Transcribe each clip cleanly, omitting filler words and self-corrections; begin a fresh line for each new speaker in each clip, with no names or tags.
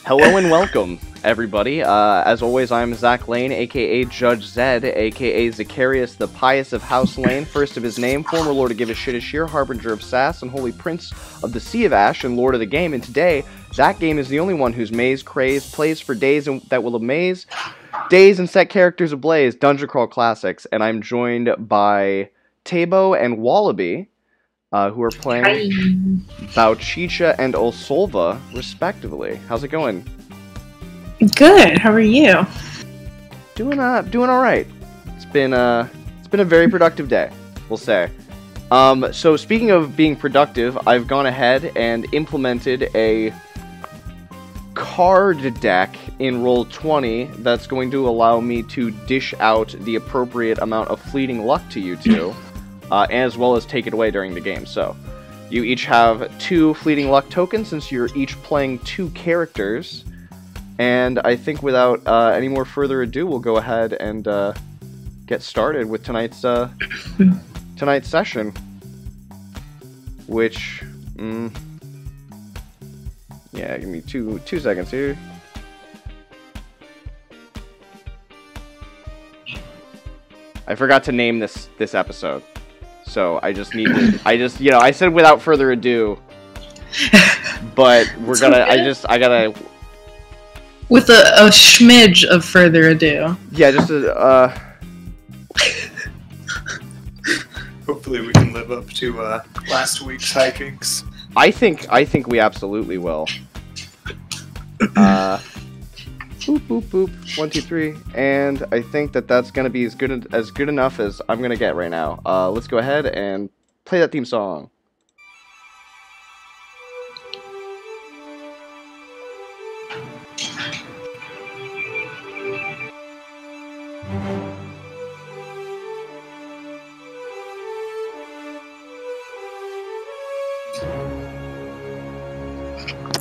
Hello and welcome, everybody. As always, I'm Zach Lane, aka Judge Zed, aka Zacharias the Pious of House Lane, first of his name, former Lord of Give a Shit a Sheer, Harbinger of Sass, and Holy Prince of the Sea of Ash, and Lord of the Game. And today, that game is the only one whose maze craze plays for days and that will amaze days and set characters ablaze, Dungeon Crawl Classics. And I'm joined by Tabo and Wallaby, who are playing Bouchicha and Osolva, respectively. How's it going?
Good. How are you?
Doing all right. It's been a very productive day, we'll say. So speaking of being productive, I've gone ahead and implemented a card deck in Roll20 that's going to allow me to dish out the appropriate amount of fleeting luck to you two. As well as take it away during the game. So, you each have 2 fleeting luck tokens since you're each playing 2 characters. And I think without any more further ado, we'll go ahead and get started with tonight's session. Which, yeah, give me two seconds here. I forgot to name this episode. So I just need to, I said without further ado, but we're gonna, I gotta.
With a smidge of further ado.
Yeah, just
Hopefully we can live up to last week's hijinks.
I think we absolutely will. Boop, boop, boop. 1, 2, 3. And I think that's gonna be as good enough as I'm gonna get right now. Let's go ahead and play that theme song.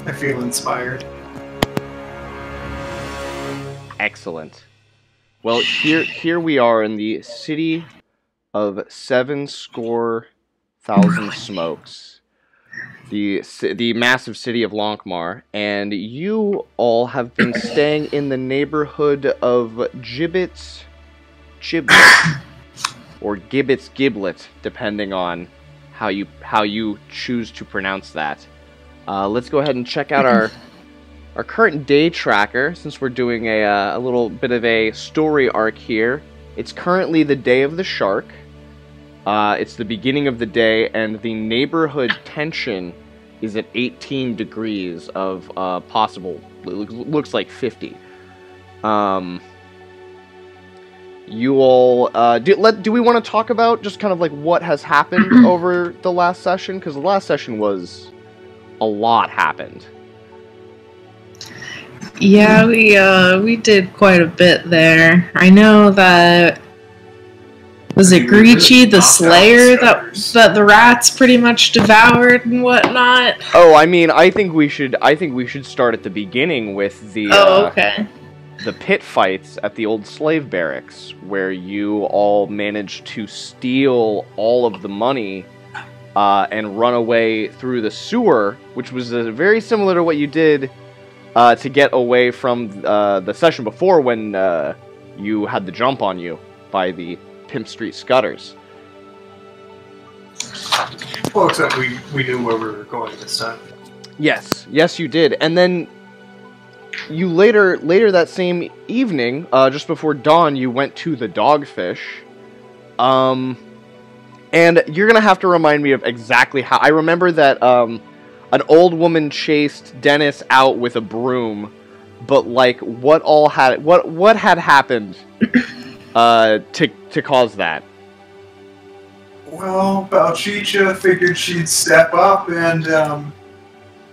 I feel inspired.
Excellent. Well, here we are in the city of 7,000,000 smokes, the massive city of Lankhmar, and you all have been staying in the neighborhood of Gibbet's or Gibbet's Giblet, depending on how you choose to pronounce that. Let's go ahead and check out our current day tracker, since we're doing a little bit of a story arc here. It's currently the day of the shark. It's the beginning of the day, and the neighborhood tension is at 18 degrees of possible, looks like 50. You all, do we want to talk about just kind of like what has happened over the last session? Because the last session was, a lot happened.
Yeah, we did quite a bit there. I know that was it Grichi the Slayer that the rats pretty much devoured and whatnot.
Oh, I mean, I think we should start at the beginning with the the pit fights at the old slave barracks, where you all managed to steal all of the money and run away through the sewer, which was very similar to what you did to get away from the session before, when you had the jump on you by the Pimp Street Scutters.
Well, except we knew where we were going this time.
Yes, you did. And then you later that same evening, just before dawn, you went to the Dogfish. And you're gonna have to remind me of exactly how. I remember that an old woman chased Dennis out with a broom, but like what had happened to cause that?
Well, Bouchicha figured she'd step up and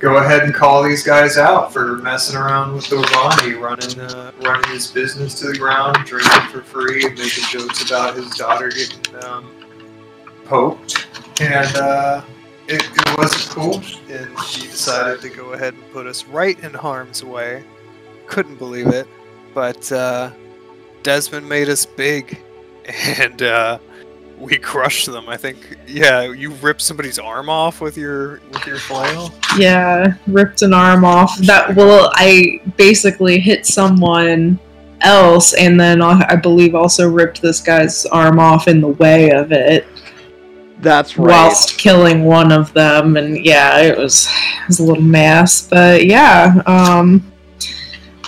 go ahead and call these guys out for messing around with the Ronnie, running his business to the ground, drinking for free, and making jokes about his daughter getting poked, and it wasn't cool, and she decided to go ahead and put us right in harm's way. Couldn't believe it, but Desmond made us big, and We crushed them. I think. Yeah, you ripped somebody's arm off with your flail.
Yeah, ripped an arm off. I basically hit someone else, and then I believe also ripped this guy's arm off in the way of it.
That's right.
Whilst killing one of them, and yeah, it was a little mess. But yeah,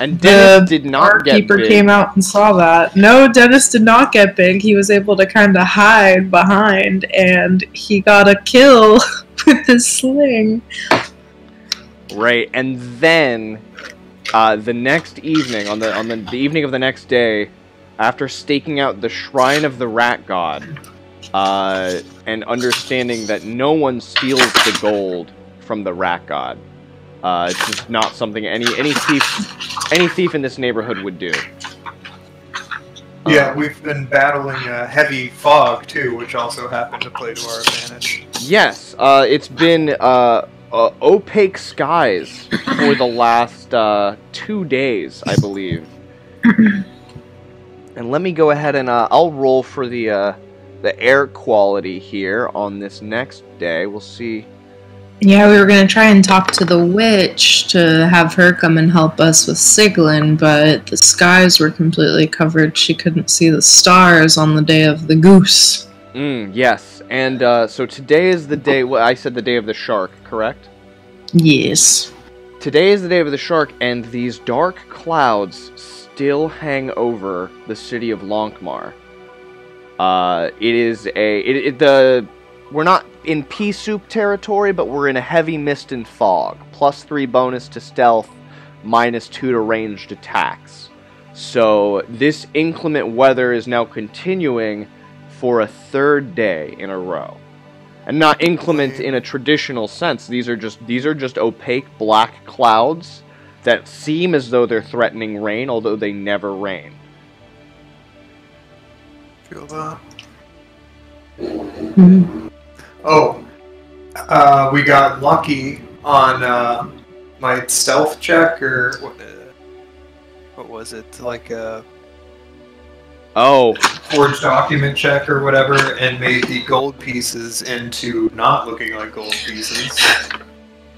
and Dennis did not get big.
Barkeeper came out and saw that. No, Dennis did not get big. He was able to kind of hide behind, and he got a kill with his sling.
Right, and then the next evening, on the evening of the next day, after staking out the shrine of the rat god, and understanding that no one steals the gold from the rat god. It's just not something any thief in this neighborhood would do.
Yeah, we've been battling a heavy fog too, which also happened to play to our advantage.
Yes, it's been opaque skies for the last 2 days, I believe. And let me go ahead and I'll roll for the air quality here on this next day. We'll see.
Yeah, we were going to try and talk to the witch to have her come and help us with Siglin, but the skies were completely covered. She couldn't see the stars on the day of the goose.
Yes, and so today is the day, well, I said the day of the shark, correct?
Yes.
Today is the day of the shark, and these dark clouds still hang over the city of Lankhmar. We're not in pea soup territory, but we're in a heavy mist and fog. +3 bonus to stealth, -2 to ranged attacks. So this inclement weather is now continuing for a 3rd day in a row. And not inclement in a traditional sense. These are just opaque black clouds that seem as though they're threatening rain, although they never rain.
Feel that?
Mm-hmm.
Oh, we got lucky on my stealth check, or what was it? Like a forged document check or whatever, and made the gold pieces into not looking like gold pieces.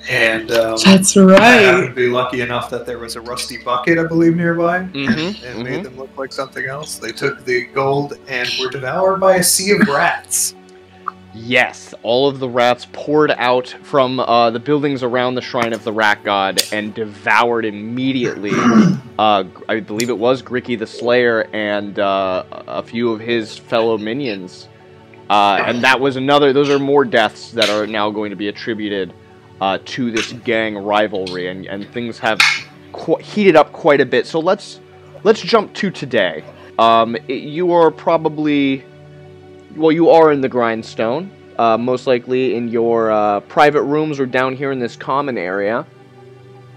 And
that's
I
right.
happened to be lucky enough that there was a rusty bucket, I believe, nearby, and made them look like something else. They took the gold and were devoured by a sea of rats.
Yes, all of the rats poured out from the buildings around the Shrine of the Rat God and devoured immediately. I believe it was Gricky the Slayer and a few of his fellow minions. And that was those are more deaths that are now going to be attributed to this gang rivalry, and things have heated up quite a bit. So let's jump to today. You are probably... Well, you are in the Grindstone, most likely in your private rooms or down here in this common area,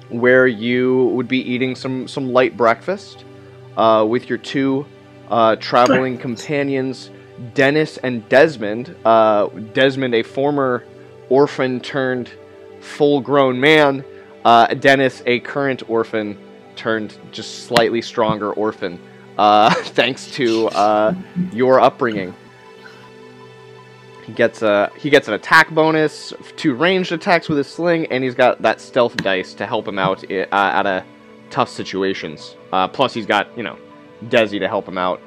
where you would be eating some light breakfast with your two traveling companions, Dennis and Desmond. Desmond, a former orphan turned full-grown man. Dennis, a current orphan turned just slightly stronger orphan, thanks to your upbringing. He gets an attack bonus, 2 ranged attacks with his sling, and he's got that stealth dice to help him out out of tough situations. Plus, he's got, Desi to help him out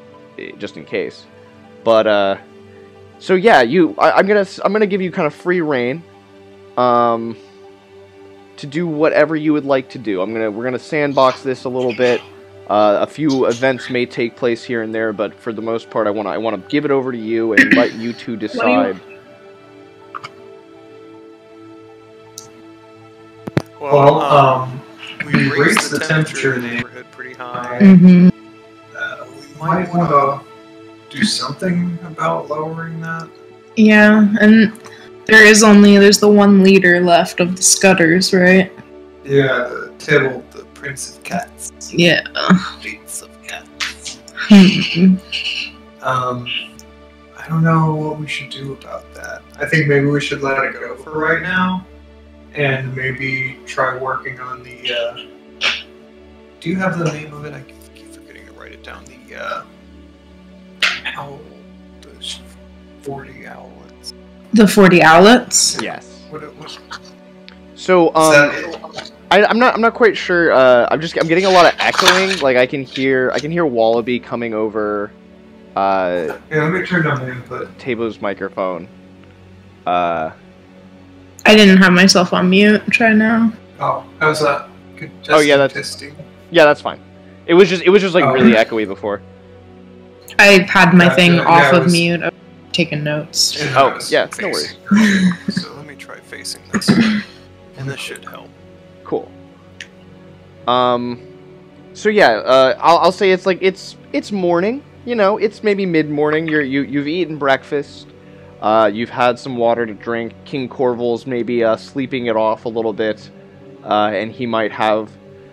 just in case. But so yeah, I'm gonna give you kind of free reign to do whatever you would like to do. We're gonna sandbox this a little bit. A few events may take place here and there, but for the most part, I want to give it over to you and let you two decide.
Well, we raised the temperature in the neighborhood pretty high.
Mm-hmm.
We might want to do something about lowering that.
Yeah, and there's the one leader left of the Scudders, right?
Yeah, the Tibble, the Prince of Cats.
Yeah.
Prince of Cats.
Hmm.
I don't know what we should do about that. I think maybe we should let it go for right now, and maybe try working on the. Do you have the name of it? I keep forgetting to write it down. The 40 outlets.
The 40 outlets?
Yes.
What?
So,
Is that it?
I'm not quite sure. I'm getting a lot of echoing. Like I can hear Wallaby coming over.
Yeah, let me turn down the input.
Tabo's microphone.
I didn't have myself on mute. Try now.
Oh, how's that? Good
Oh, yeah, that's-
testing.
Yeah, that's fine. It was just like really echoey before.
I had my
Gotcha.
thing
Yeah,
off
it
of
was-
mute. I was taking notes.
And
Oh,
I was
yeah, no
facing her. So let me try facing this way, and this should help.
Cool. So yeah, I'll say it's like it's morning. You know, it's maybe mid-morning. You've eaten breakfast. You've had some water to drink. King Corval's maybe sleeping it off a little bit, and he might have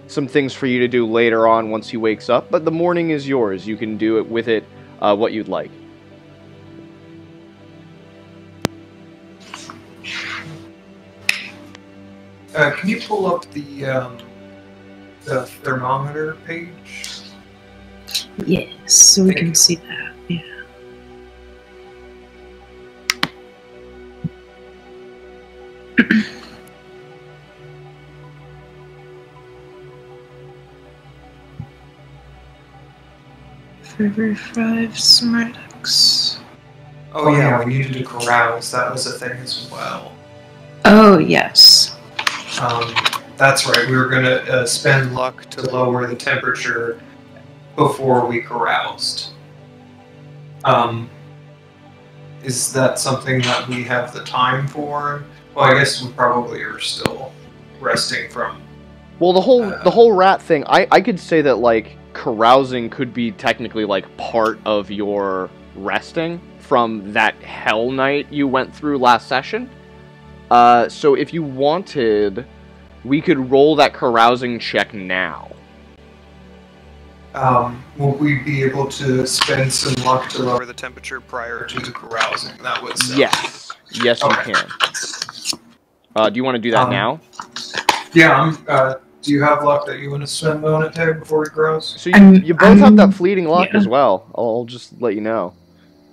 some things for you to do later on once he wakes up. But the morning is yours. You can do it with it what you'd like.
Can you pull up the thermometer page?
Yes, so we
Thank
can
you.
see that. Yeah. February 5, Smartex.
Oh yeah, we needed to carouse. That was a thing as well.
Oh, yes.
That's right. We were gonna spend luck to lower the temperature before we caroused. Is that something that we have the time for? Well, I guess we probably are still resting from.
Well, the whole rat thing, I could say that, like, carousing could be technically, like, part of your resting from that hell night you went through last session. So if you wanted, we could roll that carousing check now.
Will we be able to spend some luck to lower the temperature prior to the carousing? That was
Yes. Yes, you
Okay.
can. Do you want to do that now?
Yeah. Do you have luck that you want to spend on it, Ted, before we carouse?
So you both have that fleeting luck
yeah.
as well. I'll just let you know.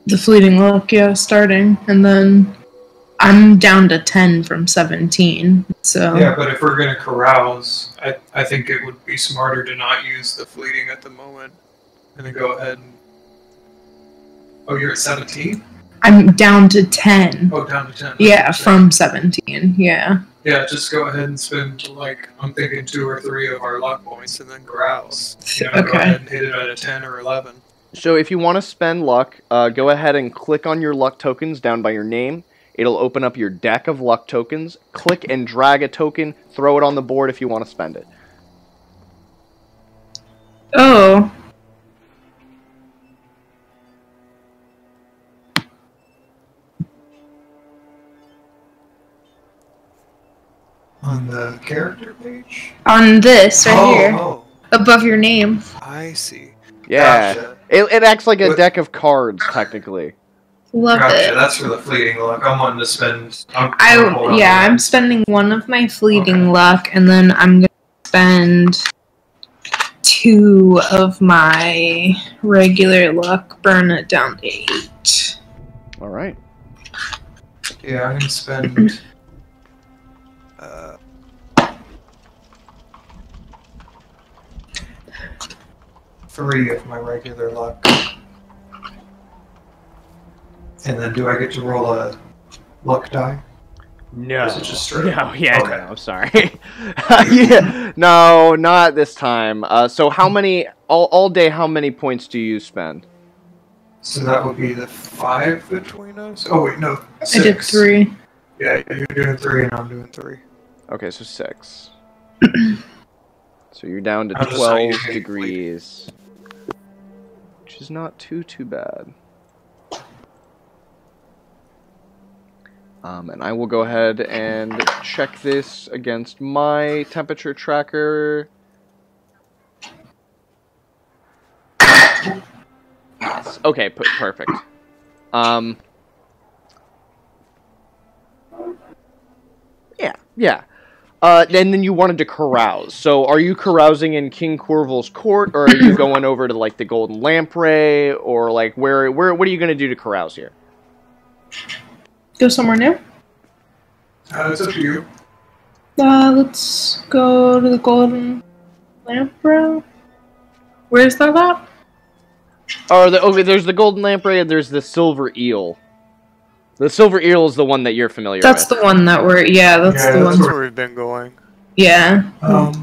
The fleeting look, yeah, starting. And then I'm down to 10 from 17. So
Yeah, but if we're going to carouse, I think it would be smarter to not use the fleeting at the moment. And then go ahead and... Oh, you're at 17?
I'm down to 10.
Oh, down to 10.
Yeah, from 17. Yeah.
Yeah, just go ahead and spend, like, I'm thinking 2 or 3 of our luck points and then carouse. You know, Go
Okay.
ahead and hit it at a 10 or 11.
So if you want to spend luck, go ahead and click on your luck tokens down by your name. It'll open up your deck of luck tokens. Click and drag a token. Throw it on the board if you want to spend it.
Oh.
On the character page?
On this right here.
Oh,
Above your name.
I see.
Yeah.
Gotcha.
It acts like a
What-
deck of cards, technically.
Love
Gotcha,
it.
that's for the fleeting luck. I'm wanting to spend... hold on
I'm spending one of my fleeting luck, and then I'm gonna spend 2 of my regular luck, burn it down to 8.
All right.
Yeah, I'm gonna spend... 3 of my regular luck. And then do I get to roll a luck die?
No.
Or is it just straight?
No, yeah,
Okay.
no, sorry. Yeah, no, not this time. So how many, all day, how many points do you spend?
So that would be the 5 between us? Oh wait, no, 6.
I did 3.
Yeah, you're doing 3 and I'm doing 3.
Okay, so 6. So you're down to
I'm just
12
saying,
degrees. Which is not too bad. And I will go ahead and check this against my temperature tracker. Yes. Okay, perfect. Yeah. And then you wanted to carouse. So are you carousing in King Corval's court, or are you going over to, like, the Golden Lamprey, or, like, what are you going to do to carouse here?
Go somewhere new?
It's up to you.
Let's go to the Golden Lamprey. Where's that at?
Okay, there's the Golden Lamprey and there's the Silver Eel. The Silver Eel is the one that you're familiar
That's
with.
the one that we're... Yeah, that's the one.
That's where we've been going.
Yeah.
Well,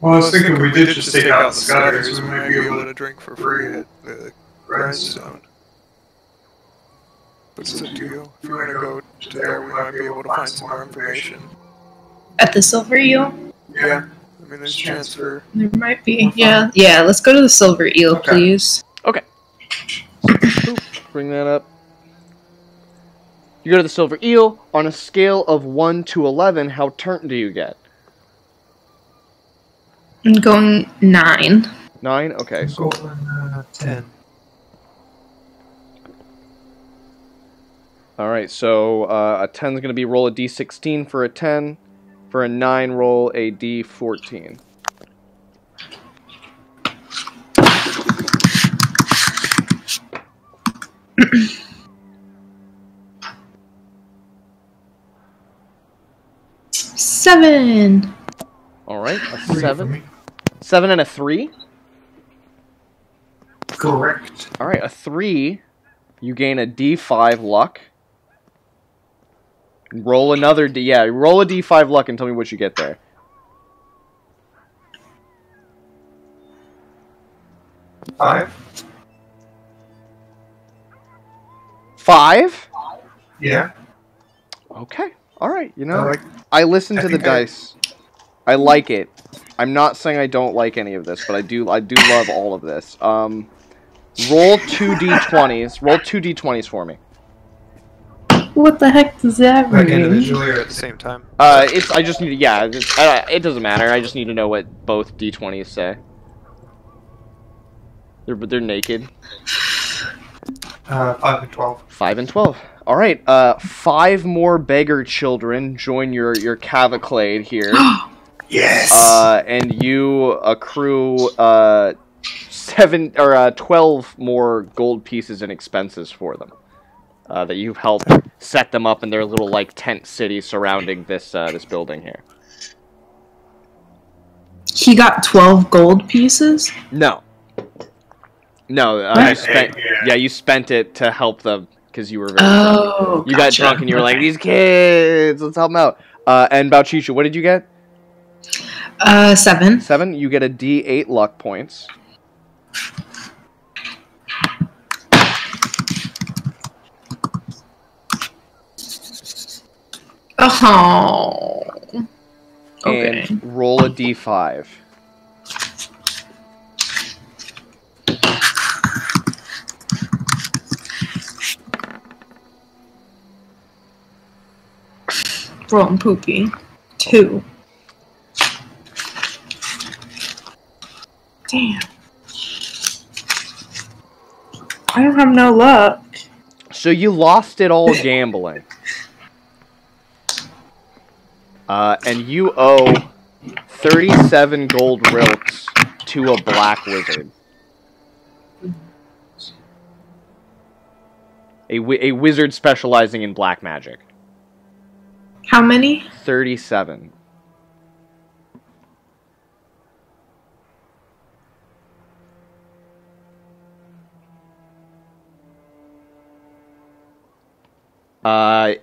I was thinking we did just take out the Scudders. We might be able to drink for free at the Grindstone. But it's up to you. If you want to go to there, we might be able to find some more information.
At the Silver Eel?
Yeah. I mean, there's a chance for...
There might be. Yeah. Yeah, let's go to the Silver Eel, please.
Okay. Bring that up. You go to the Silver Eel. On a scale of 1 to 11, how turnt do you get?
I'm going 9.
9? Okay. So
Golden 10.
Alright, so a 10 is going to be roll a d16 for a 10. For a 9, roll a d14.
Seven.
Alright, a 7. 7 and a 3?
Correct.
Alright, a 3. You gain a d5 luck. Roll another roll a d5 luck and tell me what you get there.
5.
5?
Yeah.
Okay. Alright, you know, I listen to the dice. I like it. I'm not saying I don't like any of this, but I do love all of this. Roll 2 d20s. Roll 2 d20s for me.
What the heck does that mean?
Individually or at the same time?
I just need to, it doesn't matter. I just need to know what both d20s say. They're naked.
5 and 12.
5 and 12. All right. 5 more beggar children join your cavalcade here.
Yes.
And you accrue 12 more gold pieces and expenses for them. That you've helped set them up in their little like tent city surrounding this this building here.
He got 12 gold pieces?
No. No, you spent it to help them because you were very drunk. You got drunk and you were like, these kids, let's help them out. And Bouchicha, what did you get?
7.
7. You get a D8 luck points.
Oh. Okay.
And roll a D5.
Rolling poopy. 2. Damn. I don't have no luck.
So you lost it all gambling. And you owe 37 gold rilks to a black wizard. A wizard specializing in black magic.
How many?
37.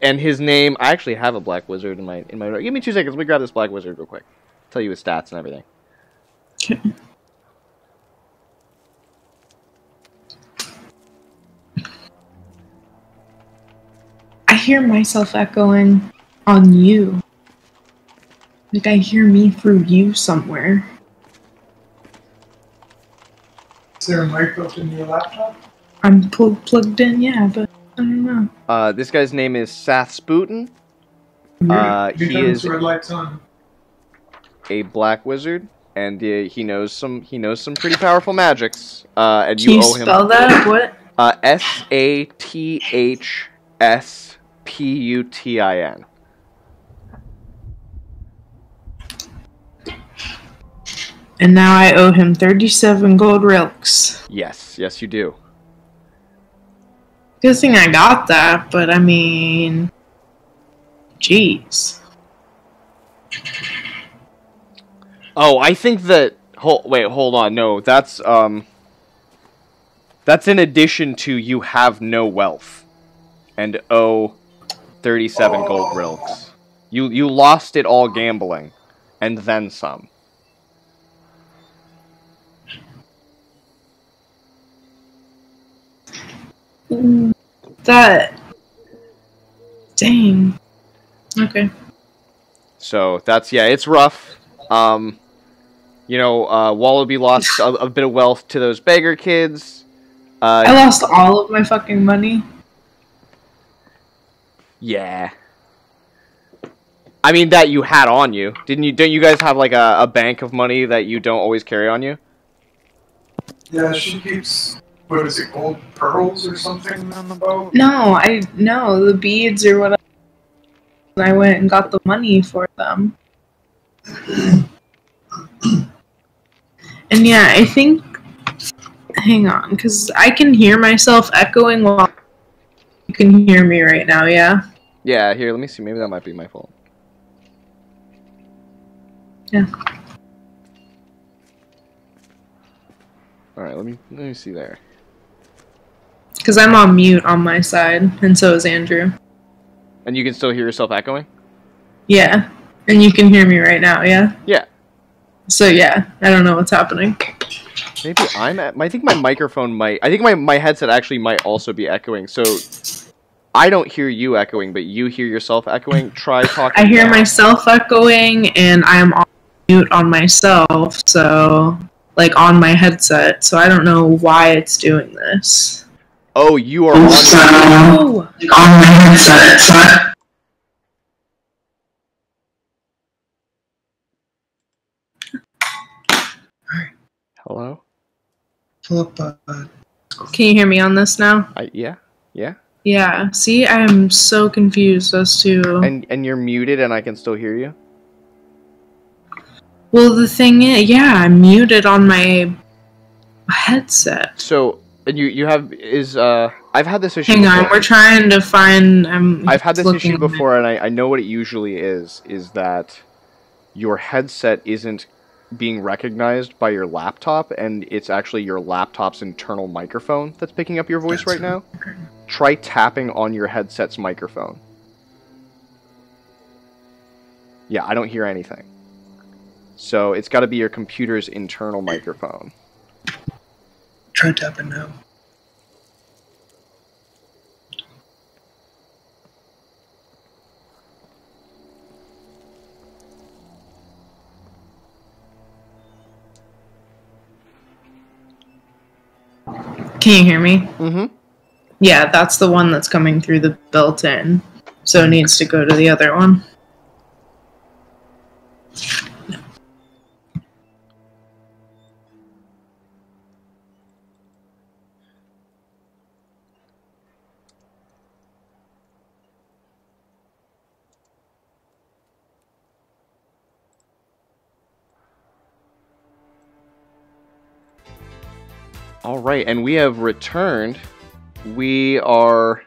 And his name, I actually have a black wizard in my give me 2 seconds, let me grab this black wizard real quick. Tell you his stats and everything.
Okay. I hear myself echoing on you. Like I hear me through you somewhere.
Is there a mic up in your laptop?
I'm plugged in, yeah, but I don't know.
This guy's name is Sathsputin. He is
red lights on.
a black wizard, and he knows some pretty powerful magics. And
Can you
owe him
spell that? What?
Sathsputin.
And now I owe him 37 gold rilks.
Yes, you do.
Good thing I got that, but I mean, jeez.
Oh, I think that. Wait, hold on. No, that's in addition to you have no wealth and owe 37 gold rilks. You lost it all gambling, and then some.
That. Dang. Okay.
So that's it's rough. Wallaby lost a bit of wealth to those beggar kids.
I lost all of my fucking money.
Yeah. I mean, that you had on you. Don't you guys have, like, a bank of money that you don't always carry on you?
Yeah, she keeps, what is it, gold pearls or something on the boat?
No, the beads or whatever. I went and got the money for them. And yeah, I think... Hang on, because I can hear myself echoing while you can hear me right now, yeah?
Yeah, here, let me see. Maybe that might be my fault.
Yeah.
Alright, let me see there.
Because I'm on mute on my side, and so is Andrew.
And you can still hear yourself echoing?
Yeah. And you can hear me right now, yeah?
Yeah.
So yeah, I don't know what's happening.
Maybe I think my microphone might... I think my headset actually might also be echoing, so... I don't hear you echoing, but you hear yourself echoing. Try talking.
I hear
now.
myself echoing, and I'm on mute on myself, so... Like, on my headset, so I don't know why it's doing this.
Oh, you are on
my headset, so...
Hello?
Can you hear me on this now?
Yeah.
Yeah. See, I am so confused as to...
And you're muted and I can still hear you?
Well, the thing is, yeah, I'm muted on my headset.
So, and you have... I've had this issue
Hang
before.
on, we're trying to find...
I've had this issue before, and I know what it usually is that your headset isn't being recognized by your laptop, and it's actually your laptop's internal microphone that's picking up your voice right now. Try tapping on your headset's microphone. Yeah, I don't hear anything. So it's got to be your computer's internal microphone.
Try tapping now.
Can you hear me?
Mm-hmm.
Yeah, that's the one that's coming through the built-in. So it needs to go to the other one.
All right, and we have returned. We are...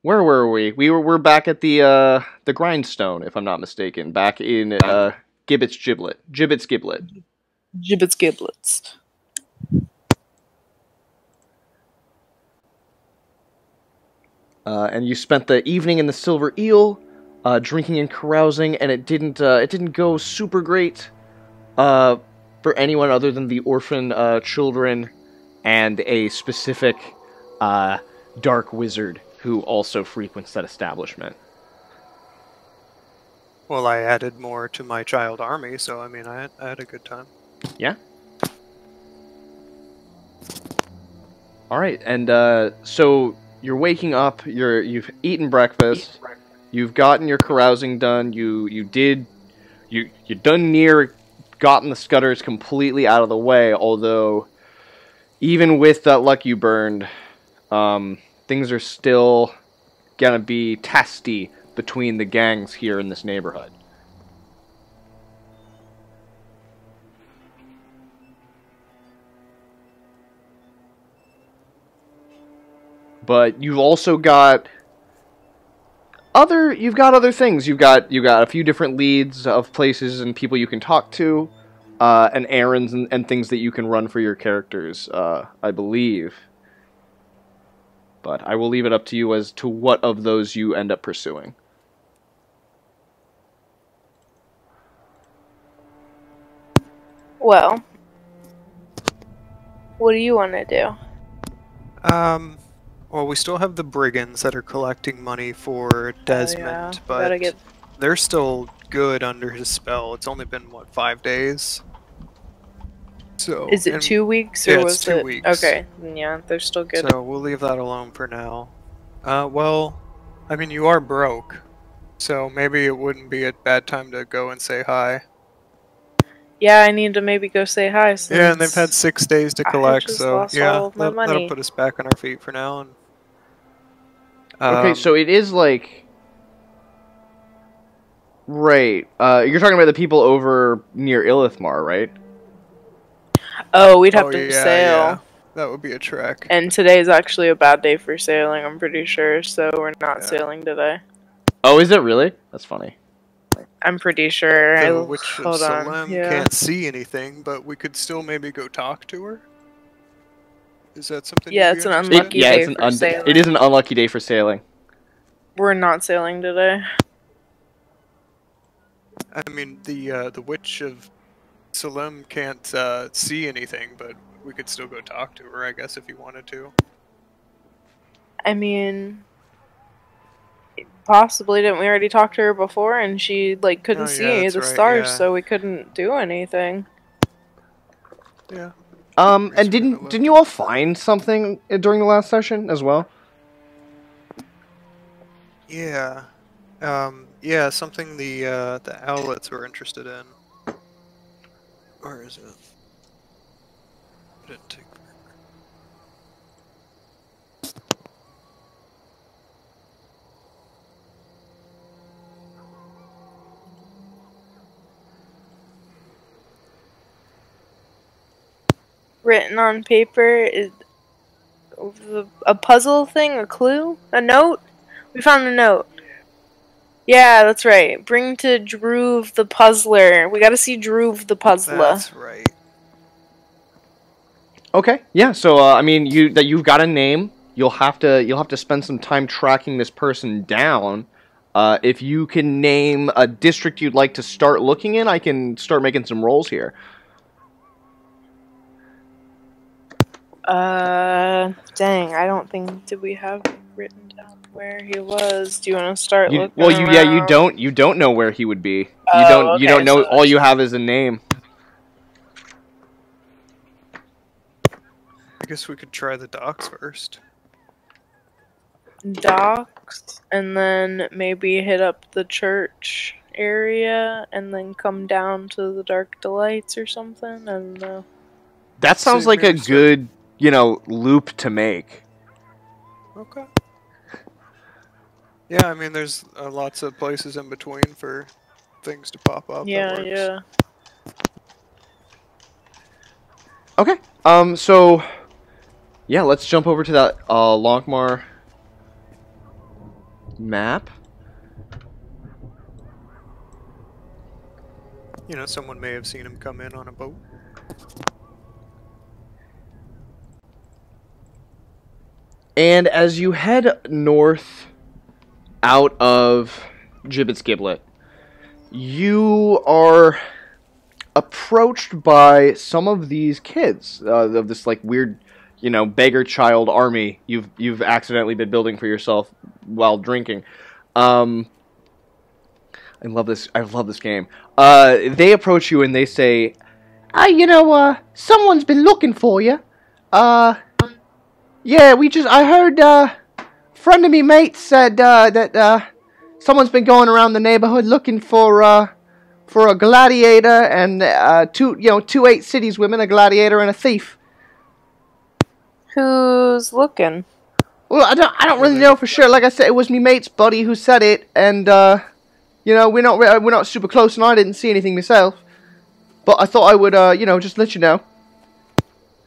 Where were we? We're back at the grindstone, if I'm not mistaken. Back in Gibbet's Giblet. Gibbet's Giblet.
Gibbet's Giblets.
And you spent the evening in the Silver Eel, drinking and carousing, and it didn't go super great for anyone other than the orphan children and a specific dark wizard who also frequents that establishment.
Well, I added more to my child army, so I mean, I had a good time.
Yeah. All right, and so you're waking up. You've eaten breakfast. You've gotten your carousing done. You done near gotten the scutters completely out of the way. Although, even with that luck you burned, things are still gonna be testy between the gangs here in this neighborhood. but you've also got other things. You've got a few different leads of places and people you can talk to, and errands and things that you can run for your characters, I believe. But I will leave it up to you as to what of those you end up pursuing.
Well, what do you want to do?
Well, we still have the brigands that are collecting money for Desmond,
Gotta
but
get...
they're still good under his spell. It's only been, what, 5 days? So,
Is it 2 weeks, or
yeah,
was
it's 2
it...
weeks.
Okay, yeah, they're still good.
So we'll leave that alone for now. Well, I mean, you are broke, so maybe it wouldn't be a bad time to go and say hi.
Yeah, I need to maybe go say hi. Since
Yeah, and they've had 6 days to collect,
just
so
lost
yeah,
all of my
that'll
money.
put us back on our feet for now. And,
Okay, so it is like... Right. You're talking about the people over near Ilithmar, right?
Oh, we'd have to sail.
Yeah. That would be a trek.
And today's actually a bad day for sailing, I'm pretty sure, so we're not sailing today.
Oh, is it really? That's funny.
I'm pretty sure.
The Witch of
Hold on.
Salem
Yeah.
can't see anything, but we could still maybe go talk to her? Is that something
Yeah,
you'd be
it's an
interested in?
unlucky day for sailing.
It is an unlucky day for sailing.
We're not sailing today.
I mean, the Witch of Salem can't see anything, but we could still go talk to her, I guess, if you wanted to.
I mean, possibly. Didn't we already talk to her before? And she like couldn't see any of the stars, so we couldn't do anything.
Yeah.
And didn't you all find something during the last session as well?
Yeah. Yeah, something the owlets were interested in. Where is it? I didn't take...
Written on paper is a puzzle thing, a clue, a note. We found a note. Yeah, that's right. Bring to Droove the Puzzler. We gotta see Droove the Puzzler.
That's right.
Okay, yeah. So I mean, you've got a name. You'll have to spend some time tracking this person down. If you can name a district you'd like to start looking in, I can start making some rolls here.
Dang, I don't think, did we have written down where he was? Do you want to start looking
Well,
around?
you don't know where he would be.
Oh,
You don't know,
so
all you have is a name.
I guess we could try the docks first.
Docks, and then maybe hit up the church area, and then come down to the Dark Delights or something. I don't know.
That sounds like a good, loop to make.
Okay. Yeah, I mean, there's lots of places in between for things to pop up.
Yeah, yeah.
Okay. So, yeah, let's jump over to that Lankhmar map.
You know, someone may have seen him come in on a boat.
And as you head north out of Gibbet's Giblet, you are approached by some of these kids of this like weird, beggar child army you've accidentally been building for yourself while drinking. I love this game. They approach you and they say, someone's been looking for you. Yeah, I heard, friend of me mate said, that, someone's been going around the neighborhood looking for a gladiator and, two 8 cities women, a gladiator and a thief.
Who's looking?
Well, I don't really know for sure. Like I said, it was me mate's buddy who said it, and, we're not super close and I didn't see anything myself. But I thought I would, just let you know.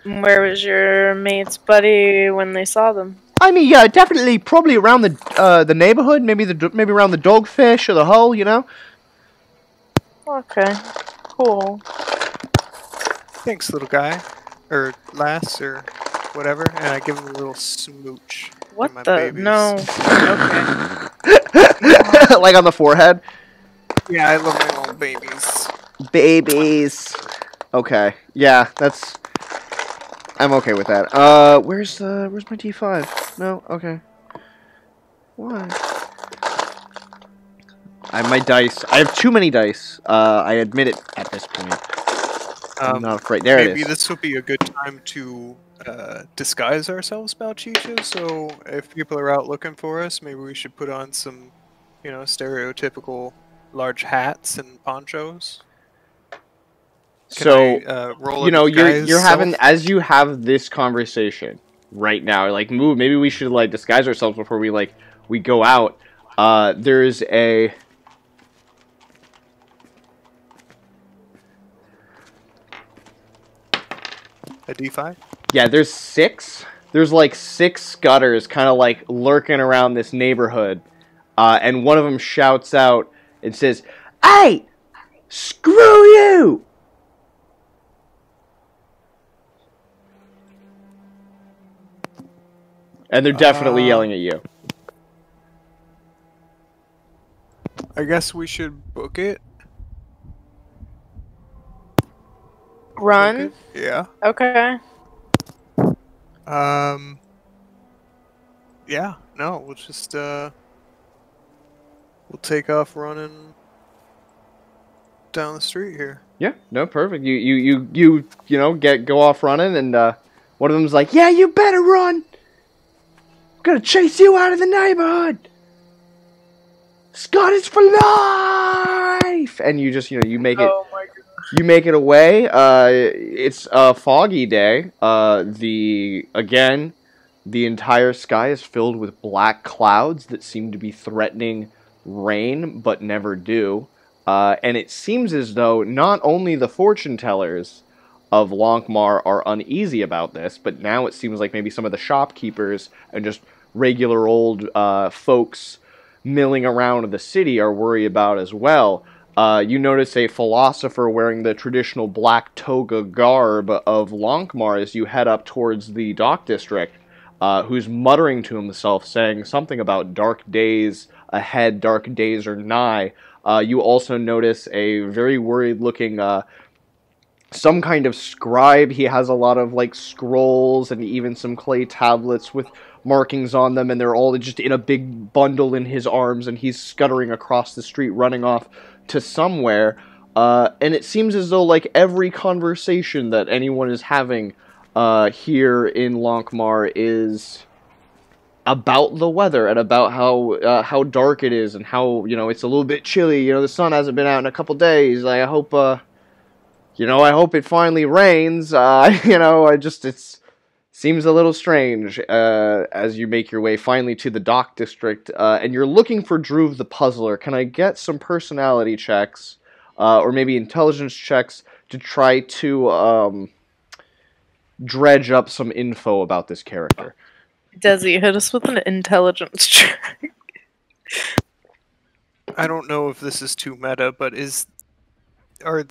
Where was your mate's buddy when they saw them?
I mean, yeah, definitely, probably around the neighborhood, maybe around the Dogfish or the Hull, you know.
Okay. Cool.
Thanks, little guy. Or lass, or whatever. And I give him a little smooch.
What
in my
the?
babies.
No. Okay.
Like on the forehead.
Yeah, I love my little babies.
Babies. Okay. Yeah, that's. I'm okay with that. Where's my D5? No. Okay. Why? I have my dice. I have too many dice. I admit it at this point. I'm not afraid. There it is.
Maybe this would be a good time to disguise ourselves, Bouchicha. So if people are out looking for us, maybe we should put on some, stereotypical large hats and ponchos.
So,
roll
you're having, as you have this conversation right now, like, maybe we should, like, disguise ourselves before we go out. There's a
D5?
Yeah, there's 6. There's, like, 6 scutters kind of, like, lurking around this neighborhood. And one of them shouts out and says, "Hey! Screw you!" And they're definitely yelling at you.
I guess we should book it.
Run?
Book it? Yeah.
Okay.
Yeah, no, we'll just, we'll take off running down the street here.
Yeah, no, perfect. You know, go off running, and one of them's like, "Yeah, you better run. I'm gonna chase you out of the neighborhood. Scott is for life." And you just, you make it.
Oh my God.
You make it away. It's a foggy day. The entire sky is filled with black clouds that seem to be threatening rain, but never do. And it seems as though not only the fortune tellers of Lankhmar are uneasy about this, but now it seems like maybe some of the shopkeepers and just regular old folks milling around the city are worried about as well. You notice a philosopher wearing the traditional black toga garb of Lankhmar as you head up towards the dock district, who's muttering to himself, saying something about dark days ahead, dark days are nigh. You also notice a very worried-looking, some kind of scribe. He has a lot of, like, scrolls and even some clay tablets with markings on them, and they're all just in a big bundle in his arms, and he's scuttering across the street, running off to somewhere. And it seems as though, like, every conversation that anyone is having here in Lankhmar is about the weather and about how dark it is and how, it's a little bit chilly. The sun hasn't been out in a couple days. I hope I hope it finally rains. It seems a little strange as you make your way finally to the dock district, and you're looking for Druv the Puzzler. Can I get some personality checks, or maybe intelligence checks, to try to dredge up some info about this character?
Desi, hit us with an intelligence check.
I don't know if this is too meta, but are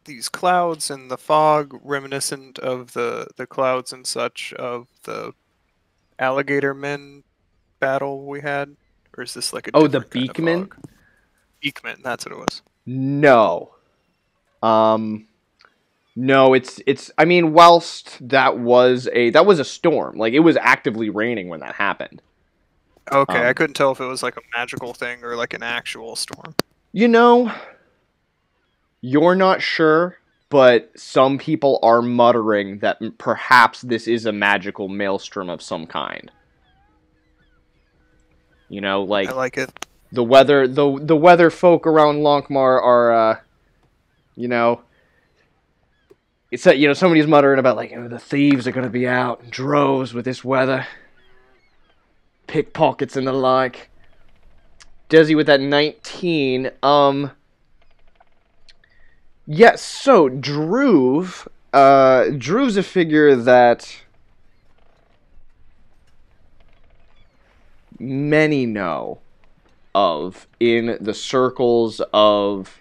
these clouds and the fog reminiscent of the clouds and such of the alligator men battle we had? Or is this like a
the
different kind of
Beakmen?
fog? Beakmen, that's what it was.
No. No, I mean, whilst that was a storm, like, it was actively raining when that happened.
Okay, I couldn't tell if it was like a magical thing or like an actual storm.
You're not sure, but some people are muttering that perhaps this is a magical maelstrom of some kind.
I like it.
The weather folk around Lankhmar are, it's that, somebody's muttering about, like, the thieves are going to be out in droves with this weather. Pickpockets and the like. Desi with that 19, yes, so Druv's a figure that many know of in the circles of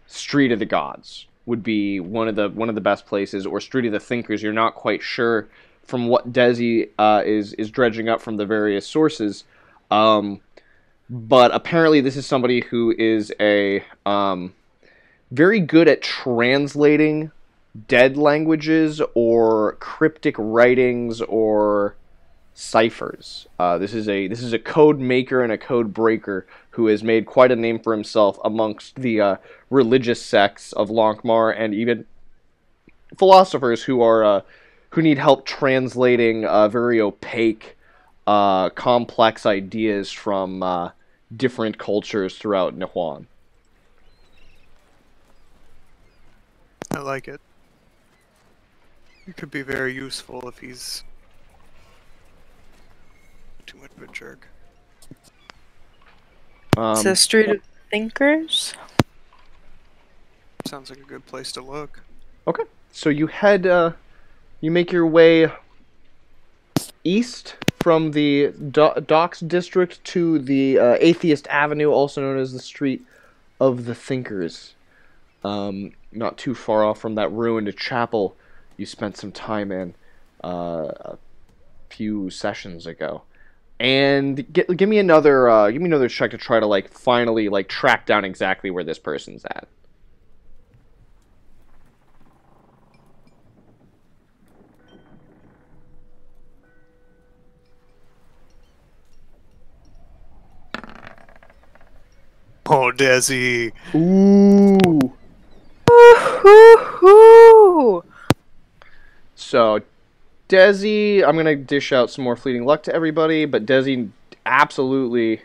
Street of the Gods would be one of the best places, or Street of the Thinkers. You're not quite sure from what Desi is dredging up from the various sources, but apparently this is somebody who is a very good at translating dead languages or cryptic writings or ciphers. This is a code maker and a code breaker who has made quite a name for himself amongst the religious sects of Lankhmar, and even philosophers who need help translating very opaque, complex ideas from different cultures throughout Nihuan.
I like it. It could be very useful if he's too much of a jerk.
It's a Street of Thinkers.
Sounds like a good place to look.
Okay, so you you make your way east from the Docks District to the Atheist Avenue, also known as the Street of the Thinkers. Not too far off from that ruined chapel you spent some time in a few sessions ago. And give me another check to try to finally track down exactly where this person's at.
Oh, Desi.
Ooh.
Woohoo!
So, Desi, I'm going to dish out some more fleeting luck to everybody, but Desi absolutely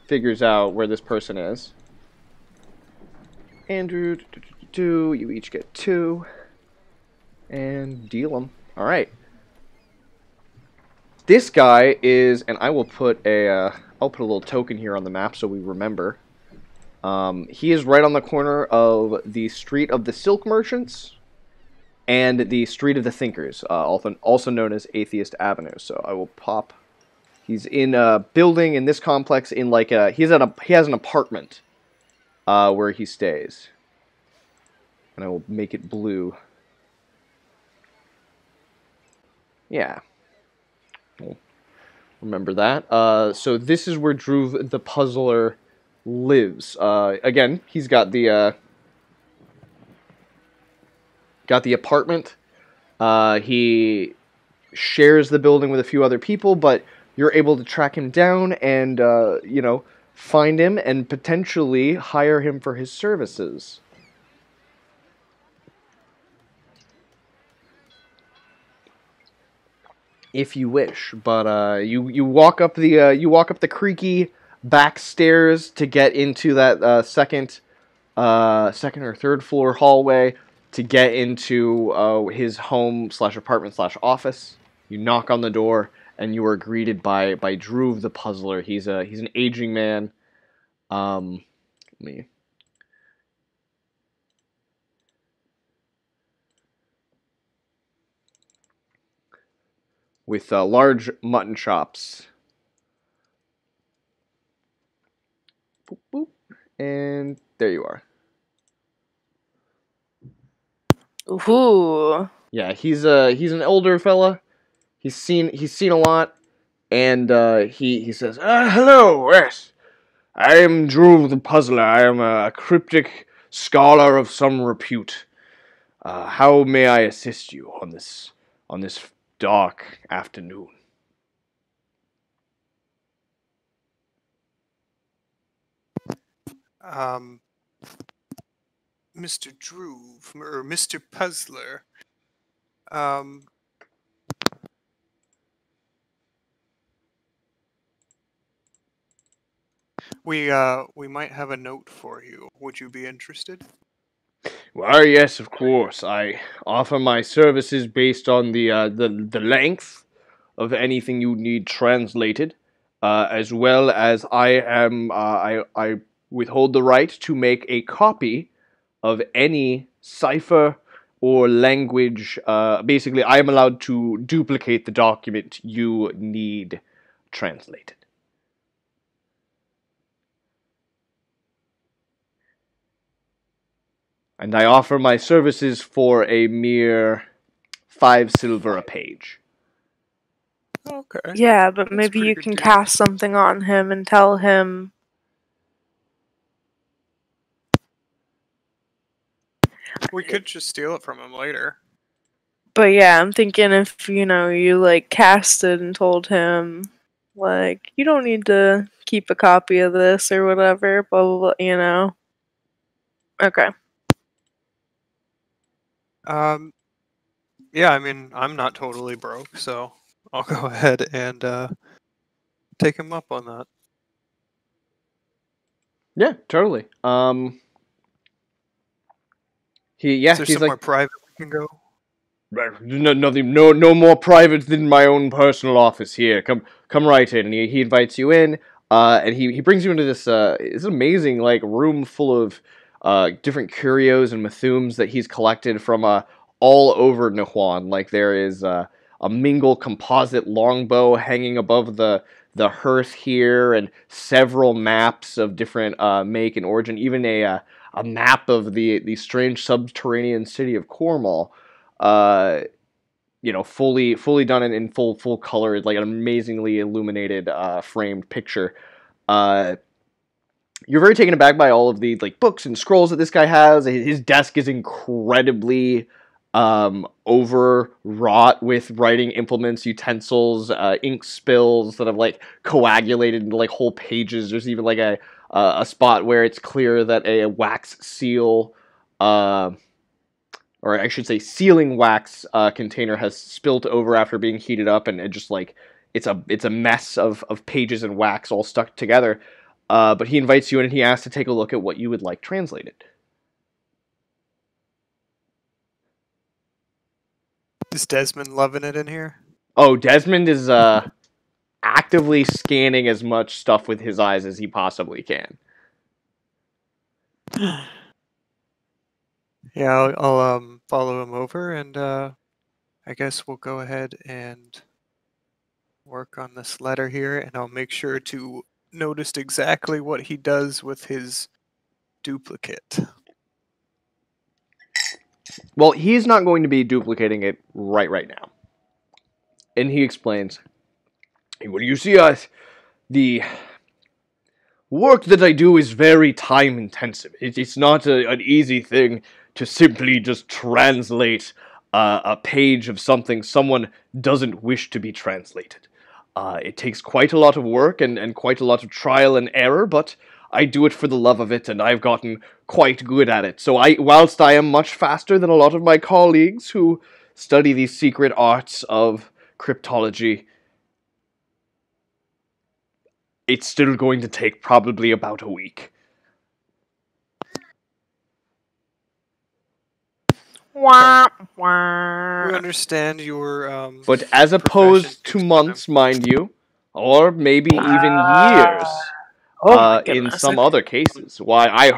figures out where this person is. Andrew, you each get 2. And deal them. Alright. This guy is, and I will put I'll put a little token here on the map so we remember. He is right on the corner of the Street of the Silk Merchants and the Street of the Thinkers, also known as Atheist Avenue. So I will pop. He's in a building in this complex. In he has an apartment where he stays, and I will make it blue. Yeah, we'll remember that. So this is where Drew the Puzzler lives. Again, he's got the apartment. He shares the building with a few other people, but you're able to track him down and find him and potentially hire him for his services. If you wish, but you walk up the creaky back stairs to get into that second or third floor hallway to get into his home / apartment / office. You knock on the door and you are greeted by Drew the Puzzler. He's an aging man. With large mutton chops. Boop, boop. And there you are.
Ooh.
Yeah, he's an older fella. He's seen a lot, and he says, "Hello, yes, I am Drew the Puzzler. I am a cryptic scholar of some repute. How may I assist you on this dark afternoon?"
Mr. Drew, or Mr. Puzzler, we might have a note for you. Would you be interested?
Well, yes, of course. I offer my services based on the length of anything you need translated, as well as I withhold the right to make a copy of any cipher or language. Basically, I am allowed to duplicate the document you need translated. and I offer my services for a mere 5 silver a page.
Okay.
Yeah, but
That's a
maybe
pretty
you
good
can
deal.
cast something on him and tell him.
We could just steal it from him later.
But yeah, I'm thinking if, you like casted and told him, like, you don't need to keep a copy of this or whatever, blah, blah, blah, Okay.
Yeah, I mean, I'm not totally broke, so I'll go ahead and take him up on that.
Yeah, totally.
Is there
He's
somewhere
like,
private we can go?
no more private than my own personal office here. Come right in. And he invites you in, and he brings you into this amazing like room full of different curios and Mathums that he's collected from all over Nahuan. Like there is a Mingle composite longbow hanging above the hearth here, and several maps of different make and origin, even a map of the strange subterranean city of Cornwall. Fully done in full color, like an amazingly illuminated, framed picture. Uh, you're very taken aback by all of the like books and scrolls that this guy has. His desk is incredibly overwrought with writing implements, utensils, ink spills that have like coagulated into like whole pages. There's even like a spot where it's clear that a wax seal, or I should say sealing wax container has spilt over after being heated up, and it just like it's a mess of pages and wax all stuck together. But he invites you in and he asks to take a look at what you would like translated.
Is Desmond loving it in here?
Oh, Desmond is actively scanning as much stuff with his eyes as he possibly can.
Yeah, I'll follow him over, and I guess we'll go ahead and work on this letter here, and I'll make sure to notice exactly what he does with his duplicate.
Well, he's not going to be duplicating it right now. And he explains, well, you see, the work that I do is very time intensive. It's not an easy thing to simply just translate a page of something someone doesn't wish to be translated. It takes quite a lot of work and quite a lot of trial and error, but I do it for the love of it, and I've gotten quite good at it. So whilst I am much faster than a lot of my colleagues who study these secret arts of cryptology, it's still going to take probably about a week.
Wah,
We
wah.
understand your
But as opposed to
profession
months, mind you, or maybe even years,
Oh my
in
goodness.
some
okay.
other cases. Why, I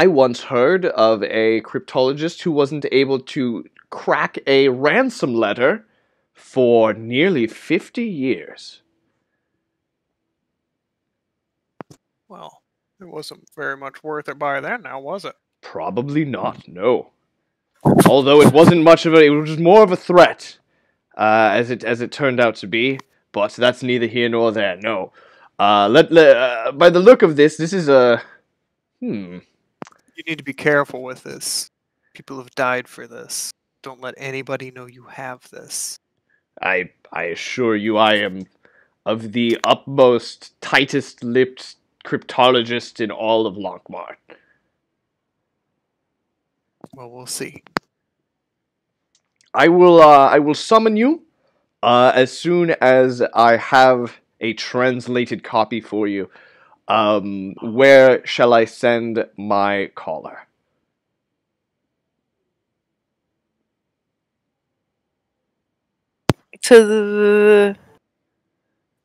once heard of a cryptologist who wasn't able to crack a ransom letter for nearly 50 years.
Well, it wasn't very much worth it by then, now was it?
Probably not, no. Although it wasn't much of it was more of a threat, as it turned out to be. But that's neither here nor there. No. By the look of this is a
You need to be careful with this. People have died for this. Don't let anybody know you have this.
I assure you, I am of the utmost, tightest-lipped cryptologist in all of Lankhmar.
Well, we'll see.
I will summon you as soon as I have a translated copy for you. Where shall I send my caller?
To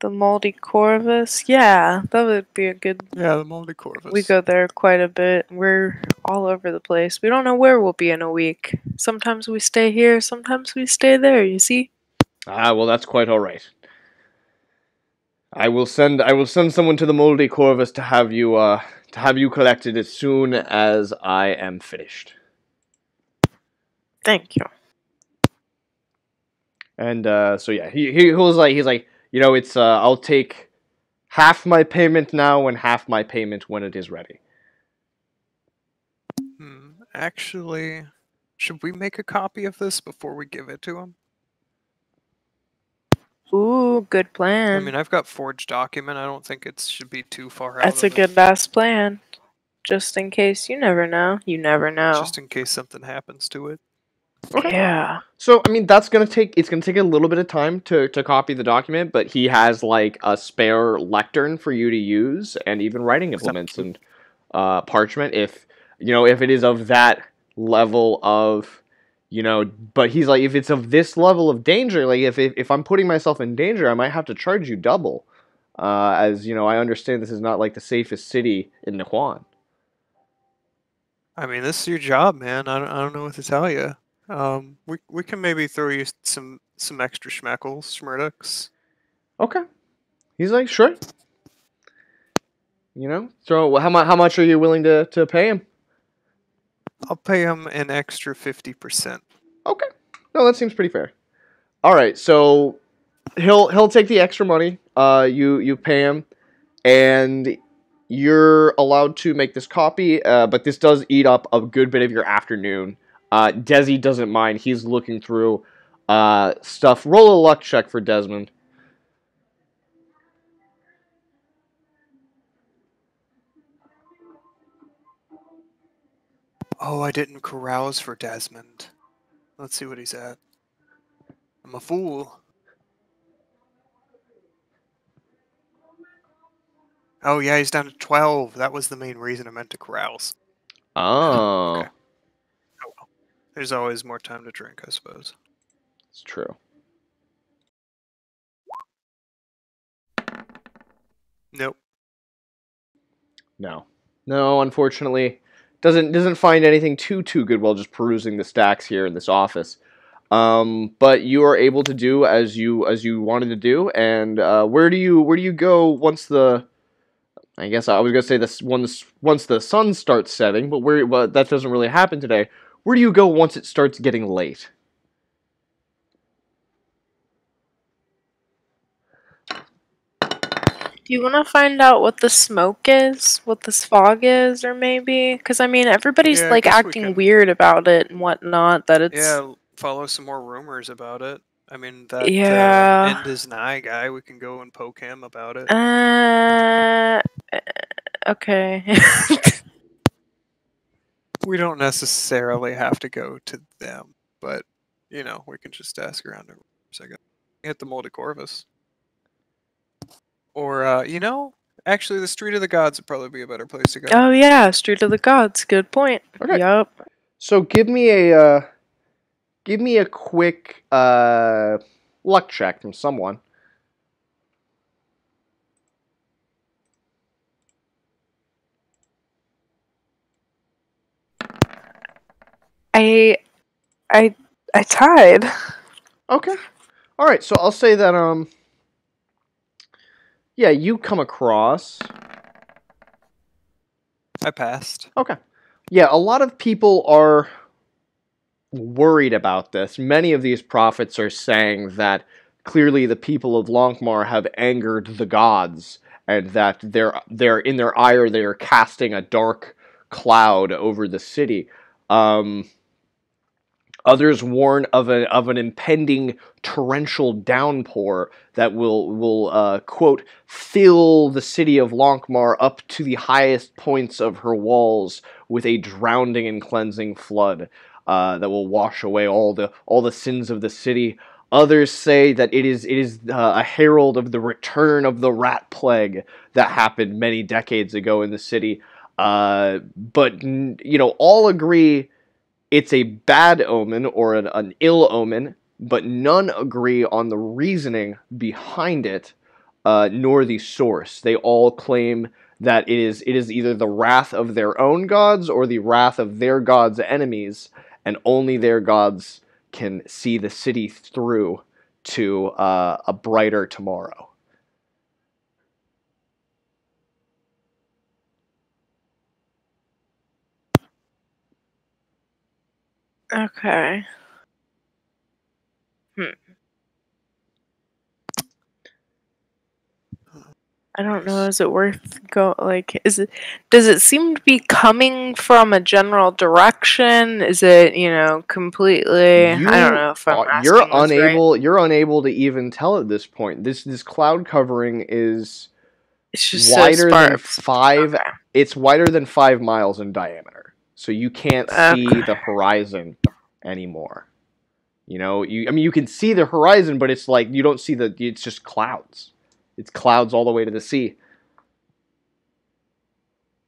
the Moldy Corvus? Yeah, that would be a good.
Yeah, the Moldy Corvus.
We go there quite a bit. We're all over the place. We don't know where we'll be in a week. Sometimes we stay here, sometimes we stay there, you see?
Ah, well, that's quite all right. I will send someone to the Moldy Corvus to have you to have you collected as soon as I am finished.
Thank you.
And so yeah, he was like, he's like, it's I'll take half my payment now and half my payment when it is ready.
Actually, should we make a copy of this before we give it to him?
Ooh, good plan.
I mean, I've got forged document. I don't think it should be too far out.
That's a good ass plan. Just in case, you never know. You never know.
Just in case something happens to it.
Okay.
Yeah.
So I mean, it's gonna take a little bit of time to copy the document, but he has like a spare lectern for you to use, and even writing implements and parchment if it is of that level of but he's like, if it's of this level of danger, like if I'm putting myself in danger, I might have to charge you double, as I understand this is not like the safest city in Naquan.
I mean, this is your job, man. I don't know what to tell you. We can maybe throw you some extra schmeckles, schmurducks.
Okay. He's like, sure. So how much are you willing to pay him?
I'll pay him an extra 50%.
Okay. No, that seems pretty fair. All right, so he'll take the extra money. You pay him, and you're allowed to make this copy. But this does eat up a good bit of your afternoon. Desi doesn't mind. He's looking through stuff. Roll a luck check for Desmond.
Oh, I didn't carouse for Desmond. Let's see what he's at. I'm a fool. Oh, yeah, he's down to 12. That was the main reason I meant to carouse.
Oh.
Okay. Oh, well. There's always more time to drink, I suppose.
It's true.
Nope.
No, unfortunately. Doesn't find anything too good while just perusing the stacks here in this office. But you are able to do as you wanted to do, and where do you go once the? I guess I was gonna say this once the sun starts setting, but that doesn't really happen today. Where do you go once it starts getting late?
Do you want to find out what the smoke is? What this fog is, or maybe? Because, I mean, everybody's,
Yeah, I
like,
guess we
acting
can-
weird about it and whatnot, that it's...
Yeah, follow some more rumors about it. I mean, that
Yeah.
end is nigh guy, we can go and poke him about it.
Okay.
We don't necessarily have to go to them, but, we can just ask around for a second. Hit the Moldy Corvus. Or, actually, the Street of the Gods would probably be a better place to go.
Oh, yeah, Street of the Gods. Good point.
Okay.
Yup.
So give me a quick luck check from someone.
I tied.
Okay. All right. So I'll say that yeah, you come across.
I passed.
Okay. Yeah, a lot of people are worried about this. Many of these prophets are saying that clearly the people of Lankhmar have angered the gods, and that they're in their ire they are casting a dark cloud over the city. Others warn of an impending torrential downpour that will quote, fill the city of Lankhmar up to the highest points of her walls with a drowning and cleansing flood that will wash away all the sins of the city. Others say that it is a herald of the return of the rat plague that happened many decades ago in the city. But all agree it's a bad omen or an ill omen, but none agree on the reasoning behind it, nor the source. They all claim that it is either the wrath of their own gods or the wrath of their gods' enemies, and only their gods can see the city through to a brighter tomorrow.
Okay. I don't know. Is it worth is it? Does it seem to be coming from a general direction? Is it, completely? I don't know if I'm
You're
asking this right.
unable to even tell at this point. This cloud covering is
It's just so
wider than
sparse.
5.
Okay.
It's wider than 5 miles in diameter, so you can't see
Okay.
the horizon anymore. You can see the horizon, but it's like you don't see it's just clouds. It's clouds all the way to the sea.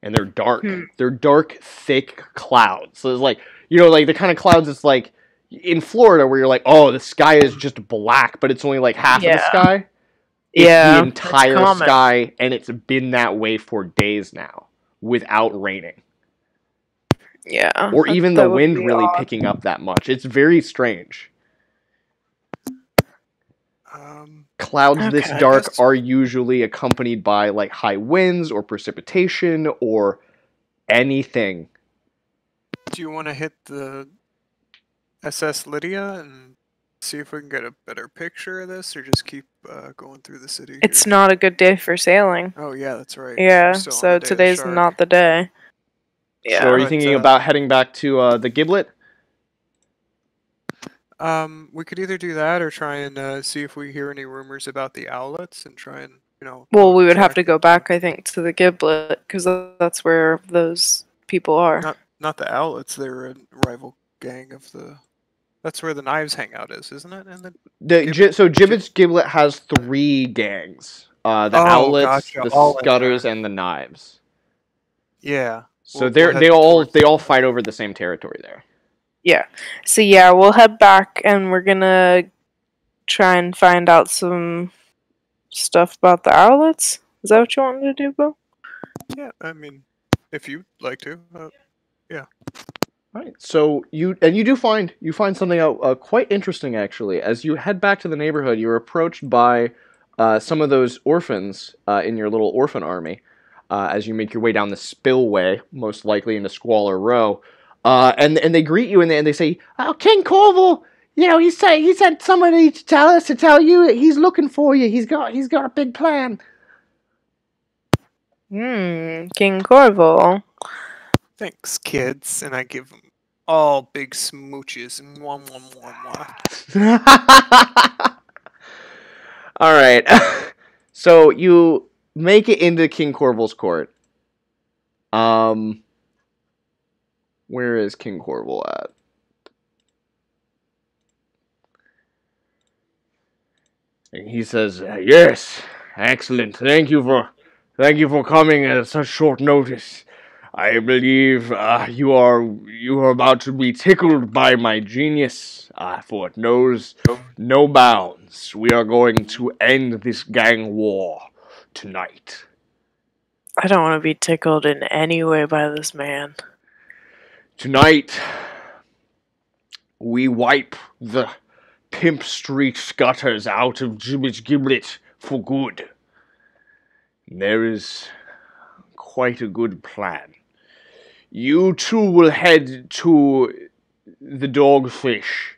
And they're dark. They're dark, thick clouds. So it's like, like the kind of clouds it's like in Florida where you're like, oh, the sky is just black, but it's only like half of the sky. It's the entire sky, and it's been that way for days now without raining.
Yeah.
Or even the wind really
odd.
picking up that much. It's very strange. Clouds this dark are usually accompanied by like high winds or precipitation or anything.
Do you want to hit the SS Lydia and see if we can get a better picture of this, or just keep going through the city?
It's
here?
not a good day for sailing.
Oh yeah, that's right.
Yeah, so today's not the day. Yeah.
So are you thinking about heading back to the Giblet?
We could either do that or try and see if we hear any rumors about the owlets and try and,
Well, we would have to go back, I think, to the Giblet, because that's where those people are.
Not the owlets. They're a rival gang of the. That's where the Knives Hangout is, isn't it? And
so Gibbet's Giblet has 3 gangs: the Owlets, the Scutters, and the Knives.
Yeah.
So they all fight over the same territory there.
Yeah. So yeah, we'll head back, and we're gonna try and find out some stuff about the Owlets. Is that what you wanted to do, Bo?
Yeah, I mean, if you'd like to, yeah.
Right. So you do find something out quite interesting actually. As you head back to the neighborhood, you're approached by some of those orphans in your little orphan army. As you make your way down the spillway, most likely into Squalor Row, and they greet you and they say, "Oh, King Corval, he sent somebody to tell you that he's looking for you. He's got a big plan."
King Corval.
Thanks, kids, and I give them all big smooches and mwah, mwah, mwah, mwah.
All right. So you make it into King Corval's court. Where is King Corval at? And he says, "Yes, excellent. Thank you for coming at such short notice. I believe you are about to be tickled by my genius, for it knows no bounds. We are going to end this gang war tonight."
I don't want to be tickled in any way by this man.
"Tonight, we wipe the Pimp Street Scutters out of Gibbet's Giblet for good. There is quite a good plan. You two will head to the Dogfish,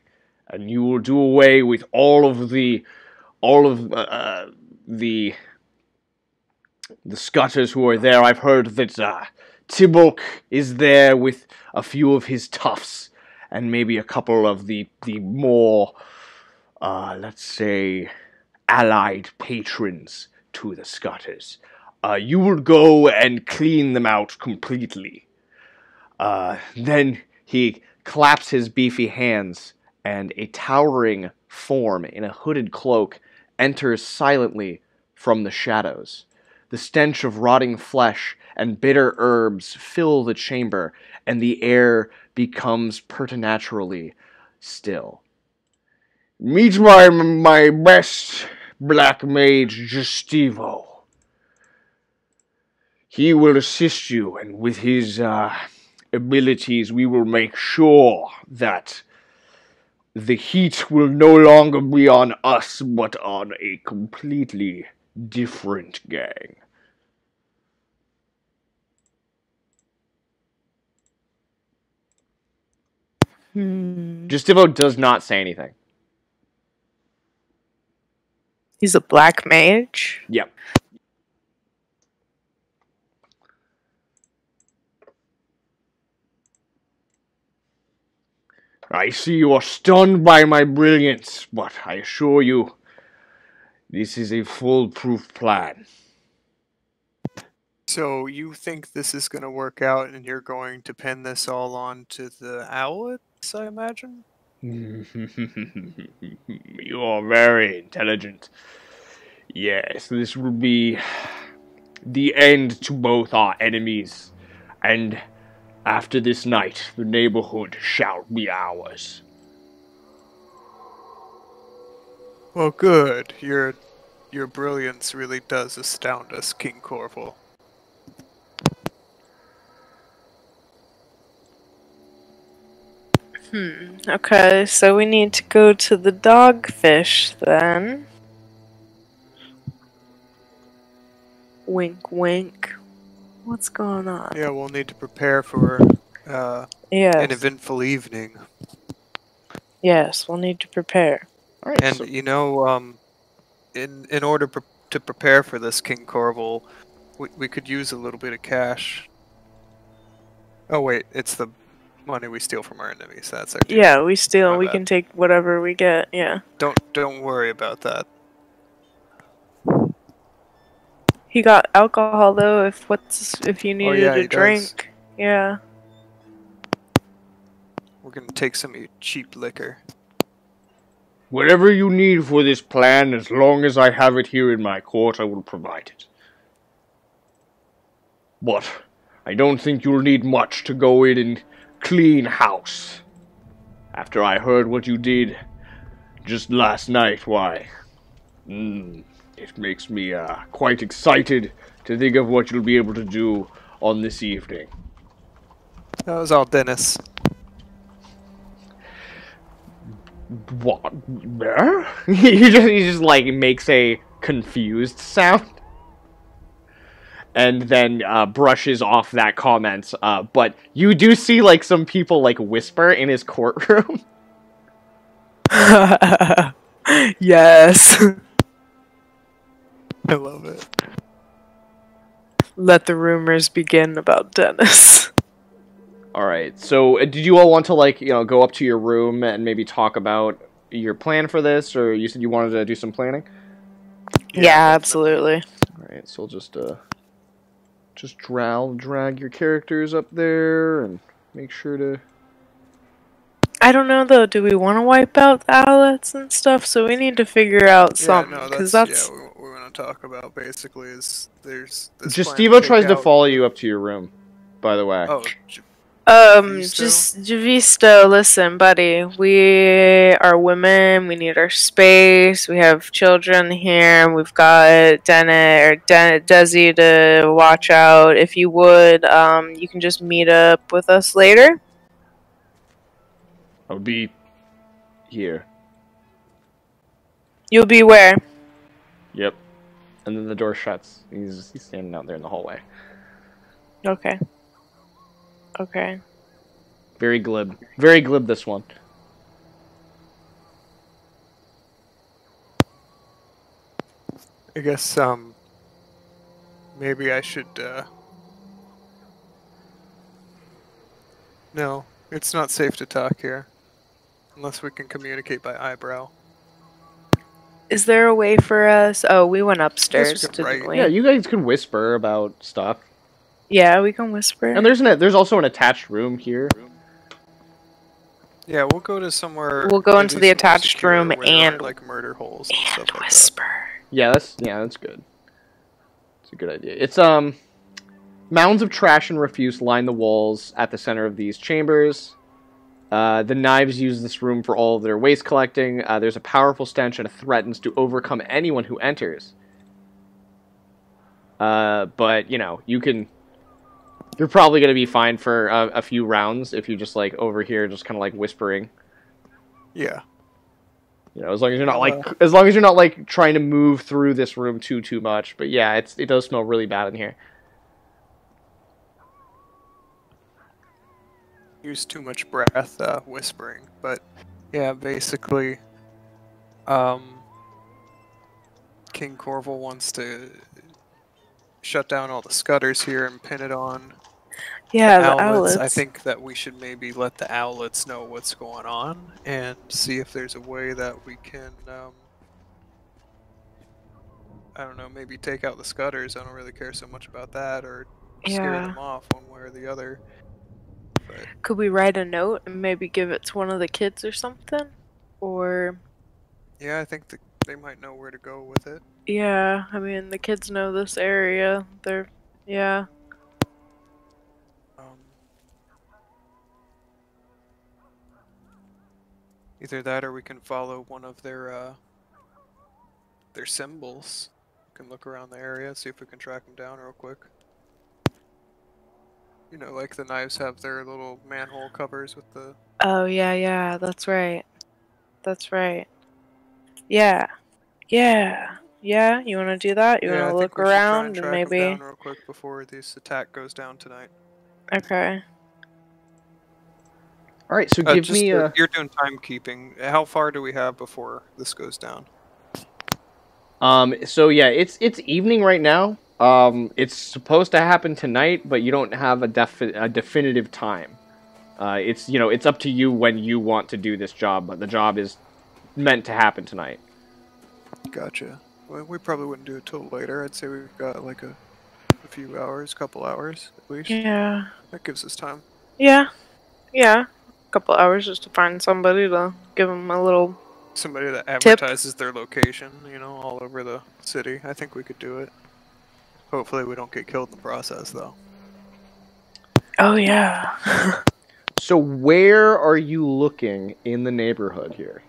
and you will do away with all of the Scutters who are there. I've heard that Tibok is there with a few of his toughs, and maybe a couple of the more, let's say, allied patrons to the Scutters. You will go and clean them out completely. Then he claps his beefy hands, and a towering form in a hooded cloak enters silently from the shadows. The stench of rotting flesh and bitter herbs fill the chamber, and the air becomes preternaturally still. "Meet my best black mage, Justivo. He will assist you, and with his abilities, we will make sure that the heat will no longer be on us, but on a completely different gang." Justivo does not say anything.
He's a black mage?
Yep. I see you are stunned by my brilliance, but I assure you, this is a foolproof plan.
So you think this is going to work out and you're going to pin this all on to the owlets, I imagine?
You are very intelligent. Yes, this will be the end to both our enemies, and after this night, the neighborhood shall be ours.
Well, good. Your brilliance really does astound us, King Corval.
Okay, so we need to go to the dogfish then. Wink, wink. What's going on?
Yeah, we'll need to prepare for an
Yes.
eventful evening.
Yes, we'll need to prepare.
All right,
And
so,
you know, in order to prepare for this, King Corval, we could use a little bit of cash. Oh wait, it's the money we steal from our enemies. That's our deal.
Yeah, we steal.
My
We
bad.
can take whatever we get. Yeah.
Don't worry about that.
He got alcohol though. If you needed
yeah,
a
he does.
drink. Yeah.
We're gonna take some of your cheap liquor.
whatever you need for this plan, as long as I have it here in my court, I will provide it. But I don't think you'll need much to go in and clean house. After I heard what you did just last night, why, it makes me quite excited to think of what you'll be able to do on this evening.
That was all Dennis.
What? he just like makes a confused sound. And then brushes off that comment. But you do see like some people like whisper in his courtroom.
Yes.
I love it.
Let the rumors begin about Dennis.
Alright, so did you all want to like, go up to your room and maybe talk about your plan for this? Or you said you wanted to do some planning?
Yeah, absolutely.
Alright, so we'll just drag your characters up there and make sure to...
I don't know though, do we want to wipe out the outlets and stuff? So we need to figure out something,
Yeah, no,
because
that's what we're gonna talk about basically is there's this
Justivo tries to follow you up to your room, by the way.
Oh,
Just Javisto, listen, buddy. We are women. We need our space. We have children here. We've got Desi to watch out. If you would, you can just meet up with us later.
I'll be here.
You'll be where?
Yep. And then the door shuts. He's standing out there in the hallway.
Okay. Okay.
Very glib. Very glib, this one.
I guess maybe I should No, it's not safe to talk here. Unless we can communicate by eyebrow.
Is there a way for us? Oh, we went upstairs,
Yes, we can
didn't
write.
we?
Yeah, you guys can whisper about stuff.
Yeah, we can whisper.
And there's also an attached room here.
Yeah, we'll go to somewhere.
We'll go
at
into
least
the
more
attached
secure
room
where there
and-
aren't, like murder holes and
And
stuff like
whisper.
Yeah, that's good. It's a good idea. It's mounds of trash and refuse line the walls at the center of these chambers. The knives use this room for all of their waste collecting. There's a powerful stench and it threatens to overcome anyone who enters. But you're probably gonna be fine for a few rounds if you just like over here, just kind of like whispering.
that. Yeah.
As long as you're not like trying to move through this room too much. But yeah, it does smell really bad in here.
use too much breath whispering. But yeah, basically, King Corval wants to shut down all the scutters here and pin it on
Yeah, the
owlets. I
owlets.
think that we should maybe let the owlets know what's going on and see if there's a way that we can, I don't know, maybe take out the scutters. I don't really care so much about that, or scare
Yeah.
them off one way or the other. But
Could we write a note and maybe give it to one of the kids or something? Or
yeah, I think they might know where to go with it.
yeah, I mean the kids know this area. They're yeah.
Um, Either that, or we can follow one of their symbols. We can look around the area, see if we can track them down real quick. You know, like the knives have their little manhole covers with the...
Oh yeah, that's right. That's right. Yeah. Yeah. Yeah, you wanna do that? You
Yeah,
wanna
I think
look
we should try and
around and
track them down
maybe
real quick before this attack goes down tonight.
okay.
All right, so give me a.
You're doing timekeeping. How far do we have before this goes down?
So yeah, it's evening right now. It's supposed to happen tonight, but you don't have a definitive time. It's up to you when you want to do this job, but the job is meant to happen tonight.
Gotcha. Well, we probably wouldn't do it till later. I'd say we've got like a few hours, couple hours at least.
Yeah.
That gives us time.
Yeah. Yeah. A couple hours just to find somebody to give them a little
Somebody that
tip.
advertises their location, all over the city. I think we could do it. Hopefully we don't get killed in the process, though.
Oh yeah.
So where are you looking in the neighborhood here?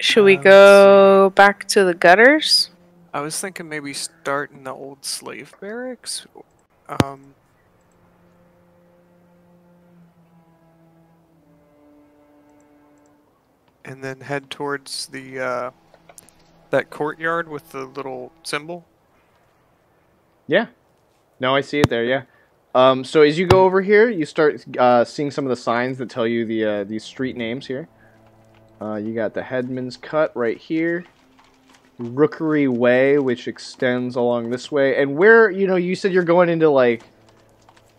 Should we go back to the gutters?
I was thinking maybe start in the old slave barracks. And then head towards the that courtyard with the little symbol.
Yeah. No, I see it there, yeah. So as you go over here, you start seeing some of the signs that tell you these street names here. You got the Headman's Cut right here. Rookery Way, which extends along this way. And where, you said you're going into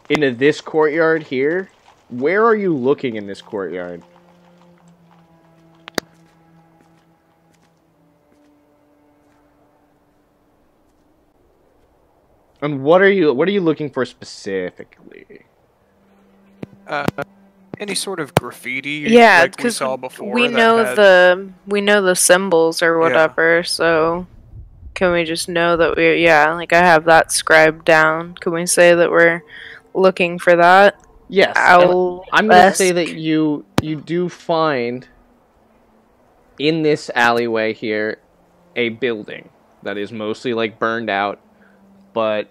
this courtyard here. Where are you looking in this courtyard? And what are you looking for specifically?
Any sort of graffiti,
Yeah,
like we
because
saw before.
we
that
know
had...
we know the symbols or whatever. So can we just know that I have that scribed down? Can we say that we're looking for that?
Yes. I'm going to say that you do find in this alleyway here a building that is mostly burned out, but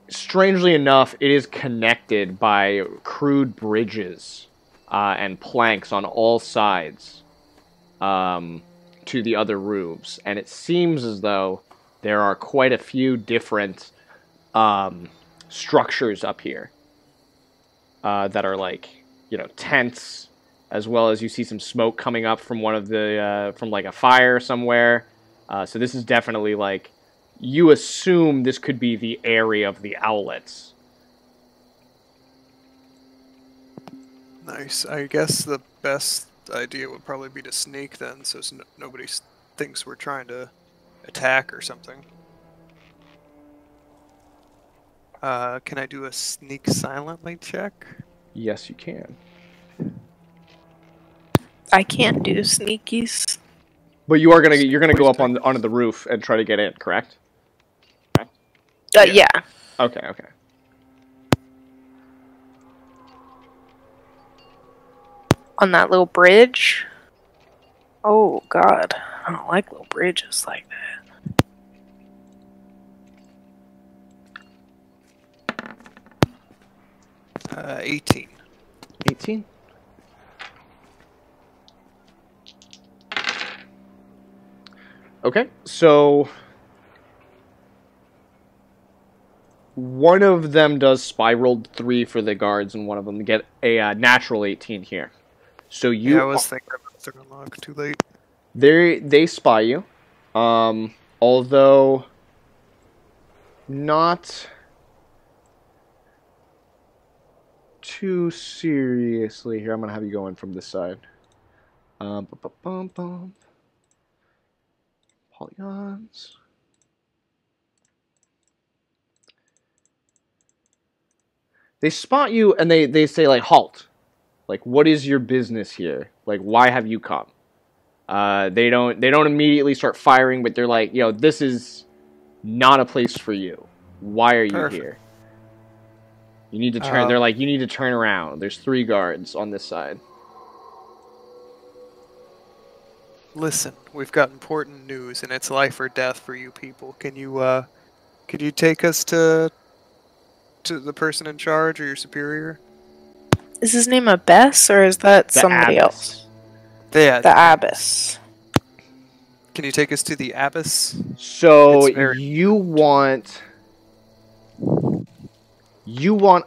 strangely enough, it is connected by crude bridges and planks on all sides to the other roofs. And it seems as though there are quite a few different structures up here that are tents, as well as you see some smoke coming up from one of the from a fire somewhere. So this is definitely you assume this could be the area of the owlets.
Nice. I guess the best idea would probably be to sneak then, so nobody thinks we're trying to attack or something. Can I do a sneak silently check?
Yes, you can.
I can't do sneakies.
But you're gonna go up onto the roof and try to get in, correct?
Yeah.
Okay.
On that little bridge. Oh God, I don't like little bridges like
that. 18.
18? Okay, so one of them does spiral 3 for the guards, and one of them get a natural 18 here. So you.
Yeah, I was thinking about third unlock. Too late.
They spy you, although not too seriously. Here, I'm gonna have you go in from this side. Polygons. They spot you and they say like, halt. Like, what is your business here? Like, why have you come? They don't immediately start firing, but they're like, yo, this is not a place for you. Why are you here? You need to turn. They're like, you need to turn around. There's 3 guards on this side.
Listen, we've got important news, and it's life or death for you people. Can you take us to the person in charge or your superior?
Is his name Abbess, or is that somebody else?
Yeah,
the Abbess.
Can you take us to the Abbess?
So you want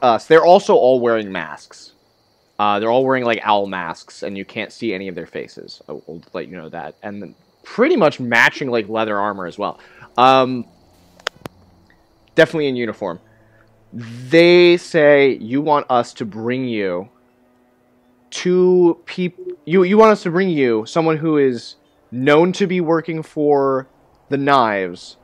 us. They're also all wearing masks. They're all wearing like owl masks, and you can't see any of their faces. I'll let you know that. And then pretty much matching like leather armor as well. Definitely in uniform. They say you want us to bring you two people. You want us to bring you someone who is known to be working for the Knives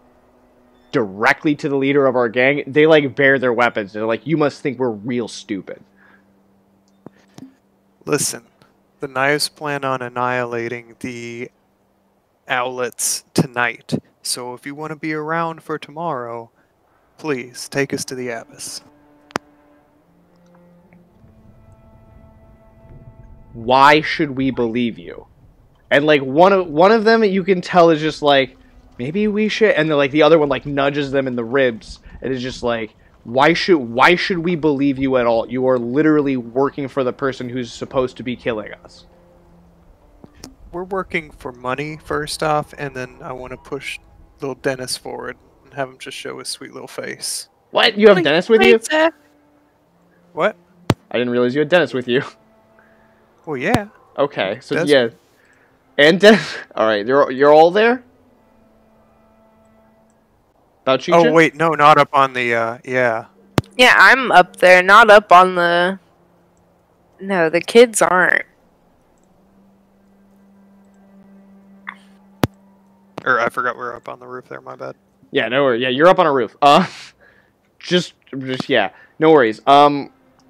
directly to the leader of our gang. They like bear their weapons. They're like, you must think we're real stupid.
Listen, the Knives plan on annihilating the Owlets tonight. So if you want to be around for tomorrow, please take us to the Abbess.
Why should we believe you? And like one of them you can tell is just like, maybe we should, and then like the other one like nudges them in the ribs and is just like, why should we believe you at all? You are literally working for the person who's supposed to be killing us.
We're working for money first off, and then I want to push little Dennis forward and have him just show his sweet little face.
What? You have Dennis with you?
What?
I didn't realize you had Dennis with you.
Well, yeah.
Okay, so yeah. And Dennis. All right, you're all there? Bouchicha?
Oh wait, no, not up on the yeah.
Yeah, I'm up there, not up on the. No, the kids aren't.
Or I forgot we're up on the roof there. My bad.
Yeah, no worries. Yeah, you're up on a roof. Just yeah, no worries.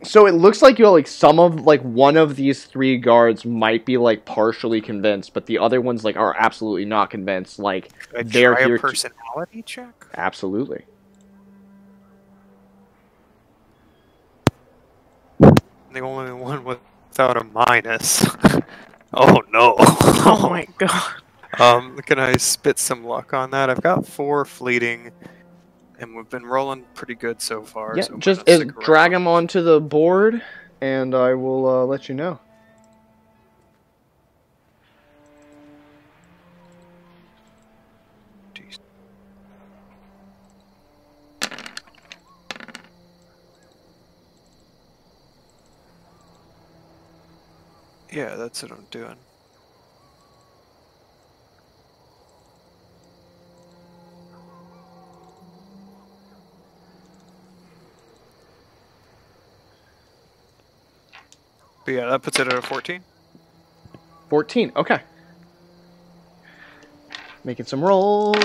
So it looks like you're like one of these 3 guards might be like partially convinced, but the other ones like are absolutely not convinced. Like they're
try
here.
A personality check?
Absolutely.
The only one without a minus. Oh no.
Oh my god.
Can I spit some luck on that? I've got 4 fleeting, and we've been rolling pretty good so far.
Yeah,
so
just drag them onto the board, and I will let you know.
Jeez. Yeah, that's what I'm doing. But yeah, that puts it at a 14.
14, okay. Making some rolls.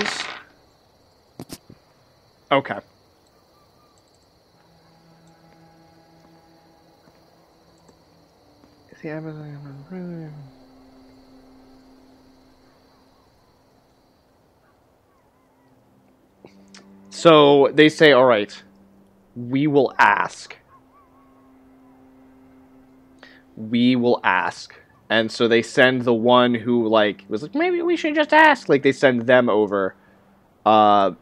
Okay. So they say, all right, we will ask. We will ask. And so they send the one who like was like, maybe we should just ask. Like they send them over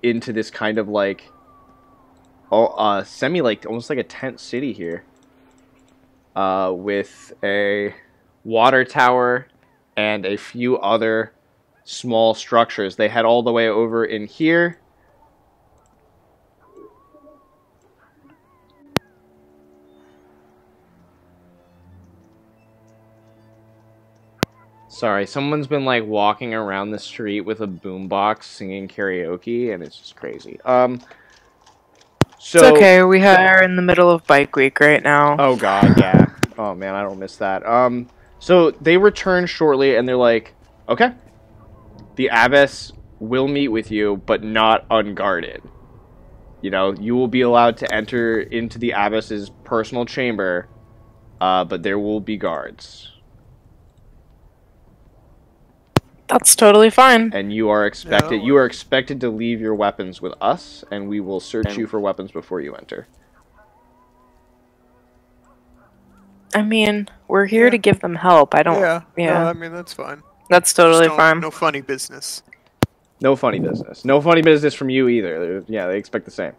into this kind of like semi like almost like a tent city here. With a water tower and a few other small structures. They head all the way over in here. Sorry, someone's been like walking around the street with a boombox singing karaoke, and it's just crazy. So
It's okay. We are in the middle of bike week right now.
Oh god, yeah. Oh man, I don't miss that. So they return shortly, and they're like, okay, the abbess will meet with you, but not unguarded. You know, you will be allowed to enter into the abbess's personal chamber, but there will be guards.
That's totally fine.
And you are expected to leave your weapons with us, and we will search you for weapons before you enter.
I mean, we're here to give them help. I don't.
Yeah.
Yeah.
No, I mean, that's fine.
That's totally fine.
No funny business.
No funny business. No funny business from you either. Yeah, they expect the same.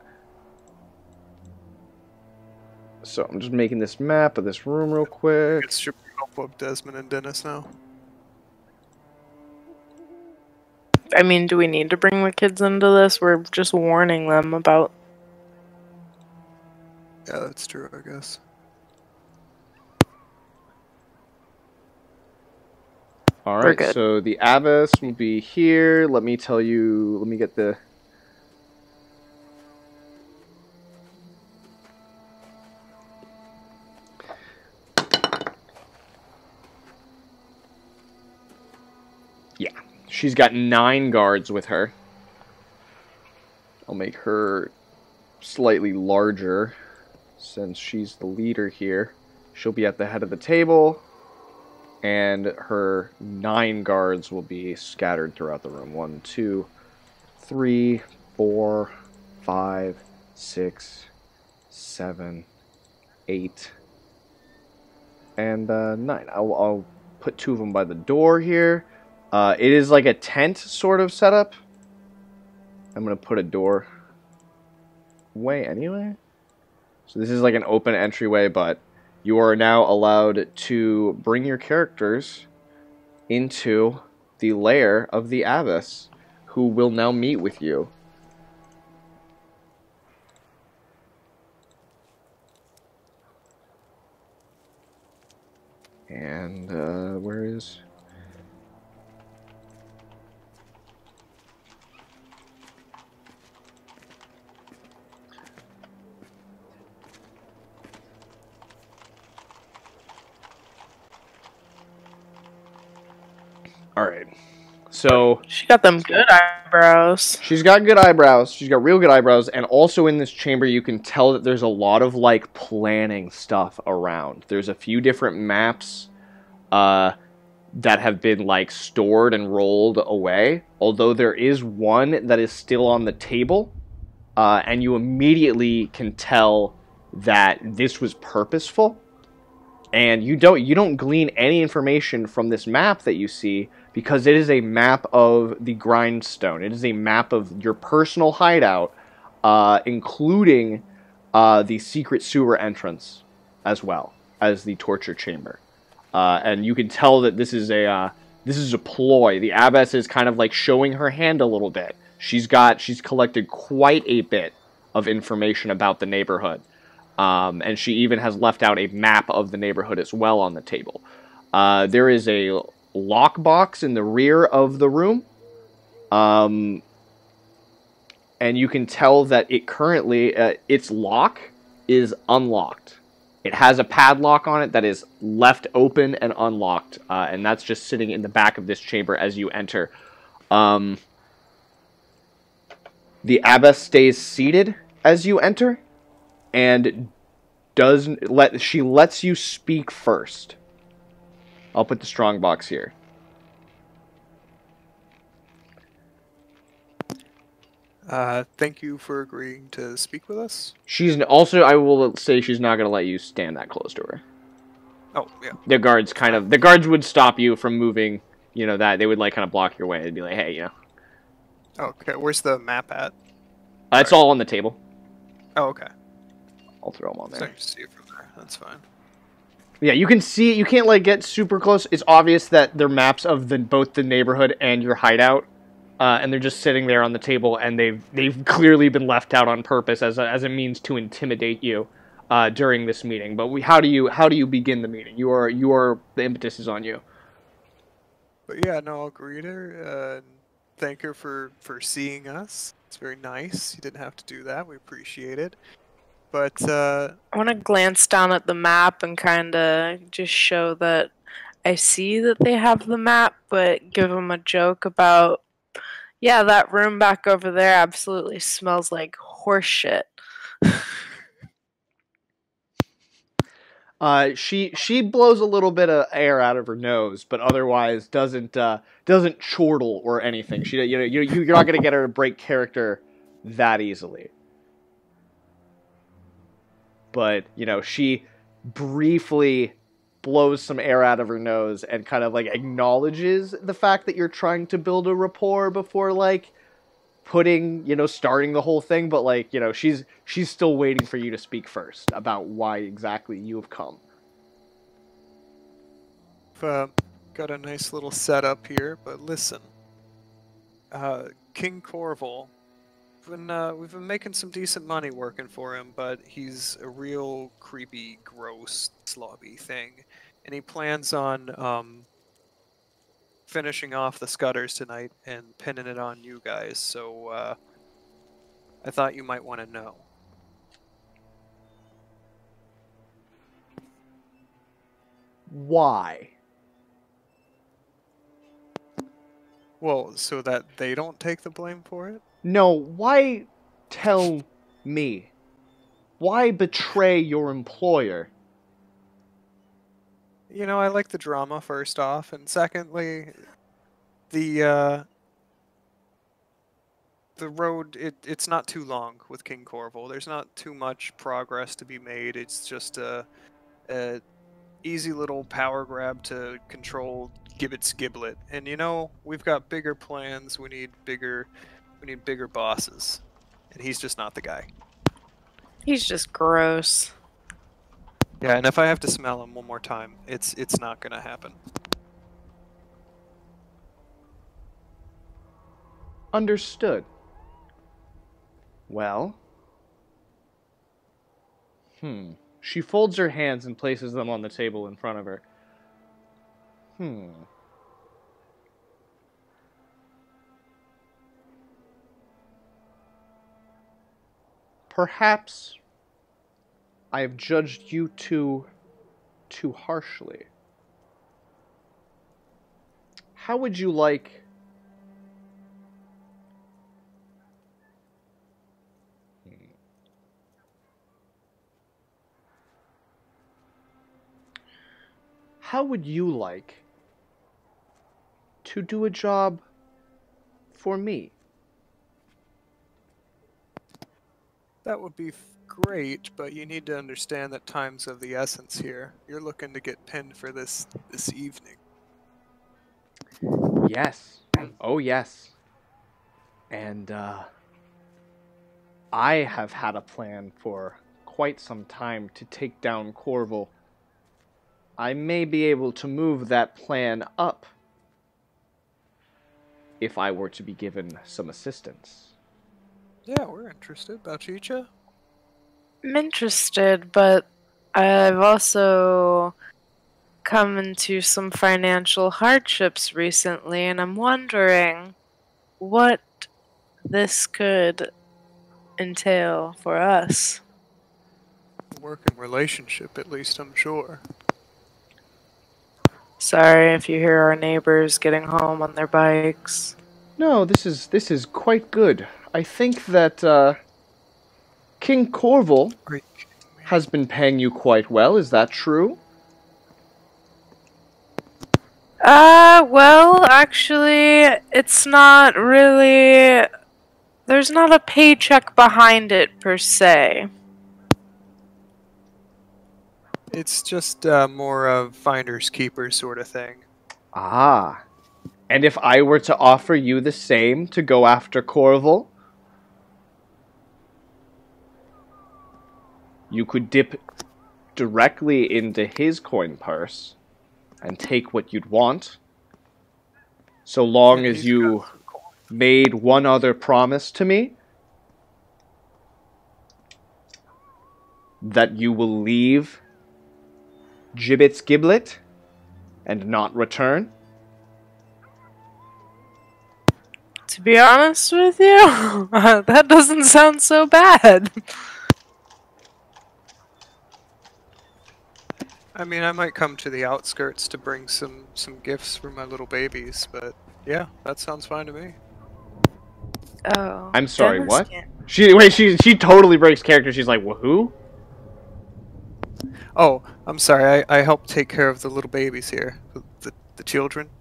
So I'm just making this map of this room real quick.
It's your help up Desmond and Dennis now.
I mean, do we need to bring the kids into this? We're just warning them about...
Yeah, that's true, I guess.
Alright, so the abbess will be here. Let me tell you, let me get the... Yeah, she's got 9 guards with her. I'll make her slightly larger since she's the leader here. She'll be at the head of the table, and her 9 guards will be scattered throughout the room. 1, 2, 3, 4, 5, 6, 7, 8, and 9. I'll put 2 of them by the door here. It is like a tent sort of setup. I'm going to put a door way anyway. So this is like an open entryway, but you are now allowed to bring your characters into the lair of the abbess, who will now meet with you. And, where is... Alright, so...
She got them good eyebrows.
She's got good eyebrows. She's got real good eyebrows. And also in this chamber, you can tell that there's a lot of, like, planning stuff around. There's a few different maps that have been, like, stored and rolled away. Although there is one that is still on the table. And you immediately can tell that this was purposeful. And you don't glean any information from this map that you see, because it is a map of the grindstone. It is a map of your personal hideout, including the secret sewer entrance, as well as the torture chamber. And you can tell that this is a ploy. The abbess is kind of like showing her hand a little bit. She's collected quite a bit of information about the neighborhood. And she even has left out a map of the neighborhood as well on the table. There is a lockbox in the rear of the room. And you can tell that it currently, its lock is unlocked. It has a padlock on it that is left open and unlocked. And that's just sitting in the back of this chamber as you enter. The abbess stays seated as you enter. And she lets you speak first. I'll put the strong box here.
Thank you for agreeing to speak with us.
She's also, I will say, she's not going to let you stand that close to her.
Oh, yeah.
The guards would stop you from moving, you know, that they would like kind of block your way. They'd be like, hey, you know.
Okay, where's the map at?
It's all on the table.
Oh, okay.
I'll throw them on there.
So you see it from there. That's fine.
Yeah, you can see it. You can't like get super close. It's obvious that they're maps of both the neighborhood and your hideout, and they're just sitting there on the table. And they've clearly been left out on purpose as a means to intimidate you during this meeting. But how do you begin the meeting? The impetus is on you.
But yeah, no, I'll greet her and thank her for seeing us. It's very nice. You didn't have to do that. We appreciate it. But
I want to glance down at the map and kind of just show that I see that they have the map, but give them a joke about, yeah, that room back over there absolutely smells like horse shit.
She blows a little bit of air out of her nose, but otherwise doesn't chortle or anything. You're not gonna get her to break character that easily. But she briefly blows some air out of her nose and kind of like acknowledges the fact that you're trying to build a rapport before like starting the whole thing, but like, she's still waiting for you to speak first about why exactly you have come.
I've got a nice little setup here, but listen. King Corval, we've been making some decent money working for him, but he's a real creepy, gross, slobby thing. And he plans on finishing off the Scudders tonight and pinning it on you guys, so I thought you might want to know.
Why?
Well, so that they don't take the blame for it?
No, why tell me? Why betray your employer?
I like the drama, first off, and secondly, the road, it's not too long with King Corval. There's not too much progress to be made. It's just a easy little power grab to control Gibbet's Giblet. And we've got bigger plans. We need bigger bosses. And he's just not the guy.
He's just gross.
Yeah, and if I have to smell him one more time, it's not gonna happen.
Understood. Well. She folds her hands and places them on the table in front of her. Perhaps I have judged you too harshly. How would you like... How would you like to do a job for me?
That would be great, but you need to understand that time's of the essence here. You're looking to get pinned for this evening.
Yes. Oh, yes. And, I have had a plan for quite some time to take down Corval. I may be able to move that plan up if I were to be given some assistance.
Yeah, we're interested. Bouchicha?
I'm interested, but I've also come into some financial hardships recently, and I'm wondering what this could entail for us.
A working relationship, at least, I'm sure.
Sorry if you hear our neighbors getting home on their bikes.
No, this is quite good. I think that King Corval has been paying you quite well. Is that true?
Well, actually, it's not really... There's not a paycheck behind it, per se.
It's just more of finders keepers sort of thing.
Ah. And if I were to offer you the same to go after Corval, you could dip directly into his coin purse and take what you'd want, so long as you made one other promise to me, that you will leave Gibbet's Giblet and not return.
To be honest with you, that doesn't sound so bad.
I mean, I might come to the outskirts to bring some gifts for my little babies, but yeah, that sounds fine to me.
Oh.
I'm sorry,
Dennis
what?
can't-
She totally breaks character. She's like, who?
Oh, I'm sorry. I help take care of the little babies here, the children.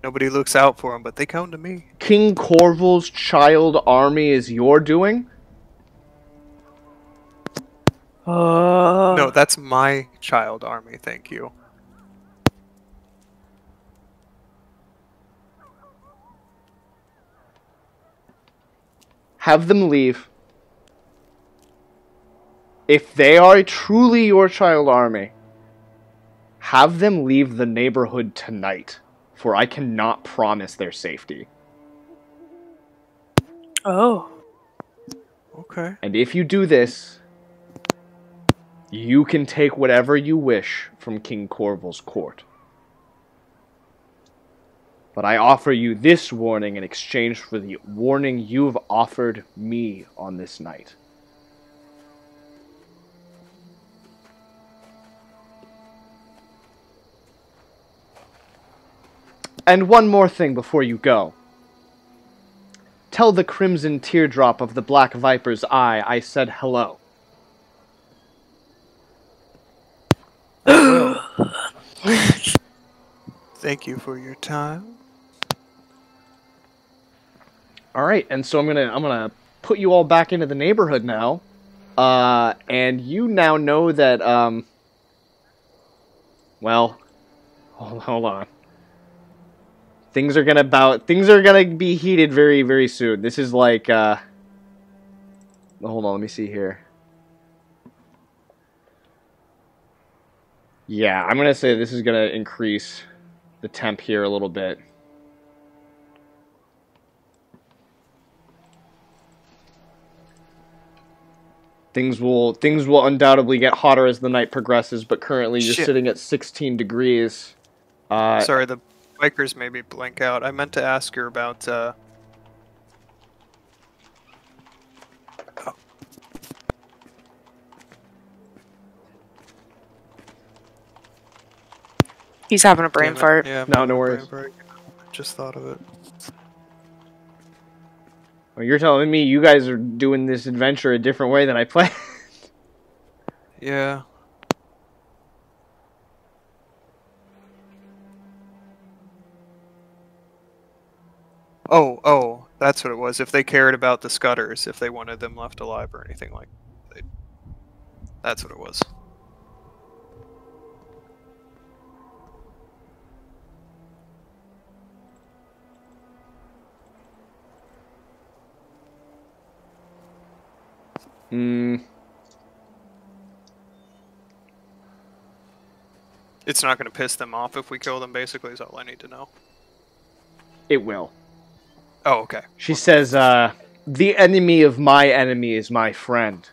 Nobody looks out for them, but they come to me.
King Corval's child army is your doing?
No, that's my child army. Thank you.
Have them leave. If they are truly your child army, have them leave the neighborhood tonight, for I cannot promise their safety.
Oh.
Okay.
And if you do this, you can take whatever you wish from King Corval's court. But I offer you this warning in exchange for the warning you've offered me on this night. And one more thing before you go. Tell the crimson teardrop of the black viper's eye I said hello.
Thank you for your time.
All right, and so I'm gonna put you all back into the neighborhood now, and you now know that well, hold on. Things are gonna be heated very, very soon. This is like hold on, let me see here. Yeah, I'm gonna say this is gonna increase the temp here a little bit. Things will undoubtedly get hotter as the night progresses, but currently you're sitting at 16 degrees.
Sorry, the bikers made me blank out. I meant to ask her about
He's having a brain
damn it.
fart.
Yeah,
No, no worries.
Just thought of it.
Well, you're telling me you guys are doing this adventure a different way than I planned.
Yeah. Oh, that's what it was. If they cared about the Scudders, if they wanted them left alive or anything like that. That's what it was. It's not going to piss them off if we kill them, basically, is all I need to know.
It will.
Oh, okay.
She says, the enemy of my enemy is my friend.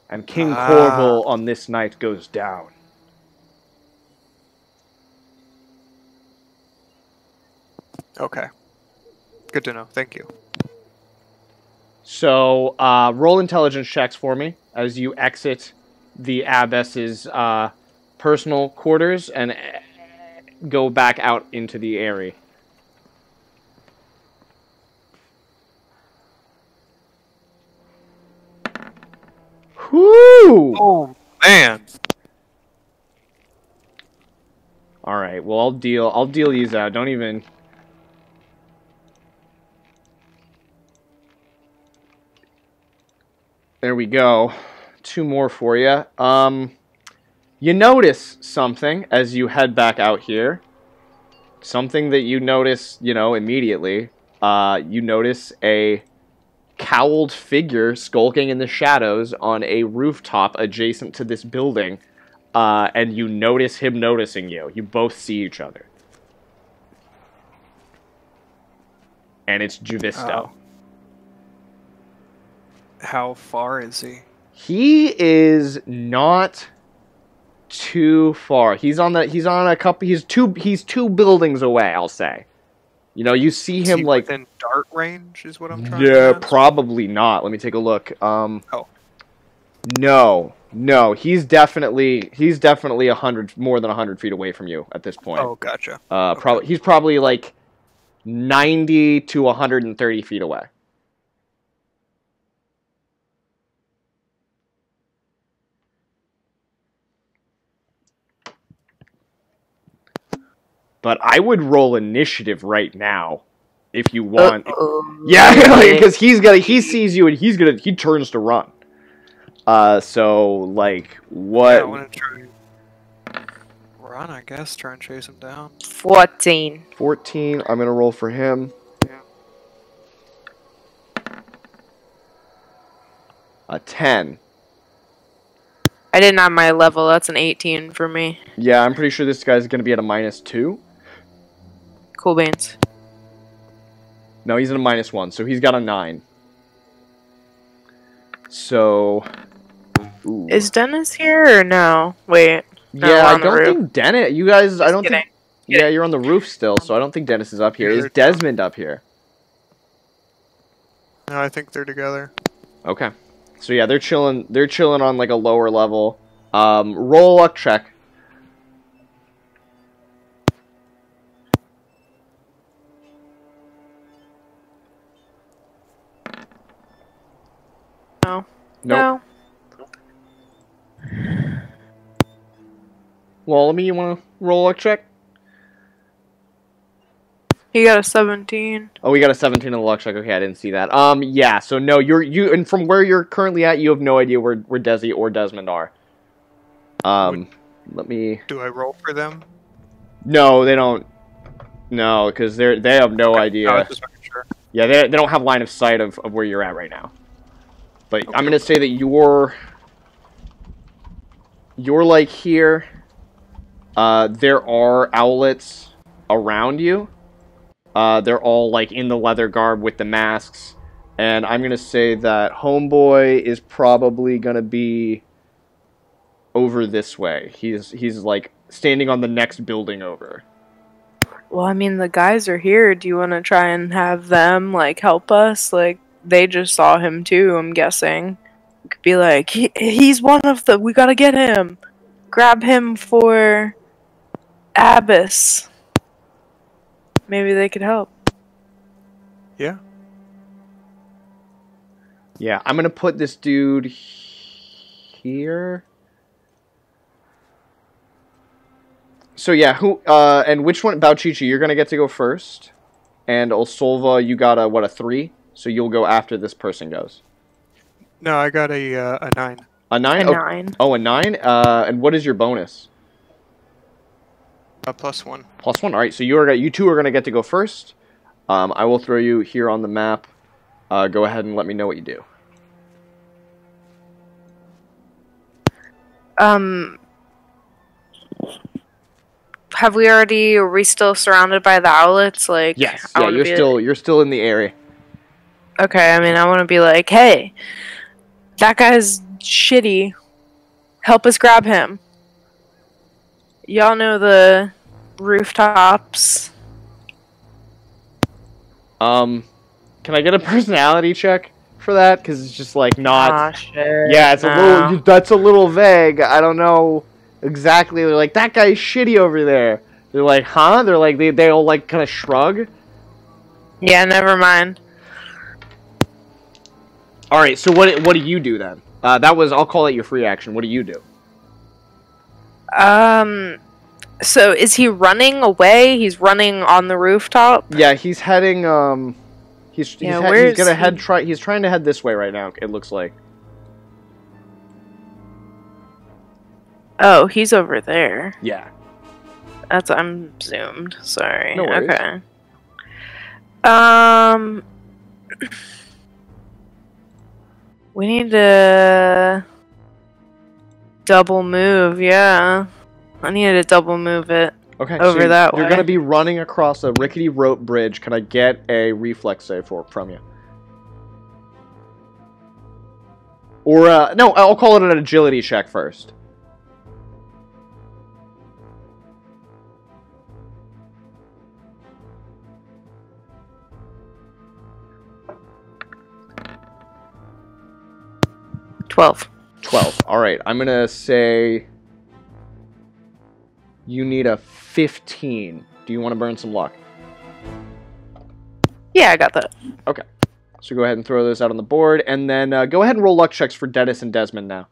And King Corval on this night goes down.
Okay. Good to know. Thank you.
So, roll intelligence checks for me as you exit the abbess's personal quarters and go back out into the area. Whoo!
Oh, man.
All right. Well, I'll deal these out. Don't even. There we go. 2 more for you. You notice something as you head back out here. Something that you notice, immediately. You notice a cowled figure skulking in the shadows on a rooftop adjacent to this building. And you notice him noticing you. You both see each other. And it's Javisto.
How far is he?
He is not too far. He's 2 buildings away, I'll say. You know, you see
Is
him
he
like.
within dart range, is what I'm trying to
Yeah,
ask?
probably not. Let me take a look.
Oh.
No. He's definitely 100, more than 100 feet away from you at this point.
Oh, gotcha.
He's probably like 90 to 130 feet away. But I would roll initiative right now, if you want. Yeah, because he sees you and he turns to run. So like what?
Yeah, I want to try run, I guess. Try and chase him down.
14.
14. I'm gonna roll for him.
Yeah.
A 10.
I didn't have my level. That's an 18 for me.
Yeah, I'm pretty sure this guy's gonna be at a -2.
Cool beans.
No, he's at a -1, so he's got a 9. So, ooh.
Is Dennis here or no? Wait. No,
Yeah,
we're
I
on the
don't
roof.
think Dennis. You guys, I don't
kidding.
think. Yeah, you're on the roof still, so I don't think Dennis is up here. Is Desmond up here?
No, I think they're together.
Okay. So yeah, they're chilling. They're chilling on like a lower level. Roll a luck check.
No.
Nope.
No.
Well, you want to roll a luck check?
He got a 17.
Oh, we got a 17 on the luck check. Okay, I didn't see that. Yeah. So no, and from where you're currently at, you have no idea where Desi or Desmond are. Let me.
Do I roll for them?
No, they don't. No, because they have no idea.
I was just making sure.
Yeah, they don't have line of sight of where you're at right now. But
Okay.
I'm gonna say that you're like here. There are owlets around you. They're all like in the leather garb with the masks, and I'm gonna say that Homeboy is probably gonna be over this way. He's like standing on the next building over.
Well, I mean, the guys are here. Do you want to try and have them, like, help us? Like, they just saw him, too, I'm guessing. You could be like, he's one of the... We gotta get him. Grab him for... Abyss. Maybe they could help.
Yeah.
Yeah, I'm gonna put this dude here. So yeah, and which one? Bouchicha, you're gonna get to go first, and Osolva, you got a 3, so you'll go after this person goes.
No, I got a 9.
A 9?
A 9.
Oh, a 9. And what is your bonus?
A +1.
+1. All right, so you two are gonna get to go first. I will throw you here on the map. Go ahead and let me know what you do.
Have we already... Are we still surrounded by the owlets? Like,
Yes.
I
Yeah,
wanna be
you're still in the area.
Okay, I mean, I want to be like, hey, that guy's shitty. Help us grab him. Y'all know the rooftops.
Can I get a personality check for that? Because it's just like not.
Aw, shit.
Yeah, it's
no.
a little. That's a little vague. I don't know exactly. They're like, that guy's shitty over there. They're like, huh? They're like, they all like kind of shrug.
Yeah, never mind.
All right. So what do you do then? I'll call it your free action. What do you do?
So is he running away? He's running on the rooftop?
Yeah, he's heading. He's
where's
gonna head.
he?
He's trying to head this way right now. It looks like.
Oh, he's over there.
Yeah.
I'm zoomed. Sorry.
No worries.
Okay. We need to double move, yeah. I needed to double move it.
Okay.
Over
so
that
You're
way.
gonna be running across a rickety rope bridge. Can I get a reflex save from you? Or no, I'll call it an agility check first.
12.
12. Alright, I'm gonna say you need a 15. Do you want to burn some luck?
Yeah, I got that.
Okay. So go ahead and throw those out on the board, and then go ahead and roll luck checks for Dennis and Desmond now.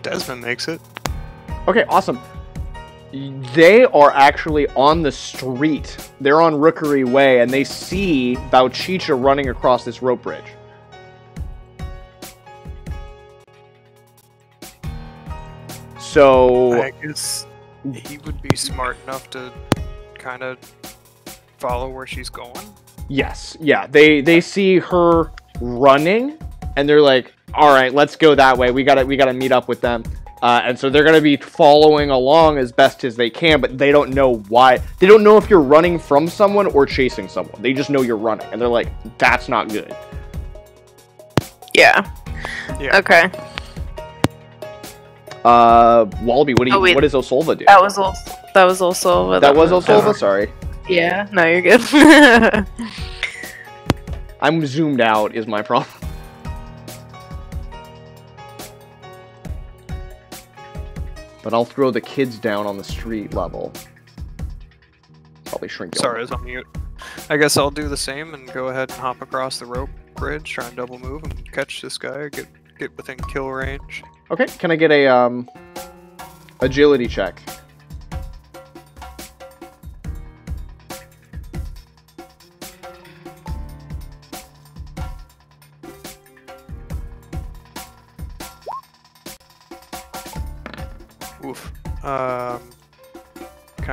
Desmond makes it.
Okay, awesome. They are actually on the street. They're on Rookery Way, and they see Bouchicha running across this rope bridge. So
I guess he would be smart enough to kind of follow where she's going.
yes, yeah, they see her running, and they're like, "All right, let's go that way. We gotta meet up with them." And so they're gonna be following along as best as they can, but they don't know why. They don't know if you're running from someone or chasing someone. They just know you're running, and they're like, "That's not good."
Yeah.
Yeah.
Okay.
Wallaby, what
wait.
does Osolva do?
That was also.
That was Osolva? Sorry.
Yeah. No, you're good.
I'm zoomed out is my problem. But I'll throw the kids down on the street level. Probably shrink down.
Sorry, I was on mute. I guess I'll do the same and go ahead and hop across the rope bridge, try and double move and catch this guy, get within kill range.
Okay, can I get a agility check?
Oof. Can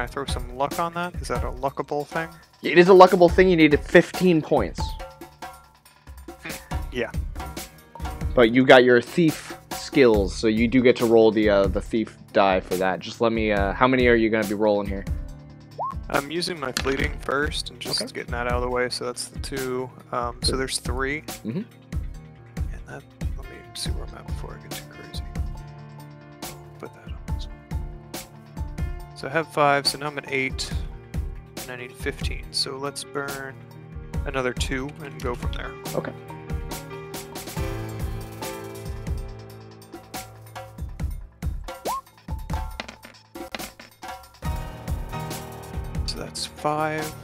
I throw some luck on that? Is that a luckable thing?
It is a luckable thing. You need 15 points.
Yeah.
But you got your thief skills, so you do get to roll the thief die for that. Just let me. How many are you gonna be rolling here?
I'm using my fleeting first and just getting that out of the way. So that's the 2. So there's 3.
Mm-hmm.
And that. Let me see where I'm at before I get too crazy. Put that on this one. So I have 5. So now I'm at 8, and I need 15. So let's burn another 2 and go from there.
Okay.
So that's 5.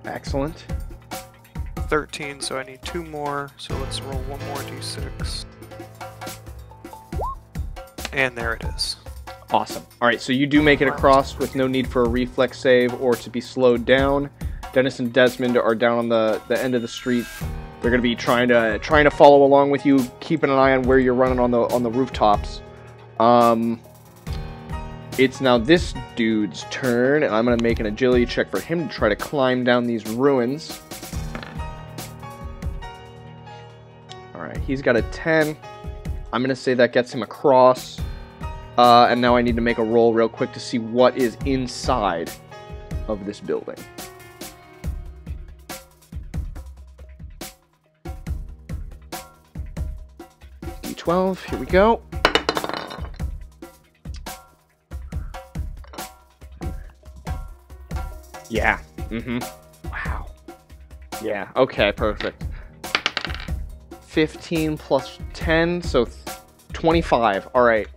Excellent.
13, so I need 2 more, so let's roll 1 more d6. And there it is.
Awesome. Alright, so you do make it across with no need for a reflex save or to be slowed down. Dennis and Desmond are down on the end of the street. They're going to be trying to follow along with you, keeping an eye on where you're running on the rooftops. It's now this dude's turn, and I'm going to make an agility check for him to try to climb down these ruins. Alright, he's got a 10. I'm going to say that gets him across. And now I need to make a roll real quick to see what is inside of this building. D12, here we go. Yeah. Mm-hmm. Wow. Yeah, okay, perfect. 15 plus 10, so 25. Alright.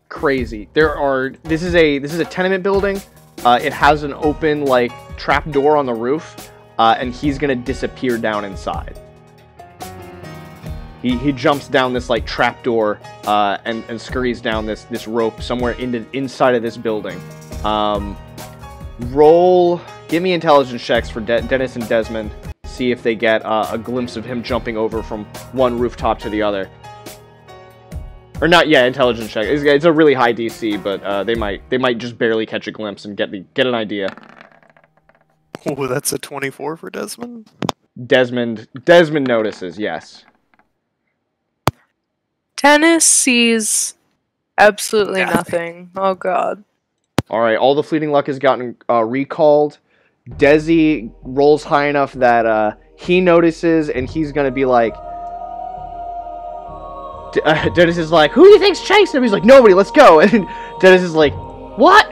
Crazy. This is a tenement building. It has an open, like, trap door on the roof, and he's gonna disappear down inside. He jumps down this, like, trap door, and scurries down this rope somewhere inside of this building. Give me intelligence checks for Dennis and Desmond. See if they get a glimpse of him jumping over from one rooftop to the other. Or not, yeah, intelligence check. It's a really high DC, but they might just barely catch a glimpse and get an idea.
Oh, that's a 24 for Desmond?
Desmond notices, yes.
Dennis sees absolutely nothing. Oh god.
Alright, all the fleeting luck has gotten recalled. Desi rolls high enough that he notices, and he's gonna be like... Dennis is like, who do you think's chasing him? He's like, nobody, let's go. And Dennis is like, what?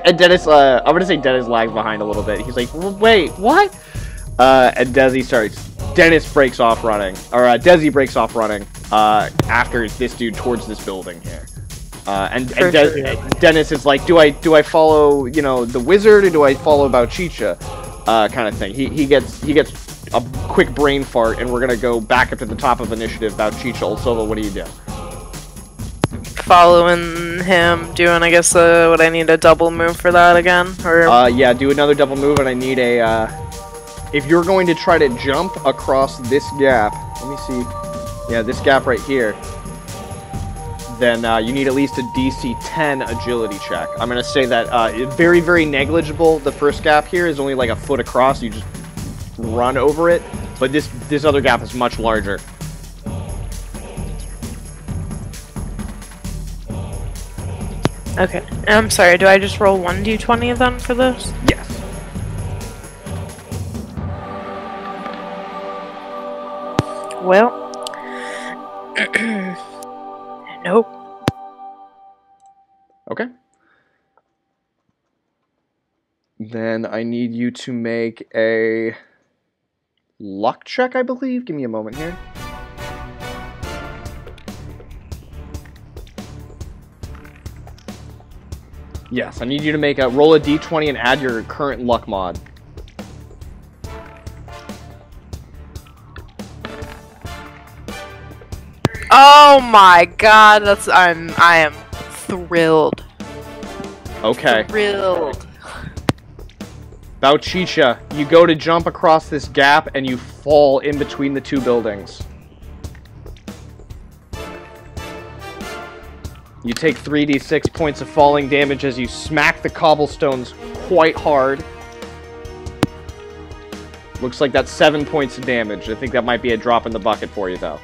And Dennis, I'm gonna say Dennis lags behind a little bit. He's like, wait, what? And Dennis breaks off running, or Desi breaks off running, after this dude towards this building here. Dennis is like, do I follow, you know, the wizard, or do I follow Bouchicha? Kind of thing. He gets a quick brain fart, and we're gonna go back up to the top of initiative. Bouchicha, Osolva, what do you do?
Following him, doing, I guess, would I need a double move for that again? Or
yeah, do another double move, and I need a, if you're going to try to jump across this gap, let me see, yeah, this gap right here, then you need at least a DC 10 agility check. I'm going to say that very, very negligible. The first gap here is only like a foot across. You just run over it, but this other gap is much larger.
Okay. I'm sorry, do I just roll 1d20 then for this?
Yes.
Well. Nope.
Okay. Then I need you to make a luck check, I believe. Give me a moment here. Yes, I need you to make a roll a d20 and add your current luck mod.
Oh my god, I am thrilled.
Okay.
Thrilled.
Bouchicha, you go to jump across this gap and you fall in between the two buildings. You take 3d6 points of falling damage as you smack the cobblestones quite hard. Looks like that's 7 points of damage. I think that might be a drop in the bucket for you, though.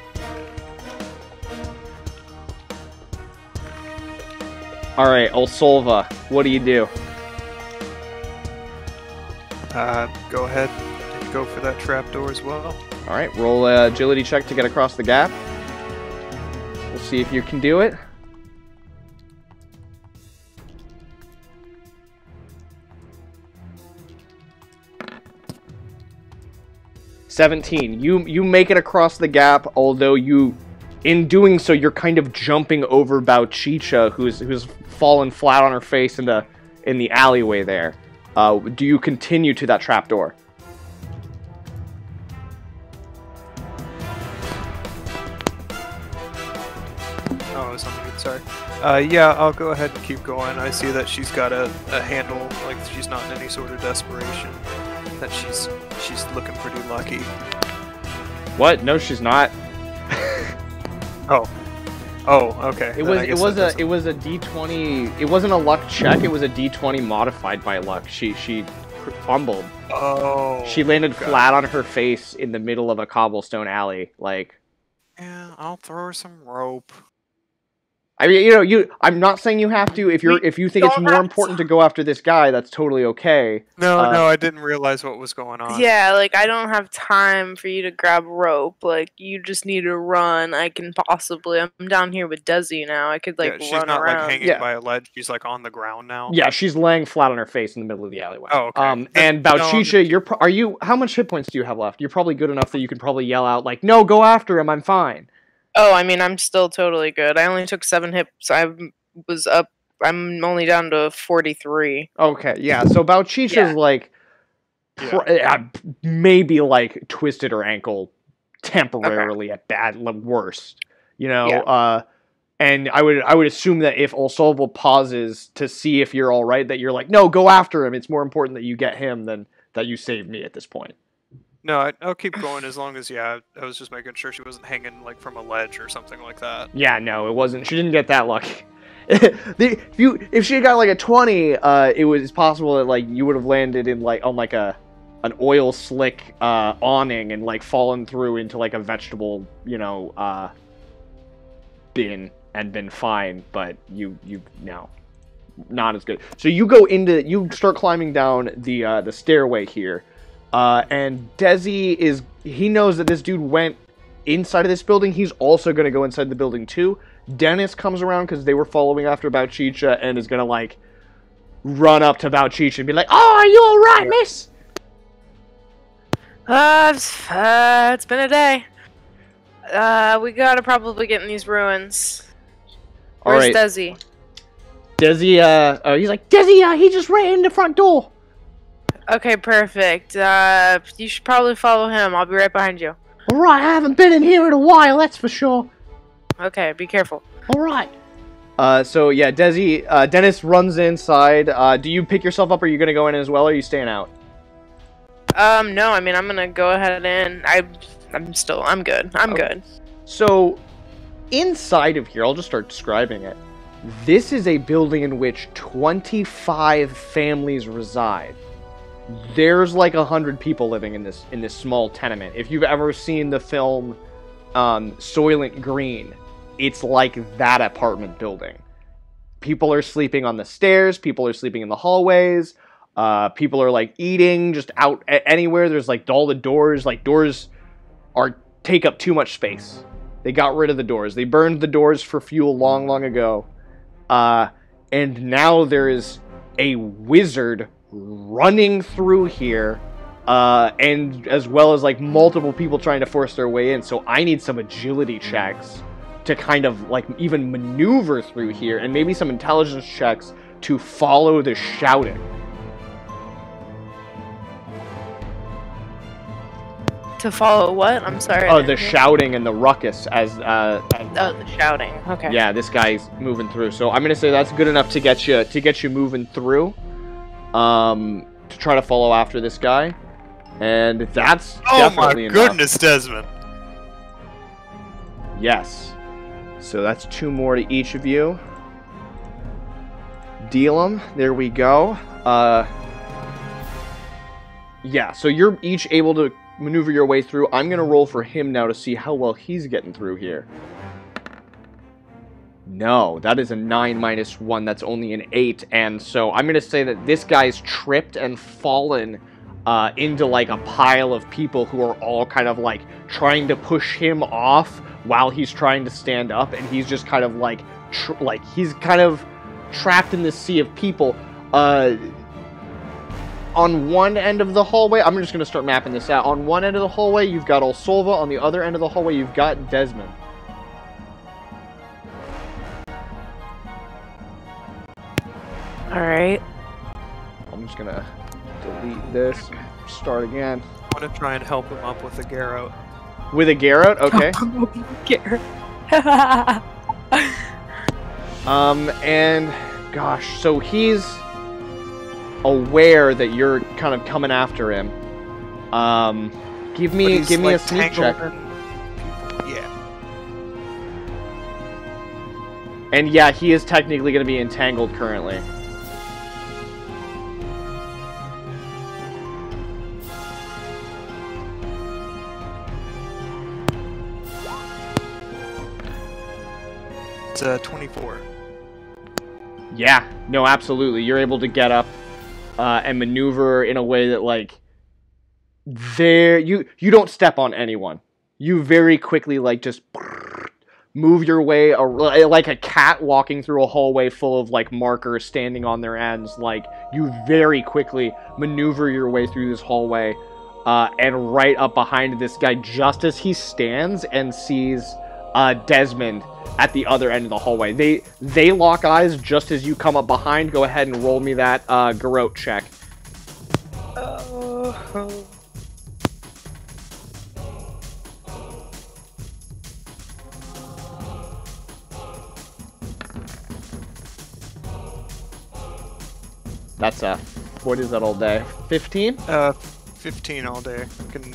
Alright, Osolva, what do you do?
Go ahead and go for that trapdoor as well.
Alright, roll an agility check to get across the gap. We'll see if you can do it. You make it across the gap, although in doing so, you're kind of jumping over Bouchicha, who's fallen flat on her face in the alleyway there. Do you continue to that trapdoor?
Oh, it's on mute, sorry. Yeah, I'll go ahead and keep going. I see that she's got a handle, like she's not in any sort of desperation. That she's looking pretty lucky.
What? No, she's not.
Oh, okay.
It was a D20. It wasn't a luck check. It was a D20 modified by luck. She fumbled.
Oh.
She landed flat on her face in the middle of a cobblestone alley. Like.
Yeah, I'll throw her some rope.
I mean, I'm not saying you have to. If you think it's more important to go after this guy, that's totally okay.
No, I didn't realize what was going on.
Yeah, like, I don't have time for you to grab rope. Like, you just need to run. I'm down here with Desi now. I could, like,
she's
run
not,
around.
like, hanging by a ledge. She's, like, on the ground now.
Yeah, she's laying flat on her face in the middle of the alleyway.
Oh, okay.
And Bouchicha, how much hit points do you have left? You're probably good enough that you can probably yell out, like, no, go after him, I'm fine.
Oh, I mean, I'm still totally good. I only took 7 hits. I'm only down to 43.
Okay, yeah. So Bouchicha's like, maybe like twisted her ankle temporarily at worst. You know,
Yeah.
And I would assume that if Osolva pauses to see if you're all right, that you're like, no, go after him. It's more important that you get him than that you save me at this point.
No, I'll keep going as long as, I was just making sure she wasn't hanging, like, from a ledge or something like that.
Yeah, no, it wasn't. She didn't get that lucky. If she had got, like, a 20, it was possible that, like, you would have landed in, like, on, like, an oil slick, awning and, like, fallen through into, like, a vegetable, bin and been fine, but no. Not as good. So you start climbing down the stairway here. And Desi he knows that this dude went inside of this building. He's also going to go inside the building too. Dennis comes around because they were following after Bouchicha and is going to, like, run up to Bouchicha and be like, "Oh, are you all right, miss?"
It's been a day. We gotta probably get in these ruins.
All
Where's
right.
Desi?
Desi, he's like, Desi, he just ran in the front door.
Okay, perfect. You should probably follow him. I'll be right behind you.
All right, I haven't been in here in a while, that's for sure.
Okay, be careful.
All right. So yeah, Dennis runs inside. Do you pick yourself up, or are you gonna go in as well, or are you staying out?
No, I mean, I'm gonna go ahead and I'm good. I'm good.
So, inside of here, I'll just start describing it. This is a building in which 25 families reside. There's like 100 people living in this small tenement. If you've ever seen the film Soylent Green, it's like that apartment building. People are sleeping on the stairs. People are sleeping in the hallways. People are like eating just out anywhere. There's like all the doors. Like doors take up too much space. They got rid of the doors. They burned the doors for fuel long, long ago. And now there is a wizard running through here, and as well as like multiple people trying to force their way in. So I need some agility checks to kind of like even maneuver through here, and maybe some intelligence checks to follow the shouting.
To follow what? I'm sorry.
Oh, the shouting and the ruckus as
Oh, the shouting. Okay.
yeah, this guy's moving through. So I'm gonna say that's good enough to get you moving through. To try to follow after this guy, and that's definitely enough.
Oh my goodness, Desmond!
Yes. So that's 2 more to each of you. Deal them. There we go. Yeah. So you're each able to maneuver your way through. I'm gonna roll for him now to see how well he's getting through here. No, that is a 9 minus 1. That's only an 8. And so I'm going to say that this guy's tripped and fallen into like a pile of people who are all kind of like trying to push him off while he's trying to stand up. And he's just kind of like, he's kind of trapped in this sea of people. On one end of the hallway, I'm just going to start mapping this out. On one end of the hallway, you've got Osolva. On the other end of the hallway, you've got Desmond.
Alright.
I'm just gonna delete this, start again.
I want to try and help him up with a Garrote.
With a Garrote? Okay. And gosh, so he's aware that you're kind of coming after him. Give me a sneak check.
Yeah.
And yeah, he is technically going to be entangled currently.
It's 24.
Yeah, no, absolutely. You're able to get up and maneuver in a way that, like, you don't step on anyone. You very quickly, like, just move your way, like a cat walking through a hallway full of, like, markers standing on their ends. Like, you very quickly maneuver your way through this hallway and right up behind this guy just as he stands and sees Desmond at the other end of the hallway. They lock eyes just as you come up behind. Go ahead and roll me that Garrote check. That's what is that all day? 15?
15 all day. I can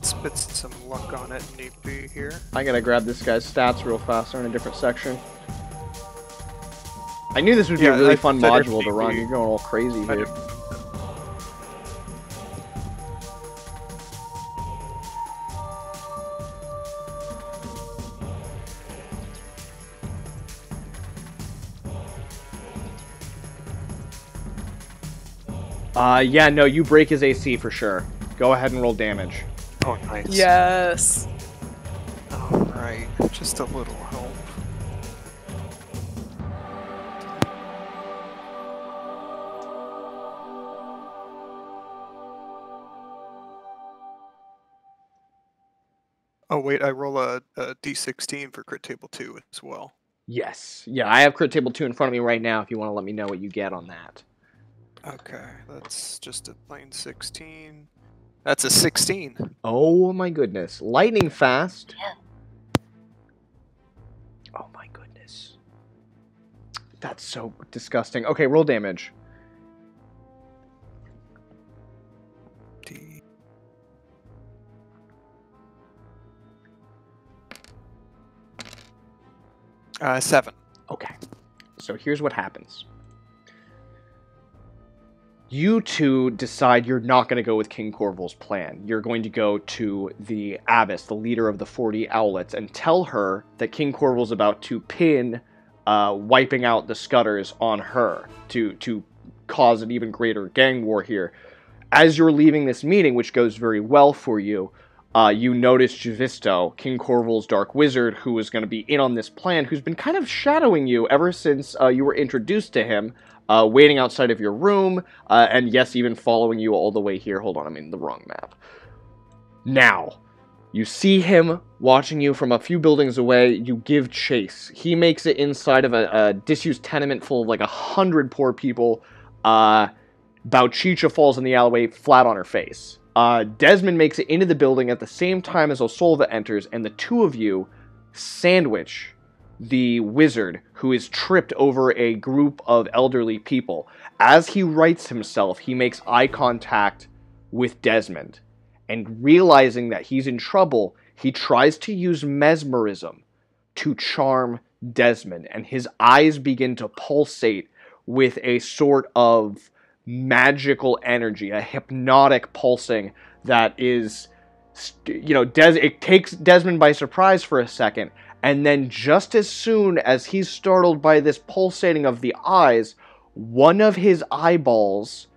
spit some luck on it if need be here.
I gotta grab this guy's stats real fast. They're in a different section. I knew this would be a really fun module to run. You're going all crazy here. Yeah, no, you break his AC for sure. Go ahead and roll damage.
Oh, nice.
Yes.
Alright, just a little help. Oh wait, I roll a d16 for crit table 2 as well.
Yes. Yeah, I have crit table 2 in front of me right now if you want to let me know what you get on that.
Okay, that's just a plain 16. That's a 16.
Oh my goodness. Lightning fast. Oh my goodness. That's so disgusting. Okay, roll damage.
D. 7.
Okay. So here's what happens. You two decide you're not going to go with King Corval's plan. You're going to go to the Abbess, the leader of the 40 Owlets, and tell her that King Corval's about to pin wiping out the Scudders on her to cause an even greater gang war here. As you're leaving this meeting, which goes very well for you, you notice Javisto, King Corval's Dark Wizard, who is going to be in on this plan, who's been kind of shadowing you ever since you were introduced to him, waiting outside of your room, and yes, even following you all the way here. Hold on, I'm in the wrong map. Now, you see him watching you from a few buildings away. You give chase. He makes it inside of a disused tenement full of like 100 poor people. Bouchicha falls in the alleyway flat on her face. Desmond makes it into the building at the same time as Osolva enters, and the two of you sandwich the wizard, who is tripped over a group of elderly people. As he rights himself, he makes eye contact with Desmond, and realizing that he's in trouble, he tries to use mesmerism to charm Desmond, and his eyes begin to pulsate with a sort of magical energy, a hypnotic pulsing that is, it takes Desmond by surprise for a second, and then just as soon as he's startled by this pulsating of the eyes, one of his eyeballs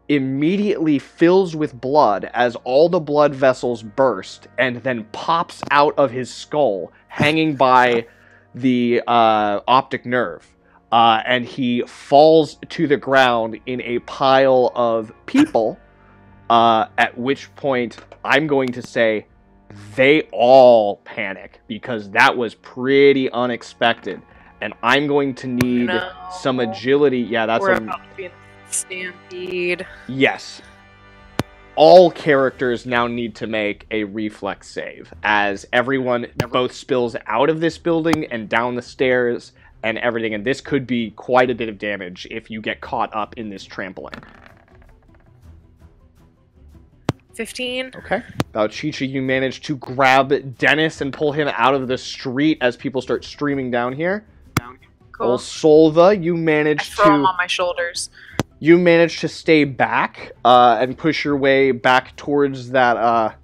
immediately fills with blood as all the blood vessels burst and then pops out of his skull, hanging by the optic nerve. And he falls to the ground in a pile of people, at which point I'm going to say they all panic, because that was pretty unexpected. And I'm going to need some agility. Yeah, that's
We're about to be in a stampede.
Yes. All characters now need to make a reflex save, as everyone both spills out of this building and down the stairs and everything, and this could be quite a bit of damage if you get caught up in this trampling.
15.
Okay. Bouchicha, you manage to grab Dennis and pull him out of the street as people start streaming down here.
Cool.
Osolva, you manage
throw him on my shoulders.
You manage to stay back and push your way back towards that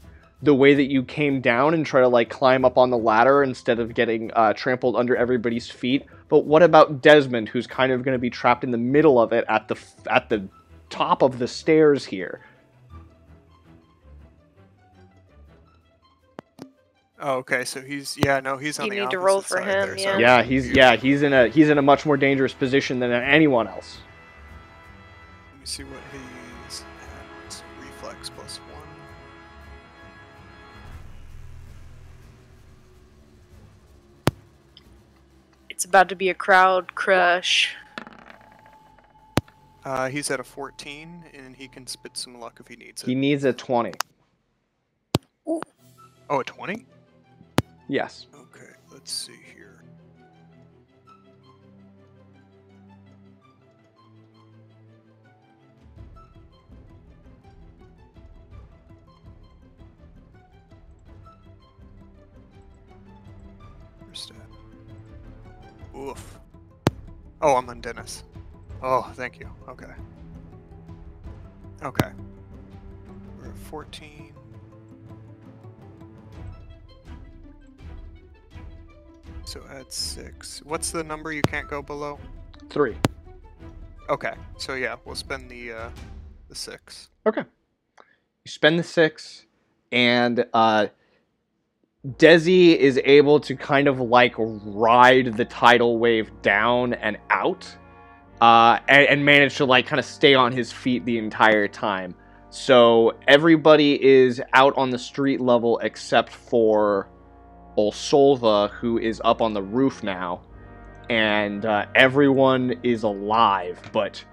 the way that you came down, and try to like climb up on the ladder instead of getting trampled under everybody's feet. But what about Desmond, who's kind of going to be trapped in the middle of it at the top of the stairs here?
Oh, okay, so he's on the opposite
You need to roll for
side
him,
there,
yeah.
so
He's in a much more dangerous position than anyone else.
Let me see what he's at. Reflex +1.
It's about to be a crowd crush.
He's at a 14, and he can spit some luck if he needs it.
He needs a 20.
Oh, a 20?
Yes.
Okay, let's see here. Where's that? Oof. Oh, I'm on Dennis. Oh, thank you. Okay. Okay. We're at 14. So add 6. What's the number you can't go below?
3.
Okay. So yeah, we'll spend the 6.
Okay. You spend the 6, and Desi is able to kind of like ride the tidal wave down and out, and manage to like kind of stay on his feet the entire time. So everybody is out on the street level except for Osolva, who is up on the roof now. And everyone is alive, but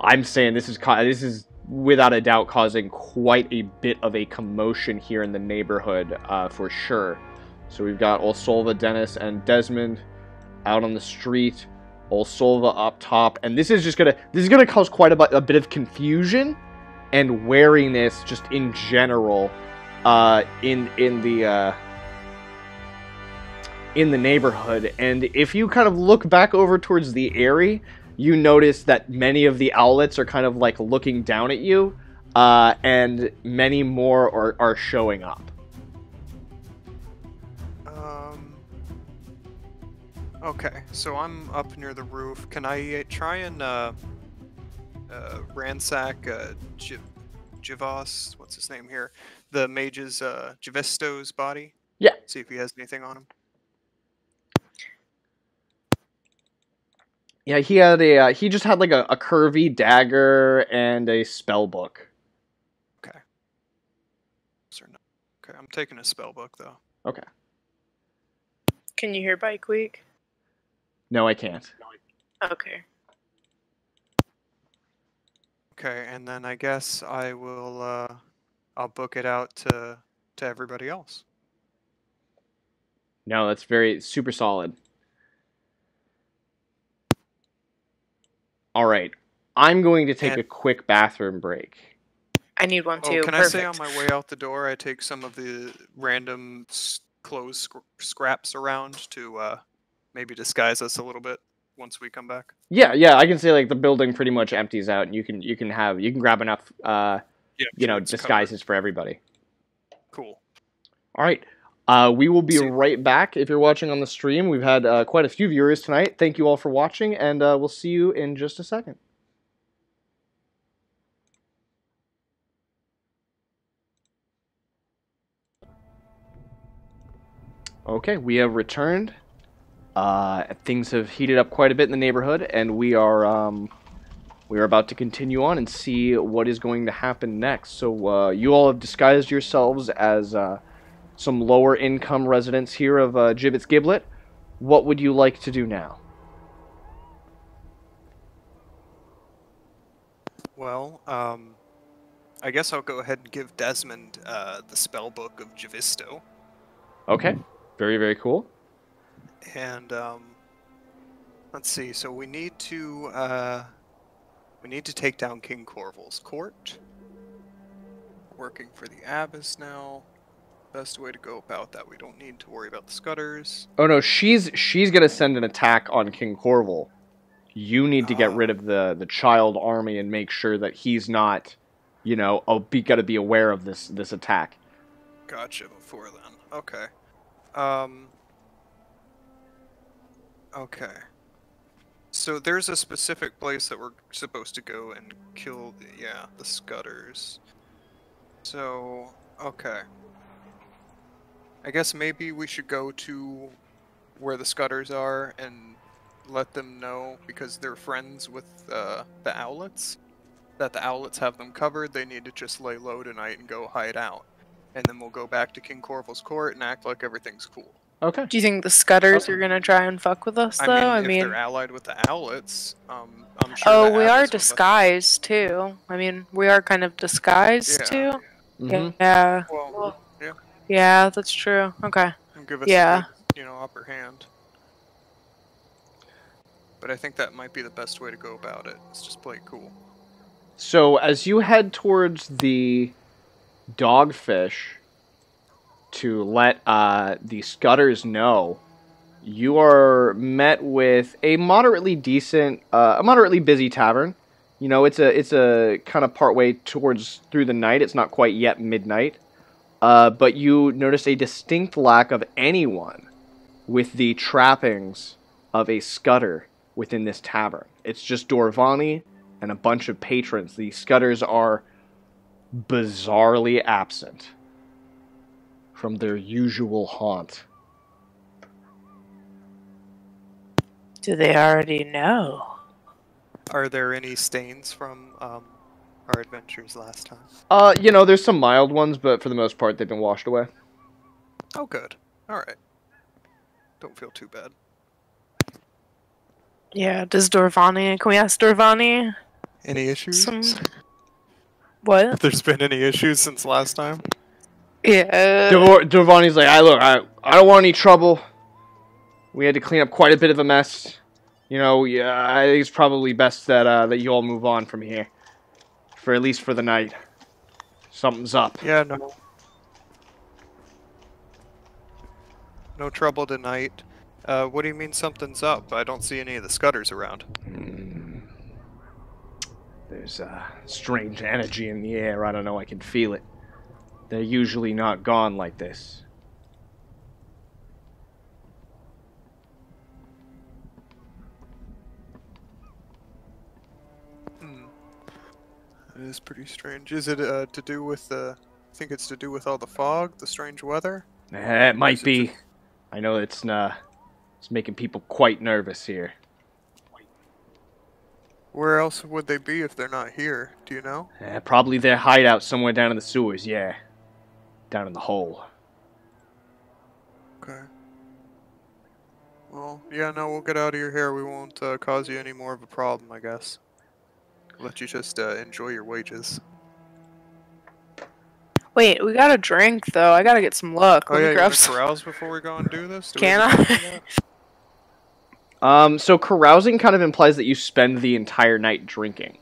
I'm saying this is without a doubt causing quite a bit of a commotion here in the neighborhood, for sure. So we've got Osolva, Dennis, and Desmond out on the street. Osolva up top, and this is gonna cause quite a bit of confusion and wariness just in general, in the neighborhood. And if you kind of look back over towards the area, you notice that many of the owlets are kind of like looking down at you, and many more are showing up.
Okay, so I'm up near the roof. Can I try and ransack Javos? What's his name here? The mage's Javisto's body.
Yeah.
See if he has anything on him.
Yeah, he just had like a curvy dagger and a spell book.
Okay. Okay, I'm taking a spell book though.
Okay.
Can you hear Bike Week?
No, I can't.
Okay.
Okay, and then I guess I will I'll book it out to everybody else.
No, that's super solid. All right, I'm going to take a quick bathroom break.
I need one too.
Can I say on my way out the door I take some of the random clothes scraps around to maybe disguise us a little bit once we come back?
Yeah, I can say like the building pretty much empties out, and you can grab enough disguises for everybody.
Cool.
All right. We will be right back. If you're watching on the stream, we've had quite a few viewers tonight. Thank you all for watching, and we'll see you in just a second. Okay, we have returned. Things have heated up quite a bit in the neighborhood, and we are about to continue on and see what is going to happen next. So you all have disguised yourselves as some lower income residents here of Gibbet's Giblet. What would you like to do now?
Well, I guess I'll go ahead and give Desmond the spell book of Javisto.
Okay, very, very cool.
And let's see. So we need to take down King Corval's court. Working for the Abbess now. Best way to go about that. We don't need to worry about the Scudders.
Oh no, she's gonna send an attack on King Corval. You need to get rid of the child army and make sure that he's not, gotta be aware of this attack.
Gotcha. Before then, okay. Okay. So there's a specific place that we're supposed to go and kill the Scudders. So, okay. I guess maybe we should go to where the Scudders are and let them know, because they're friends with the Owlets, that the Owlets have them covered. They need to just lay low tonight and go hide out. And then we'll go back to King Corval's court and act like everything's cool.
Okay.
Do you think the Scudders are gonna try and fuck with us, though?
I mean, if they're allied with the Owlets, I'm sure.
Oh, we are disguised too. I mean, we are kind of disguised too.
Mm-hmm.
Yeah.
Well, yeah.
Yeah, that's true. Okay.
And give us a good, upper hand. But I think that might be the best way to go about it. It's just play it cool.
So as you head towards the Dogfish to let the Scudders know, you are met with a moderately busy tavern. It's a kind of partway through the night. It's not quite yet midnight. But you notice a distinct lack of anyone with the trappings of a Scudder within this tavern. It's just Dorvani and a bunch of patrons. The Scudders are bizarrely absent from their usual haunt.
Do they already know?
Are there any stains from our adventures last time?
You know, there's some mild ones, but for the most part, they've been washed away.
Oh, good. Alright. Don't feel too bad.
Yeah, does Dorvani... Can we ask Dorvani
Any issues?
some... What?
If there's been any issues since last time?
Yeah.
Dorvani's like, I don't want any trouble. We had to clean up quite a bit of a mess. You know, yeah, I think it's probably best that that you all move on from here, for at least for the night. Something's up.
Yeah, no. No trouble tonight. What do you mean something's up? I don't see any of the scutters around.
There's a strange energy in the air. I don't know, I can feel it. They're usually not gone like this.
It is pretty strange. Is it to do with the... I think it's to do with all the fog, the strange weather?
It might be. I know it's making people quite nervous here.
Where else would they be if they're not here? Do you know?
Probably their hideout somewhere down in the sewers, yeah. Down in the hole.
Okay. Well, yeah, no, we'll get out of your hair. We won't cause you any more of a problem, I guess. Let you just enjoy your wages.
Wait, we got a drink, though. I gotta get some luck.
Oh,
Let me
yeah, you
grab
want to
some.
carouse before we go and do this?
Can I?
So carousing kind of implies that you spend the entire night drinking.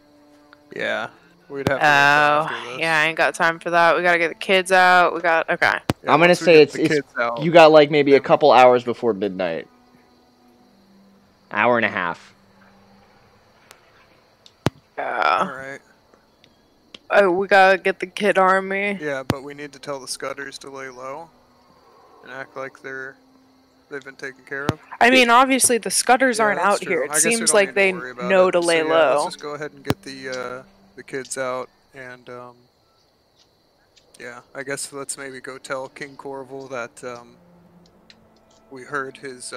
Yeah. We'd have to after
Oh,
this.
yeah, I ain't got time for that. We gotta get the kids out. We got... Okay.
Yeah,
I'm gonna
once we
say
get
it's
the kids out,
you got like maybe a couple hours before midnight. Hour and a half.
Yeah.
Alright.
Oh, we gotta get the kid army.
Yeah, but we need to tell the scutters to lay low and act like they've been taken care of.
I mean, obviously the scutters
Yeah,
aren't
that's
out
true.
here.
I
It
guess we
seems
don't
like
need
they
worry about
know
it.
to lay
So, yeah,
low.
let's just go ahead and get the kids out and yeah, I guess let's maybe go tell King Corval that we heard his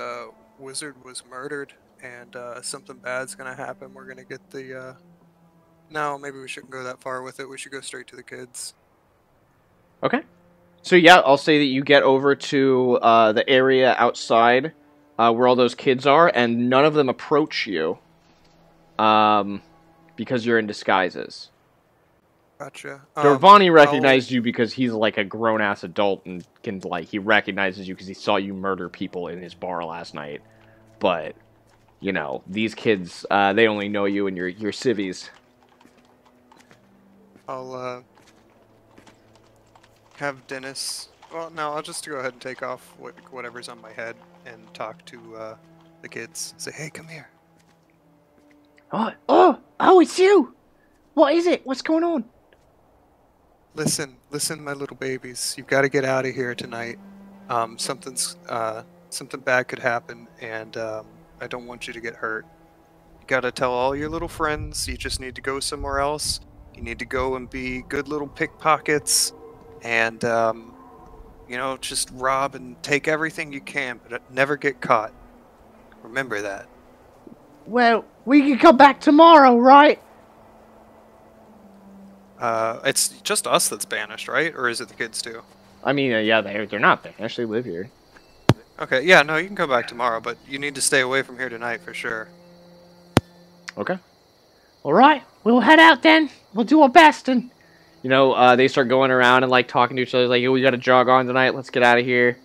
wizard was murdered and something bad's gonna happen. We're gonna get the no, maybe we shouldn't go that far with it. We should go straight to the kids.
Okay. So yeah, I'll say that you get over to the area outside where all those kids are, and none of them approach you because you're in disguises.
Gotcha.
Dorvani recognized you because he's like a grown-ass adult and can he recognizes you because he saw you murder people in his bar last night. But you know, these kids, they only know you and your civvies.
I'll have Dennis. Well, no, I'll just go ahead and take off whatever's on my head and talk to the kids. Say, hey, come here.
Oh, it's you! What is it? What's going on?
Listen, my little babies. You've got to get out of here tonight. Something bad could happen, and I don't want you to get hurt. You got to tell all your little friends. You just need to go somewhere else. You need to go and be good little pickpockets, and you know, just rob and take everything you can, but never get caught. Remember that.
Well, we can come back tomorrow, right?
It's just us that's banished, right? Or is it the kids too?
I mean, yeah, they're not banished. They live here.
Okay, yeah, no, you can come back tomorrow, but you need to stay away from here tonight for sure.
Okay. All right, we'll head out then. We'll do our best, and you know, they start going around and like talking to each other, like, "Yo, we got to jog on tonight. Let's get out of here.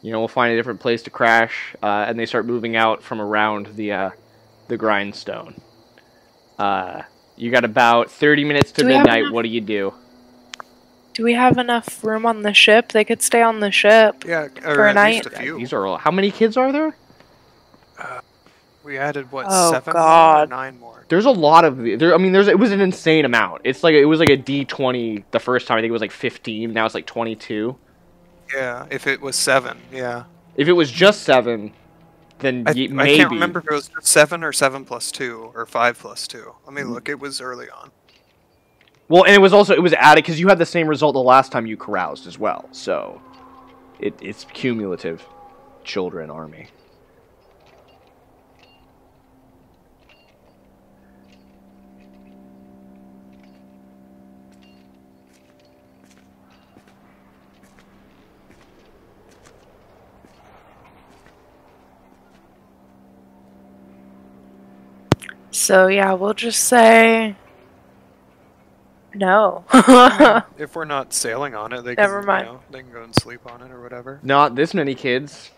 You know, we'll find a different place to crash." And they start moving out from around the grindstone. You got about 30 minutes to midnight. What do you do?
Do we have enough room on the ship? They could stay on the ship.
Yeah,
For a
at
night?
least a few.
These are all, how many kids are there?
We added what,
Oh,
7
God.
more or 9 more?
There's a lot of there. I mean, it was an insane amount. It was like a D20 the first time. I think it was like 15. Now it's like 22.
Yeah, if it was 7, yeah.
If it was just 7, then maybe.
I can't remember if it was 7 or 7 plus 2 or 5 plus 2. Let me look. It was early on.
Well, and it was added because you had the same result the last time you caroused as well. So, it's cumulative. Children army.
So yeah, we'll just say no.
I mean, if we're not sailing on it, they can,
Never mind.
they can go and sleep on it or whatever.
Not this many kids.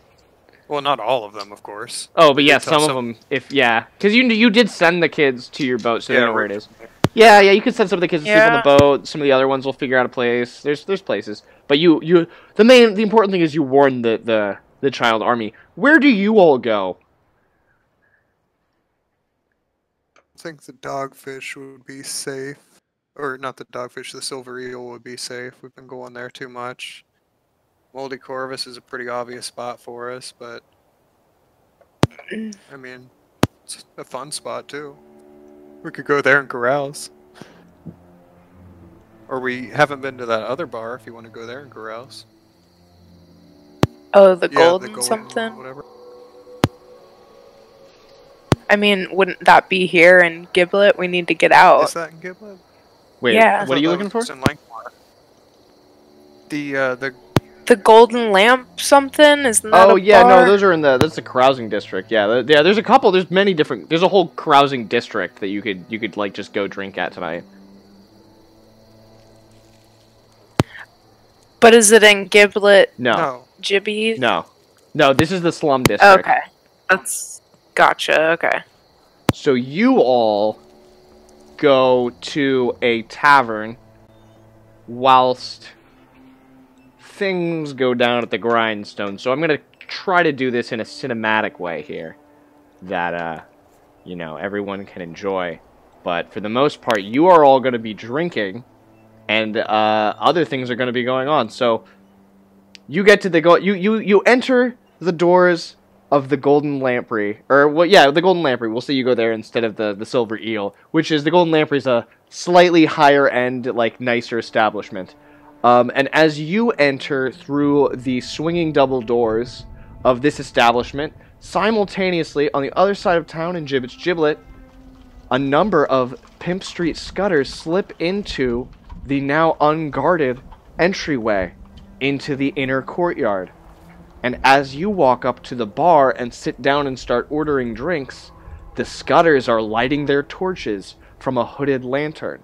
Well, not all of them, of course.
Oh, but
We
yeah,
did tell
some of them. Because you did send the kids to your boat, so they know where it is.
originally.
Yeah, you could send some of the kids to sleep on
Yeah.
the boat. Some of the other ones will figure out a place. There's places, but the important thing is you warn the child army. Where do you all go?
I think the dogfish would be safe. Or not the dogfish, the silver eel would be safe. We've been going there too much. Moldy Corvus is a pretty obvious spot for us, but I mean, it's a fun spot too. We could go there and carouse. Or we haven't been to that other bar if you want to go there and carouse.
Oh, the
Yeah,
golden something.
Whatever.
I mean, wouldn't that be here in Giblet? We need to get out.
Is that in Giblet?
Wait,
Yeah.
what are you looking for?
In Lankhmar. The
The golden lamp something? Isn't that
Oh
a
yeah,
bar?
no, those are that's the carousing district. Yeah, there's a couple. There's many different. There's a whole carousing district that you could like just go drink at tonight.
But is it in Giblet
No,
Gibbies?
no. This is the slum district.
Okay. That's gotcha, okay.
So you all go to a tavern whilst things go down at the grindstone. So I'm going to try to do this in a cinematic way here that, everyone can enjoy. But for the most part, you are all going to be drinking and other things are going to be going on. So you get to you enter the doors of the Golden Lamprey, the Golden Lamprey. We'll say you go there instead of the Silver Eel, which is the Golden Lamprey is a slightly higher end, like nicer establishment. And as you enter through the swinging double doors of this establishment, simultaneously on the other side of town in Gibbet's Giblet, a number of Pimp Street scutters slip into the now unguarded entryway into the inner courtyard. And as you walk up to the bar and sit down and start ordering drinks, the scutters are lighting their torches from a hooded lantern.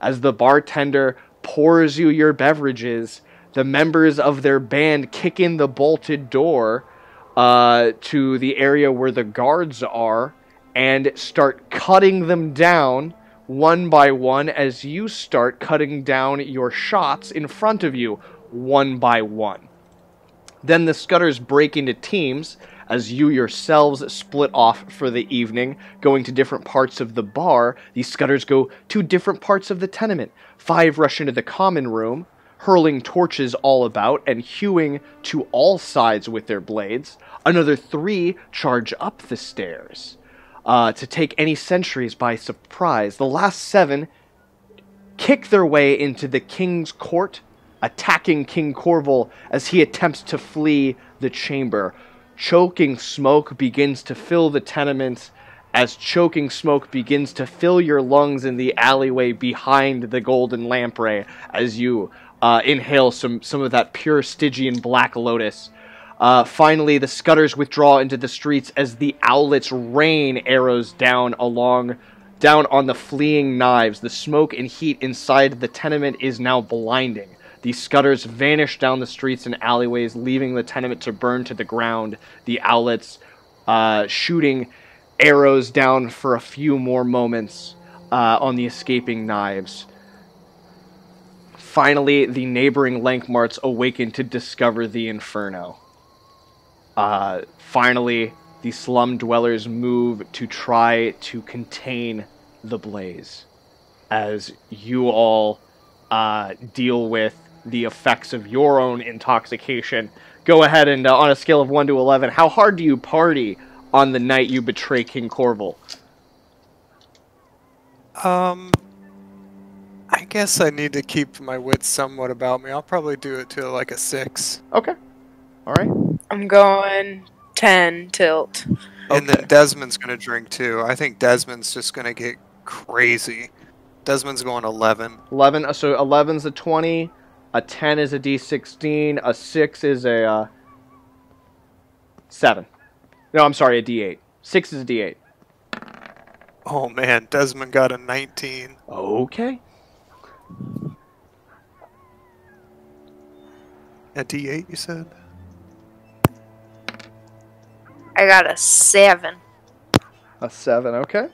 As the bartender pours you your beverages, the members of their band kick in the bolted door to the area where the guards are and start cutting them down one by one as you start cutting down your shots in front of you one by one. Then the scutters break into teams as you yourselves split off for the evening, going to different parts of the bar. These scutters go to different parts of the tenement. 5 rush into the common room, hurling torches all about and hewing to all sides with their blades. Another 3 charge up the stairs to take any sentries by surprise. The last 7 kick their way into the king's court, attacking King Corval as he attempts to flee the chamber. Choking smoke begins to fill the tenement as choking smoke begins to fill your lungs in the alleyway behind the Golden Lamprey as you inhale some of that pure Stygian Black Lotus. Finally, the scutters withdraw into the streets as the owlets rain arrows down on the fleeing knives. The smoke and heat inside the tenement is now blinding. The scutters vanish down the streets and alleyways, leaving the tenement to burn to the ground. The owlets shooting arrows down for a few more moments on the escaping knives. Finally, the neighboring Lankhmarts awaken to discover the inferno. Finally, the slum dwellers move to try to contain the blaze. As you all deal with the effects of your own intoxication, go ahead and, on a scale of 1 to 11, how hard do you party on the night you betray King Corval?
I guess I need to keep my wits somewhat about me. I'll probably do it to like a 6.
Okay. Alright.
I'm going 10 tilt.
And then Desmond's gonna drink too. I think Desmond's just gonna get crazy. Desmond's going 11.
11, so 11's a 20, a 10 is a D16, a 6 is a 7. No, I'm sorry, a D8. 6 is a D8.
Oh man, Desmond got a 19.
Okay.
A D8, you said?
I got a 7.
A 7, okay.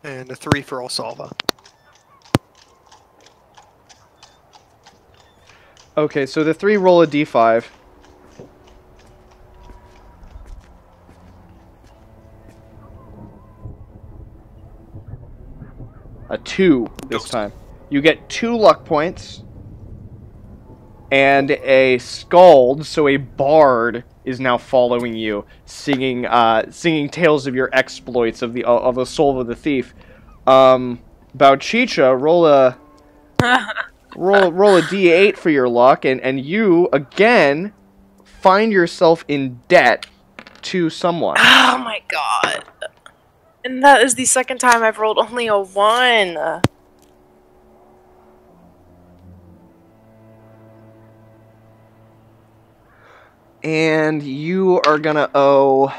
And a 3 for Osolva.
Okay, so the 3 roll a d5. A 2 this time. You get 2 luck points. And a skald, so a bard, is now following you, singing tales of your exploits of Osolva the thief. Bouchicha, roll a d8 for your luck, and you again find yourself in debt to someone.
Oh my god. And that is the second time I've rolled only a 1.
And you are gonna owe...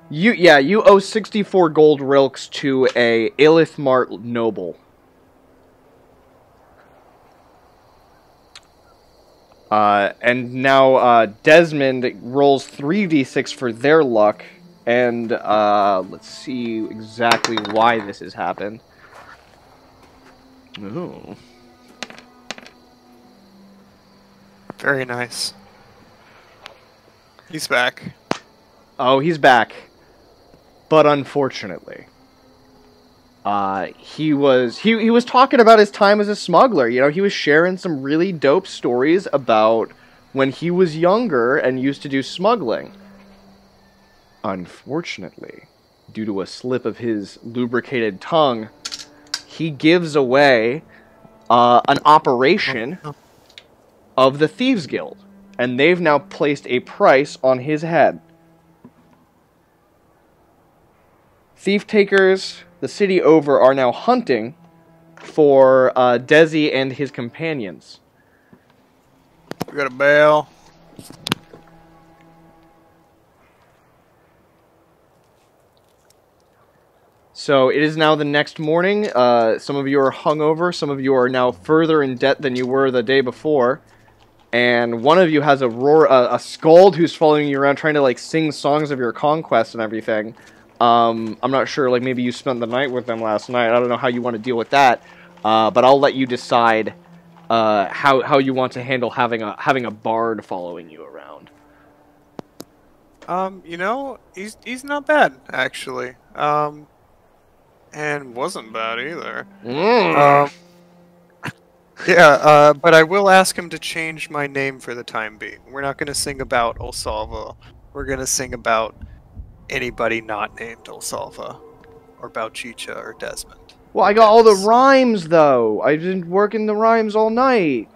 You owe 64 gold rilks to a Lankhmar noble. And now Desmond rolls 3d6 for their luck, and let's see exactly why this has happened. Ooh.
Very nice. He's back.
Oh, he's back. But unfortunately, he was talking about his time as a smuggler. You know, he was sharing some really dope stories about when he was younger and used to do smuggling. Unfortunately, due to a slip of his lubricated tongue, he gives away an operation of the Thieves Guild, and they've now placed a price on his head. Thief takers the city over are now hunting for Desi and his companions.
We got a bail.
So it is now the next morning. Some of you are hungover. Some of you are now further in debt than you were the day before. And one of you has a skald who's following you around trying to like sing songs of your conquest and everything. I'm not sure, like maybe you spent the night with them last night. I don't know how you want to deal with that. But I'll let you decide how you want to handle having a bard following you around.
You know, he's not bad actually. And wasn't bad either. Yeah, but I will ask him to change my name for the time being. We're not going to sing about Osolva. We're going to sing about anybody not named Osolva, or Bouchicha, or Desmond.
Well, I got all the rhymes, though. I've been working the rhymes all night.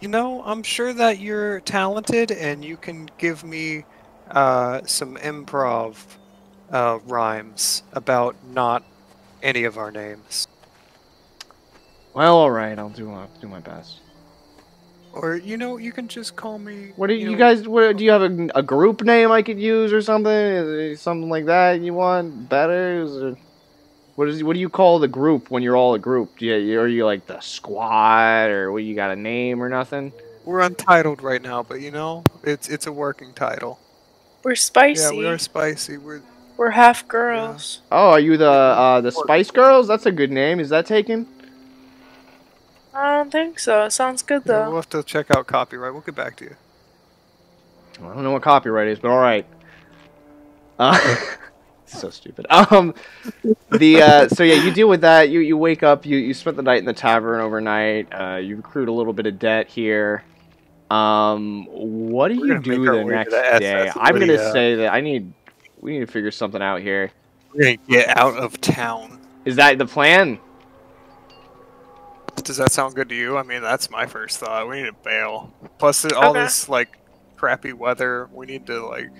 You know, I'm sure that you're talented, and you can give me some improv rhymes about not any of our names.
Well, all right, I'll do my best.
Or you know, you can just call me.
What do you guys? What do you have a group name I could use or something? Is there something like that you want better? What do you call the group when you're all a group? Are you like the squad, or what? You got a name or nothing?
We're untitled right now, but you know, it's a working title.
We're spicy.
Yeah, we are spicy.
We're half girls.
Yeah. Oh, are you the Spice Girls? That's a good name. Is that taken?
I don't think so. It sounds good though.
Yeah, we'll have to check out copyright. We'll get back to you.
I don't know what copyright is, but all right. So stupid. So yeah, you deal with that. You wake up. You spent the night in the tavern overnight. You accrued a little bit of debt here. What do you do the next day? I'm gonna say that we need to figure something out here.
We're gonna get out of town.
Is that the plan?
Does that sound good to you? I mean, that's my first thought. We need to bail. Plus, all this like crappy weather. We need to like.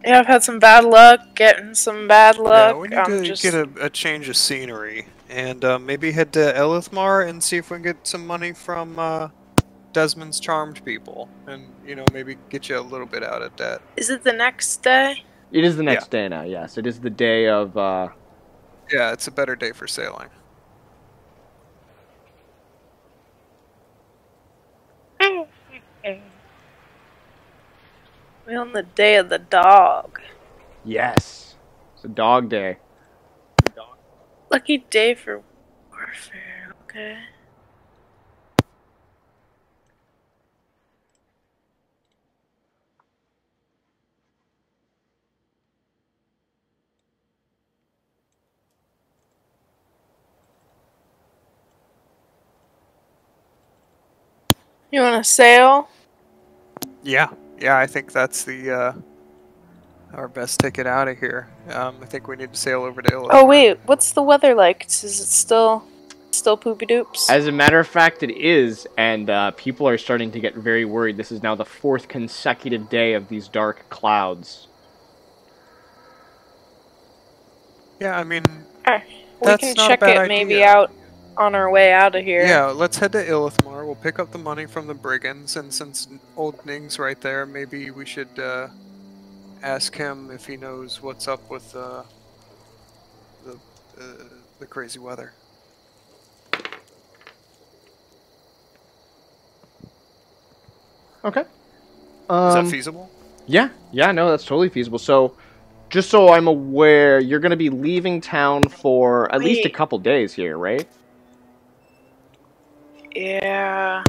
Yeah, I've had some bad luck. Getting some bad luck.
Yeah, we need to get a change of scenery and maybe head to Lankhmar and see if we can get some money from Desmond's charmed people, and maybe get you a little bit out of debt.
Is it the next day?
It is the next day now, yes. It is the day of,
Yeah, it's a better day for sailing.
We're on the day of the dog.
yes. It's a dog day.
Lucky day for warfare, okay. You wanna sail?
Yeah, I think that's the our best ticket out of here. I think we need to sail over to Illichmar.
Oh wait, what's the weather like? Is it still poopy doops?
As a matter of fact, it is, and people are starting to get very worried. This is now the 4th consecutive day of these dark clouds.
Yeah, I mean,
we
that's
can
not a
check
bad
it maybe
idea.
out on our way out of here.
Yeah, let's head to Illichmar. We'll pick up the money from the brigands, and since Old Ning's right there, maybe we should ask him if he knows what's up with the crazy weather.
Okay.
Is that feasible?
Yeah, no, that's totally feasible. So, just so I'm aware, you're going to be leaving town for at least a couple days here, right?
Yeah.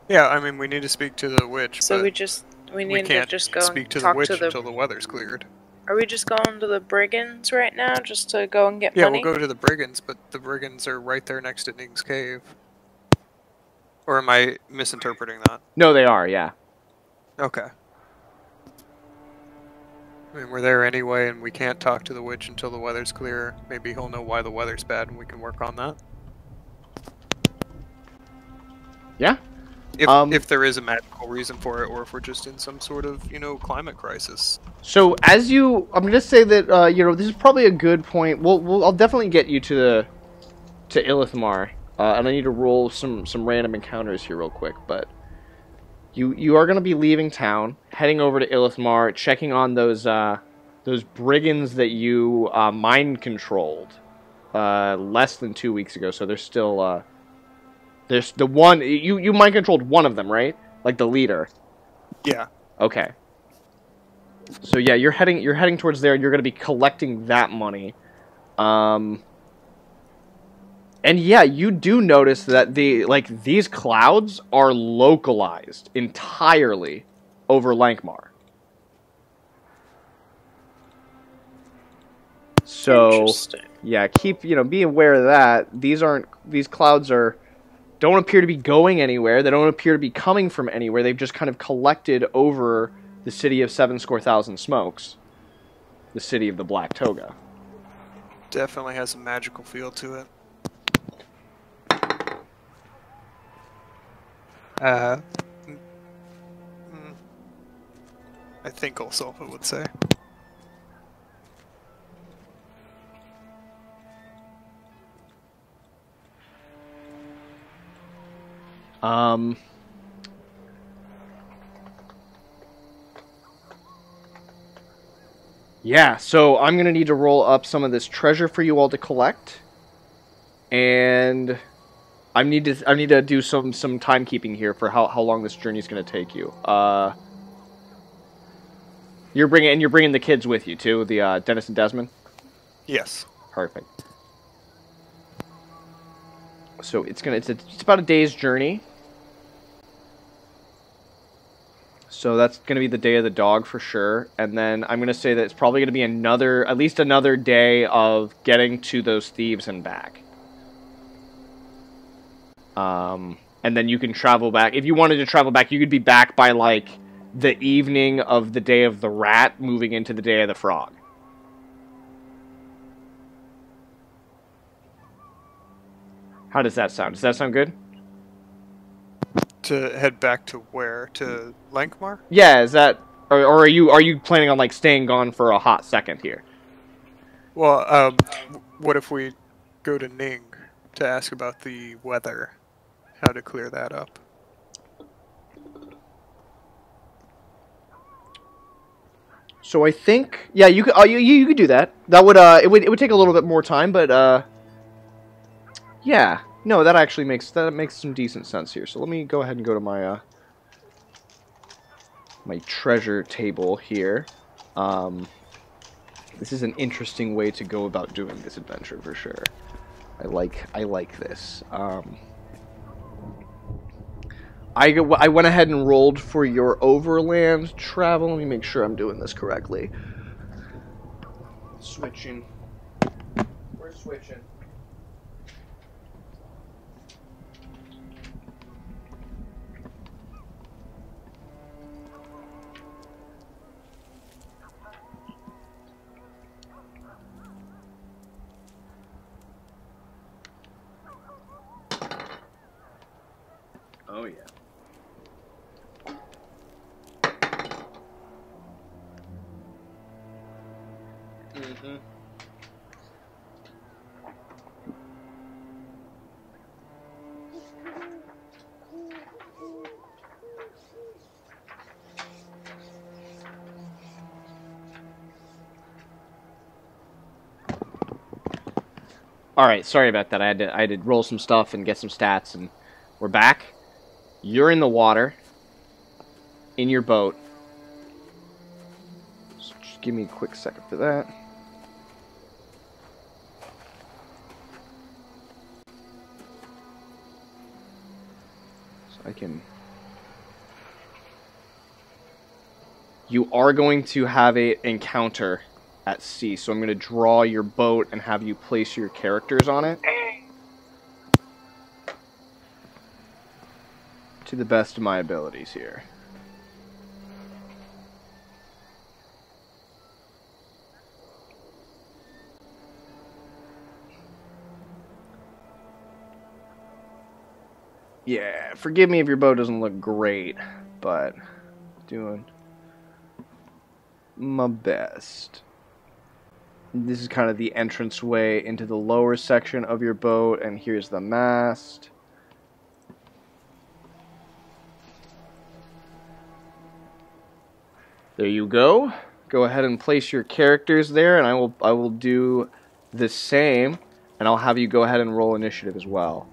Yeah, I mean, we need to speak to the witch.
So
but
we need to
can't
just go
speak
and
to the
talk
witch
to the.
until the weather's cleared.
Are we just going to the brigands right now, just to go and get
Yeah,
money?
we'll go to the brigands, but the brigands are right there next to Ning's cave. Or am I misinterpreting that?
No, they are, yeah.
Okay. I mean, we're there anyway, and we can't talk to the witch until the weather's clear. Maybe he'll know why the weather's bad, and we can work on that.
Yeah.
If there is a magical reason for it, or if we're just in some sort of, climate crisis.
So, I'm going to say that, this is probably a good point. I'll definitely get you to Illichmar. And I need to roll some random encounters here real quick, but you are going to be leaving town, heading over to Illichmar, checking on those brigands that you mind controlled less than 2 weeks ago. So there's still there's the one you mind controlled one of them, right? Like the leader.
Yeah.
Okay. So yeah, you're heading towards there, and you're going to be collecting that money. And yeah, you do notice that these clouds are localized entirely over Lankhmar. So yeah, be aware of that. These clouds don't appear to be going anywhere. They don't appear to be coming from anywhere. They've just kind of collected over the city of 7,000 smokes, the city of the Black Toga.
Definitely has a magical feel to it. I think Osolva would say.
Yeah, so I'm going to need to roll up some of this treasure for you all to collect. And I need to do some timekeeping here for how long this journey is going to take you. You're bringing the kids with you too, the Dennis and Desmond?
Yes.
Perfect. So it's about a day's journey. So that's going to be the day of the dog for sure. And then I'm going to say that it's probably going to be at least another day of getting to those thieves and back. And then you can travel back. If you wanted to travel back, you could be back by, like, the evening of the day of the rat, moving into the day of the frog. How does that sound? Does that sound good?
To head back to where? To Lankhmar?
Yeah, is that... Or are you planning on, like, staying gone for a hot second here?
Well, what if we go to Ning? to ask about the weather, how to clear that up.
So I think, yeah, you could you could do that. That would it would take a little bit more time, but yeah, no, that actually makes some decent sense here. So let me go ahead and go to my my treasure table here. This is an interesting way to go about doing this adventure for sure. I like this. I went ahead and rolled for your overland travel. Let me make sure I'm doing this correctly. Switching. We're switching. Oh, yeah. Mm-hmm. All right, sorry about that. I had to roll some stuff and get some stats, and we're back. You're in the water, in your boat. So just give me a quick second for that. So I can... You are going to have an encounter at sea, so I'm going to draw your boat and have you place your characters on it. To the best of my abilities here. Yeah, forgive me if your boat doesn't look great, but doing my best. This is kind of the entranceway into the lower section of your boat, and here's the mast. There you go. Go ahead and place your characters there, and I will do the same, and I'll have you go ahead and roll initiative as well.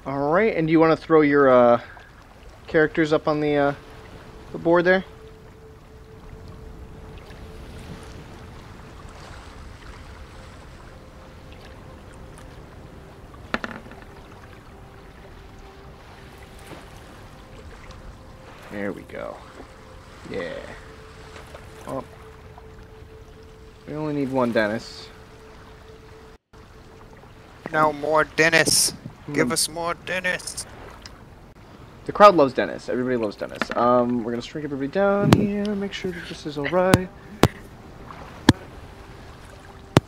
Alright, and do you want to throw your characters up on the board there? There we go. Yeah. Oh. We only need one Dennis.
Now more Dennis. Give us more Dennis.
The crowd loves Dennis. Everybody loves Dennis. We're gonna shrink everybody down here. Make sure that this is alright.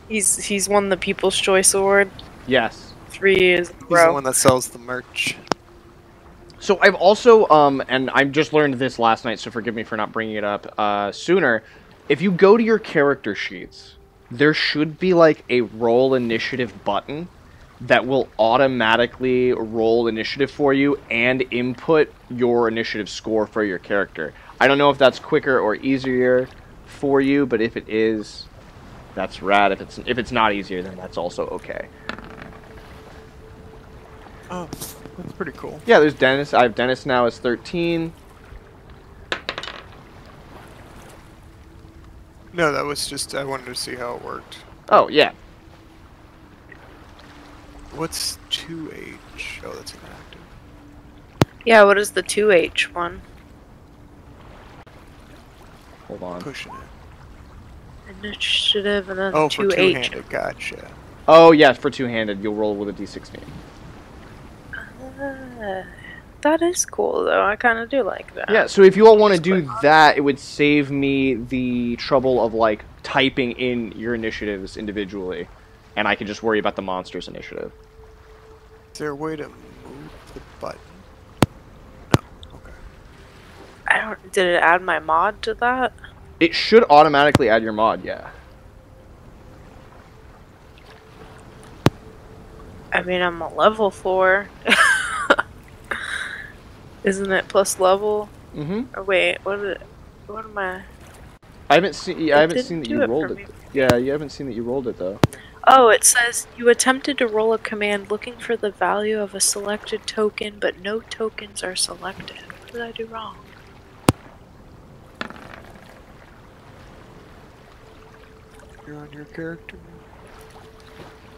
He's won the People's Choice Award.
Yes.
3 years in a
He's
row.
the one that sells the merch.
So I've also, and I just learned this last night, so forgive me for not bringing it up sooner. If you go to your character sheets, there should be like a roll initiative button that will automatically roll initiative for you and input your initiative score for your character. I don't know if that's quicker or easier for you, but if it is, that's rad. If it's not easier, then that's also okay.
Oh, that's pretty cool.
Yeah, there's Dennis. I have Dennis now as 13.
No, that was just, I wanted to see how it worked.
Oh, yeah.
What's 2H? Oh, that's inactive.
Yeah, what is the 2H one?
Hold on.
Pushing it.
Initiative and then
Oh, for
2H.
two-handed, gotcha.
Oh, yeah, for two-handed, you'll roll with a d16.
That is cool, though. I kind of do like that.
Yeah, so if you all want to do that, it would save me the trouble of, like, typing in your initiatives individually. And I can just worry about the monster's initiative.
Is there a way to move the button? No. Okay.
I don't. Did it add my mod to that?
It should automatically add your mod, yeah.
I mean, I'm a level 4. Isn't it plus level?
Mm-hmm.
Or wait, what am I?
I haven't seen. I haven't seen that
do
you
it
rolled
for
it.
me.
Yeah, you haven't seen that you rolled it though.
Oh, it says you attempted to roll a command looking for the value of a selected token, but no tokens are selected. What did I do wrong?
You're on your character.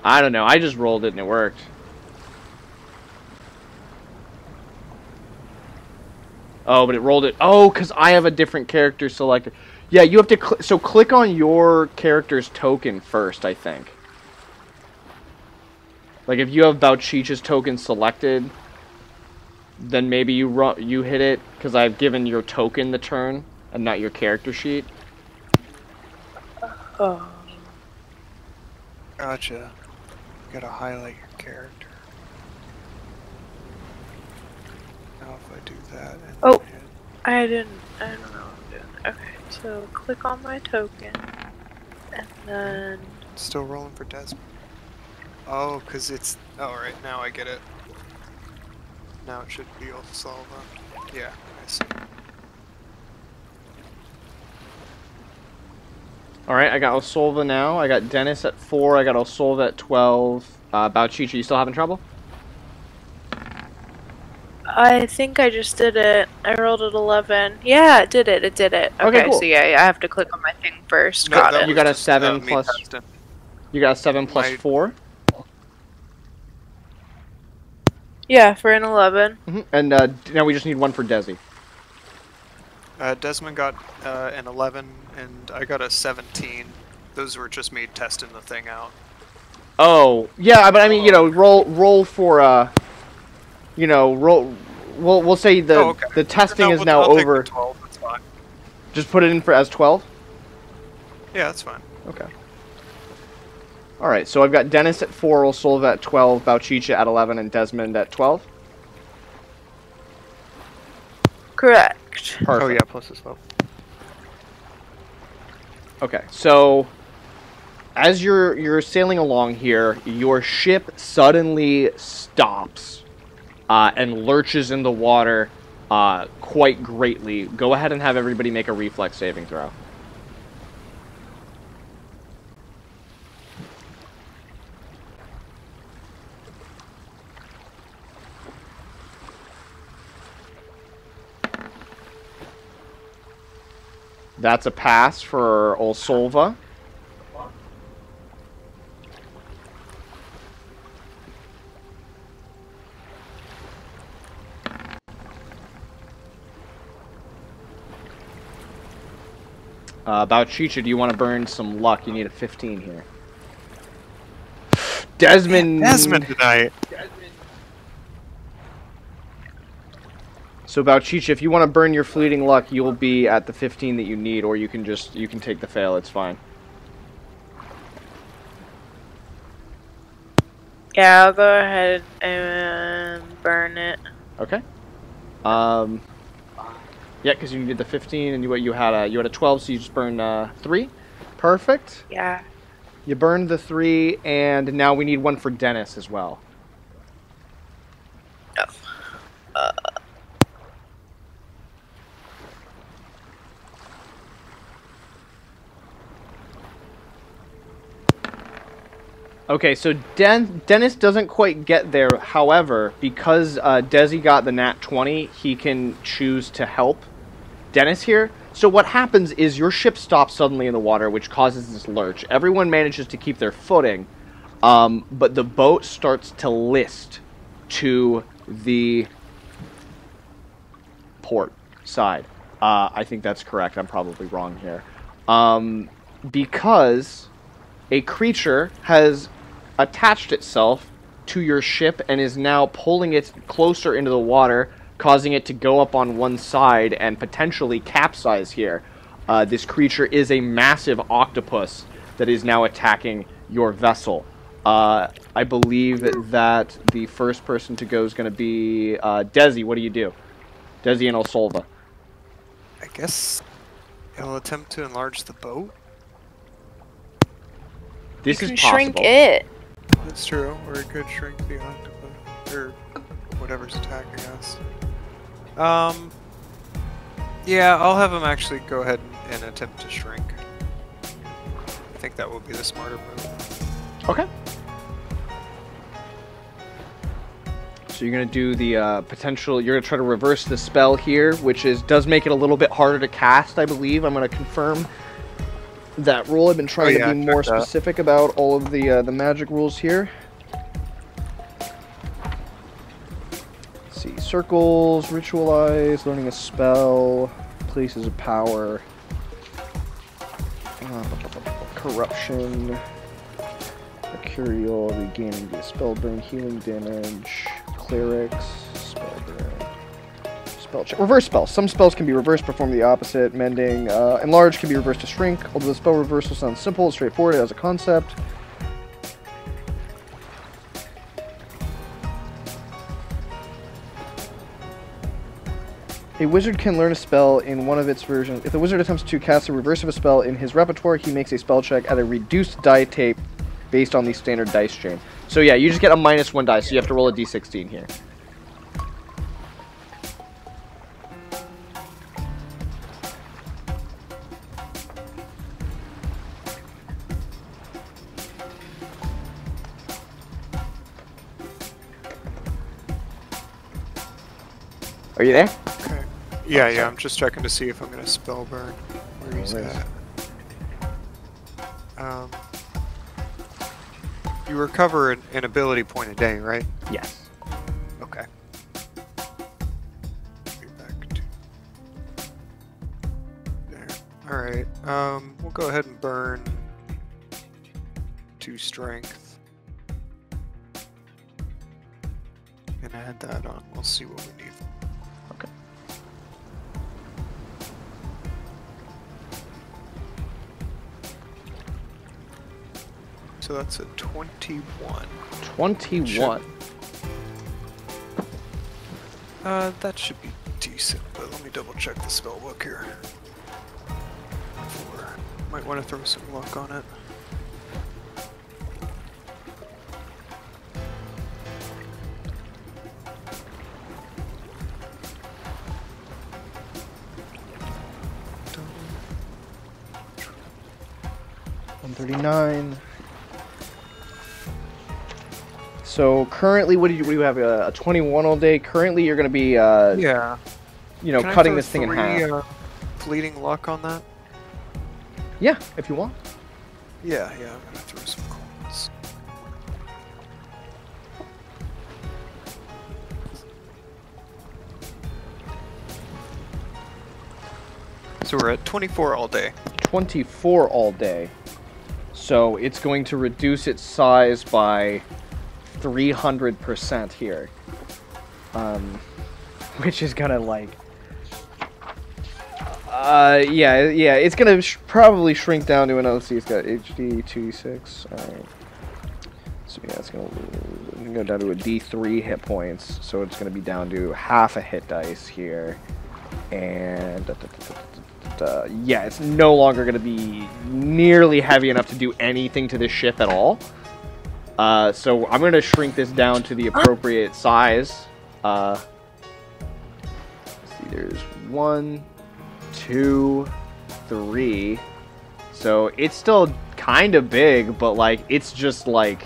I don't know. I just rolled it and it worked. Oh, but it rolled it. Oh, because I have a different character selected. Yeah, you have to. So click on your character's token first, I think. Like if you have Bouchicha's token selected, then maybe you hit it because I've given your token the turn and not your character sheet.
Oh.
Gotcha. You gotta highlight your character. Now if I do that and
Oh.
then hit...
I don't know what I'm doing. Okay, so click on my token, and then...
Still rolling for Desmond. Oh, because it's... Oh, right, now I get it. Now it should be Osolva. Yeah, I see.
Alright, I got Osolva now. I got Dennis at 4. I got Osolva at 12. Bouchicha, you still having trouble?
I think I just did it. I rolled at 11. Yeah, it did it. It did it. Okay,
cool.
so yeah, I have to click on my thing first.
No,
Got
that
it.
You got a
was just,
7
me
plus...
testing.
You got a 7 plus
My-
4.
Yeah, for an 11.
And now we just need one for Desi.
Desmond got an 11, and I got a 17. Those were just me testing the thing out.
Oh, yeah, but I mean, you know, roll for, you know, roll. We'll say the testing is now
I'll take
over.
the 12, that's fine.
Just put it in for as 12.
Yeah, that's fine.
Okay. All right, so I've got Dennis at 4, Osolva at 12, Bouchicha at 11, and Desmond at 12.
Correct.
Perfect.
Oh yeah, plus this level.
Okay, so as you're sailing along here, your ship suddenly stops and lurches in the water quite greatly. Go ahead and have everybody make a reflex saving throw. That's a pass for Osolva. Bouchicha, do you want to burn some luck? You need a 15 here. Desmond.
Desmond tonight.
So Bouchicha, if you want to burn your fleeting luck, you'll be at the 15 that you need, or you can take the fail. It's fine.
Yeah, I'll go ahead and burn it.
Okay. Yeah, because you needed the 15, and you had a 12, so you just burned 3. Perfect.
Yeah.
You burned the 3, and now we need one for Dennis as well. Okay, so Dennis doesn't quite get there. However, because Desi got the nat 20, he can choose to help Dennis here. So what happens is your ship stops suddenly in the water, which causes this lurch. Everyone manages to keep their footing, but the boat starts to list to the port side. I think that's correct. I'm probably wrong here. Because a creature has attached itself to your ship and is now pulling it closer into the water, causing it to go up on one side and potentially capsize here. This creature is a massive octopus that is now attacking your vessel. I believe that the first person to go is going to be Desi. What do you do? Desi and Osolva.
I guess it'll attempt to enlarge the boat.
This is
You can
possible.
shrink it.
That's true, or it could shrink the octopus, or whatever's attacking us. Yeah, I'll have him actually go ahead and attempt to shrink. I think that will be the smarter move.
Okay. So you're going to do the potential... You're going to try to reverse the spell here, which does make it a little bit harder to cast, I believe. I'm going to confirm that rule. I've been trying to be more specific about all of the magic rules here. Let's see. Circles, ritualize, learning a spell, places of power, corruption, mercurial, regaining the spell burn, healing damage, clerics, spell burn, spell check, reverse spells. Some spells can be reversed, perform the opposite. Mending, enlarge can be reversed to shrink. Although the spell reversal sounds simple and straightforward as a concept. A wizard can learn a spell in one of its versions. If the wizard attempts to cast a reverse of a spell in his repertoire, he makes a spell check at a reduced die tape based on the standard dice chain. So yeah, you just get a -1 die, so you have to roll a d16 here. Are you there?
Okay. Yeah, yeah, I'm just checking to see if I'm going to spell burn. Where he's at. You recover an ability point a day, right?
Yes.
Okay. Get back to there. Alright, we'll go ahead and burn 2 strength. And add that on. We'll see what we need.
Okay.
So that's a 21.
21.
That should be decent, but let me double check the spell book here. Might want to throw some luck on it.
$139. So currently, what do you have? A 21 all day. Currently, you're going to be,
Yeah.
you know,
Can I
cutting
throw
this thing in
3,
half.
Fleeting luck on that?
Yeah, if you want.
Yeah, I'm gonna throw some coins. So we're at 24 all day.
24 all day. So it's going to reduce its size by 300% here. Which is gonna like... yeah, it's gonna probably shrink down to an... Let's see, it's got HD 2d6. Alright. So yeah, it's gonna go down to a D3 hit points. So it's gonna be down to half a hit dice here. And... yeah, it's no longer going to be nearly heavy enough to do anything to this ship at all. So I'm going to shrink this down to the appropriate size. Let's see, there's 1, 2, 3. So it's still kind of big, but like it's just like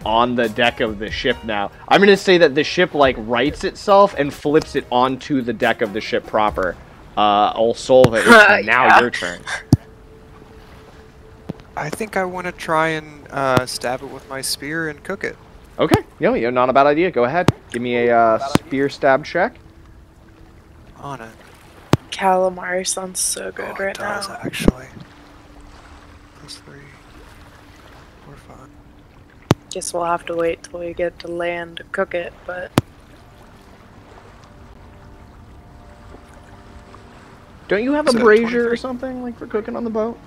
on the deck of the ship now. I'm going to say that the ship, like, rights itself and flips it onto the deck of the ship proper. Osolva, it's now your turn.
I think I want to try and stab it with my spear and cook it.
Okay, yeah, not a bad idea. Go ahead. Give me a spear stab check.
On it.
Calamari sounds so good right
It does,
now.
actually. +3. 4, 5.
Guess we'll have to wait till we get to land to cook it, but
Don't you have a
So,
brazier
23?
or something, like, for cooking on the boat?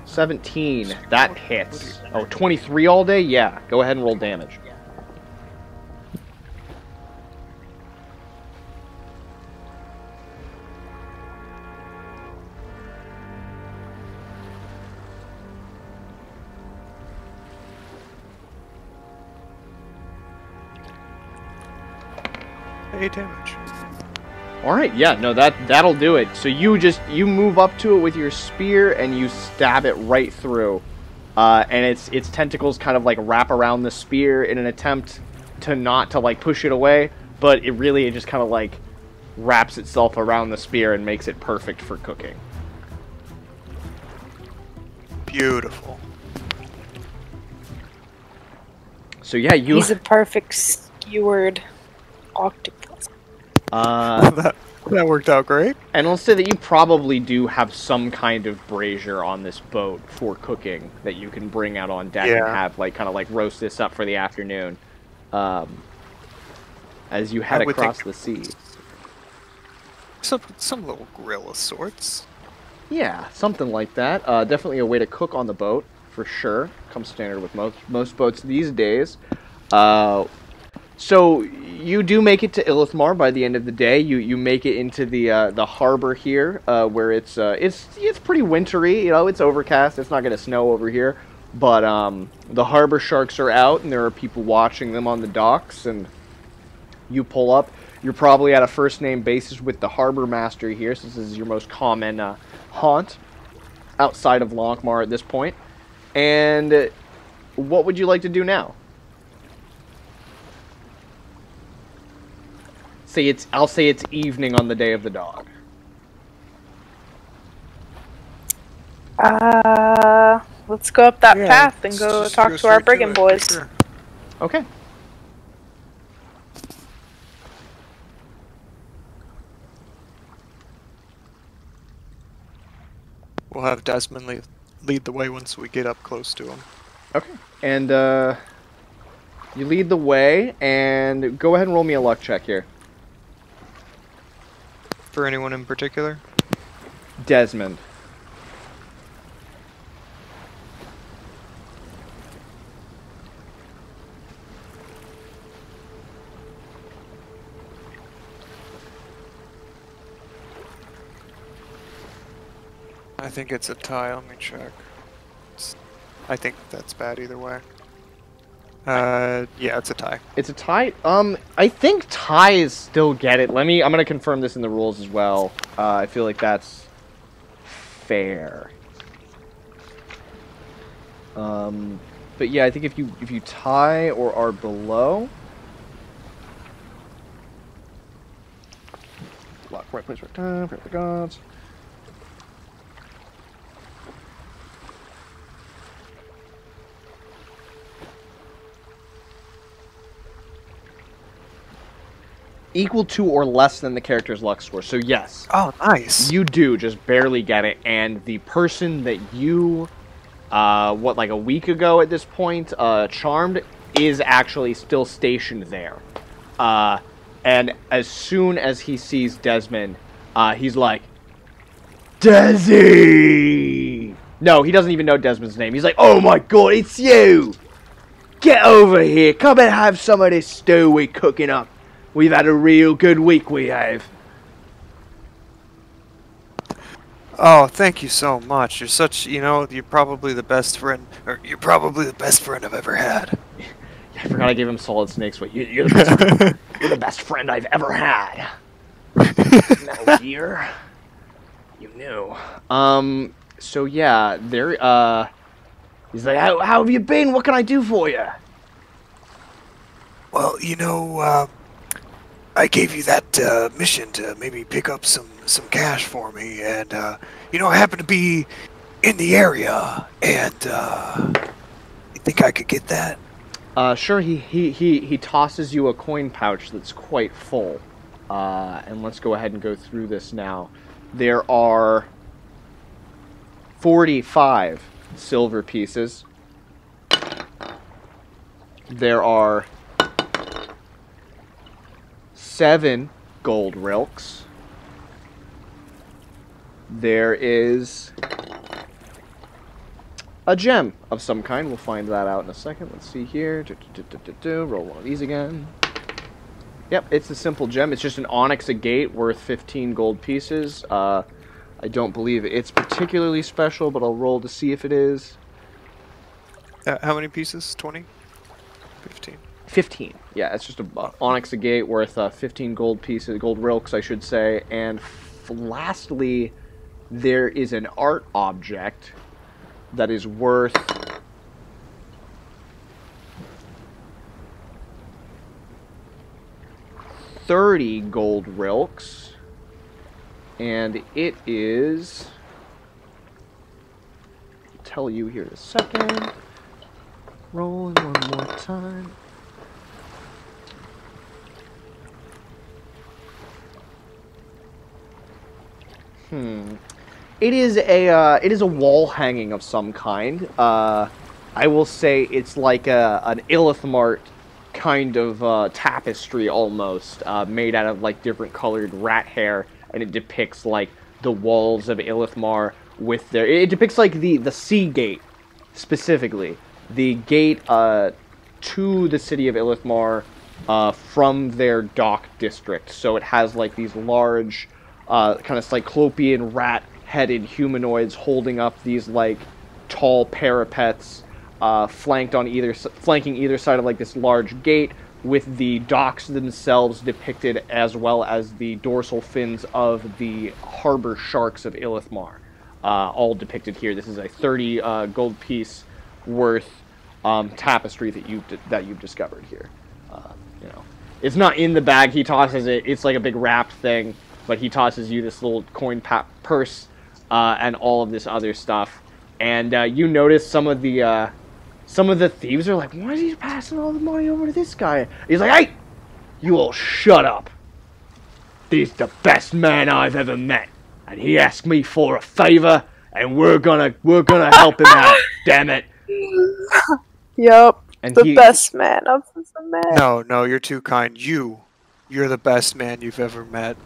17. That hits. Oh, 23 all day? Yeah. Go ahead and roll damage.
Damage.
All right, yeah, no, that'll do it. So you move up to it with your spear and you stab it right through, and its tentacles kind of like wrap around the spear in an attempt to not to like push it away, but it just kind of like wraps itself around the spear and makes it perfect for cooking.
Beautiful.
So yeah,
he's a perfect skewered octopus.
That worked out great.
And let's say that you probably do have some kind of brazier on this boat for cooking that you can bring out on deck and have like kind of like roast this up for the afternoon, as you head across the sea.
Some little grill of sorts.
Yeah, something like that. Definitely a way to cook on the boat for sure. Comes standard with most boats these days. So you do make it to Lankhmar by the end of the day. You make it into the harbor here, where it's pretty wintry. You know, it's overcast. It's not going to snow over here, but the harbor sharks are out, and there are people watching them on the docks. And you pull up. You're probably at a first name basis with the harbor master here, since this is your most common haunt outside of Lankhmar at this point. And what would you like to do now? I'll say it's evening on the day of the dog.
Let's go up that path and go talk to our brigand boys.
Sure.
Okay.
We'll have Desmond lead the way once we get up close to him.
Okay. And you lead the way, and go ahead and roll me a luck check here.
For anyone in particular?
Desmond.
I think it's a tie. Let me check. I think that's bad either way. Yeah, it's a tie.
It's a tie? I think ties still get it. I'm gonna confirm this in the rules as well. I feel like that's fair. But yeah, I think if you tie or are below. Lock, right place, right time, pray for the gods. Equal to or less than the character's luck score. So yes.
Oh, nice.
You do just barely get it, and the person that you, like a week ago at this point, charmed, is actually still stationed there. And as soon as he sees Desmond, he's like, Desi! No, he doesn't even know Desmond's name. He's like, oh my god, it's you! Get over here, come and have some of this stew we're cooking up. We've had a real good week, we have.
Oh, thank you so much. You're such, you're probably the best friend, or you're probably the best friend I've ever had.
Yeah, I forgot I gave him Solid Snakes. You're the best friend, you're the best friend I've ever had. Now here, you knew. So yeah, there. He's like, how have you been? What can I do for you?
Well, I gave you that mission to maybe pick up some cash for me, and I happen to be in the area, and you think I could get that?
Sure. He tosses you a coin pouch that's quite full, and let's go ahead and go through this now. There are 45 silver pieces. There are 7 gold rilks. There is a gem of some kind. We'll find that out in a second. Let's see here. Roll one of these again. Yep, it's a simple gem. It's just an onyx agate worth 15 gold pieces. I don't believe it's particularly special, but I'll roll to see if it is.
How many pieces? 20? 15.
15. Yeah, it's just an onyx agate worth 15 gold pieces, gold rilks, I should say. And lastly, there is an art object that is worth 30 gold rilks, and it is, I'll tell you here in a second. Rolling one more time. It is a wall hanging of some kind. I will say it's like an Illithmart kind of tapestry almost, made out of like different colored rat hair, and it depicts like the walls of Illithmar with their. It depicts like the sea gate specifically, the gate to the city of Illithmar from their dock district. So it has like these large kind of cyclopean rat-headed humanoids holding up these like tall parapets, flanking either side of like this large gate, with the docks themselves depicted, as well as the dorsal fins of the harbor sharks of Illithmar, all depicted here. This is a 30 gold piece worth tapestry that you've discovered here. It's not in the bag. He tosses it. It's like a big wrapped thing, but he tosses you this little coin purse and all of this other stuff. And you notice some of the thieves are like, why is he passing all the money over to this guy? He's like, hey, you all shut up. This is the best man I've ever met, and he asked me for a favor, and we're gonna help him out. Damn it.
Yup.
And
the best man I've ever met.
No, you're too kind. You're the best man you've ever met.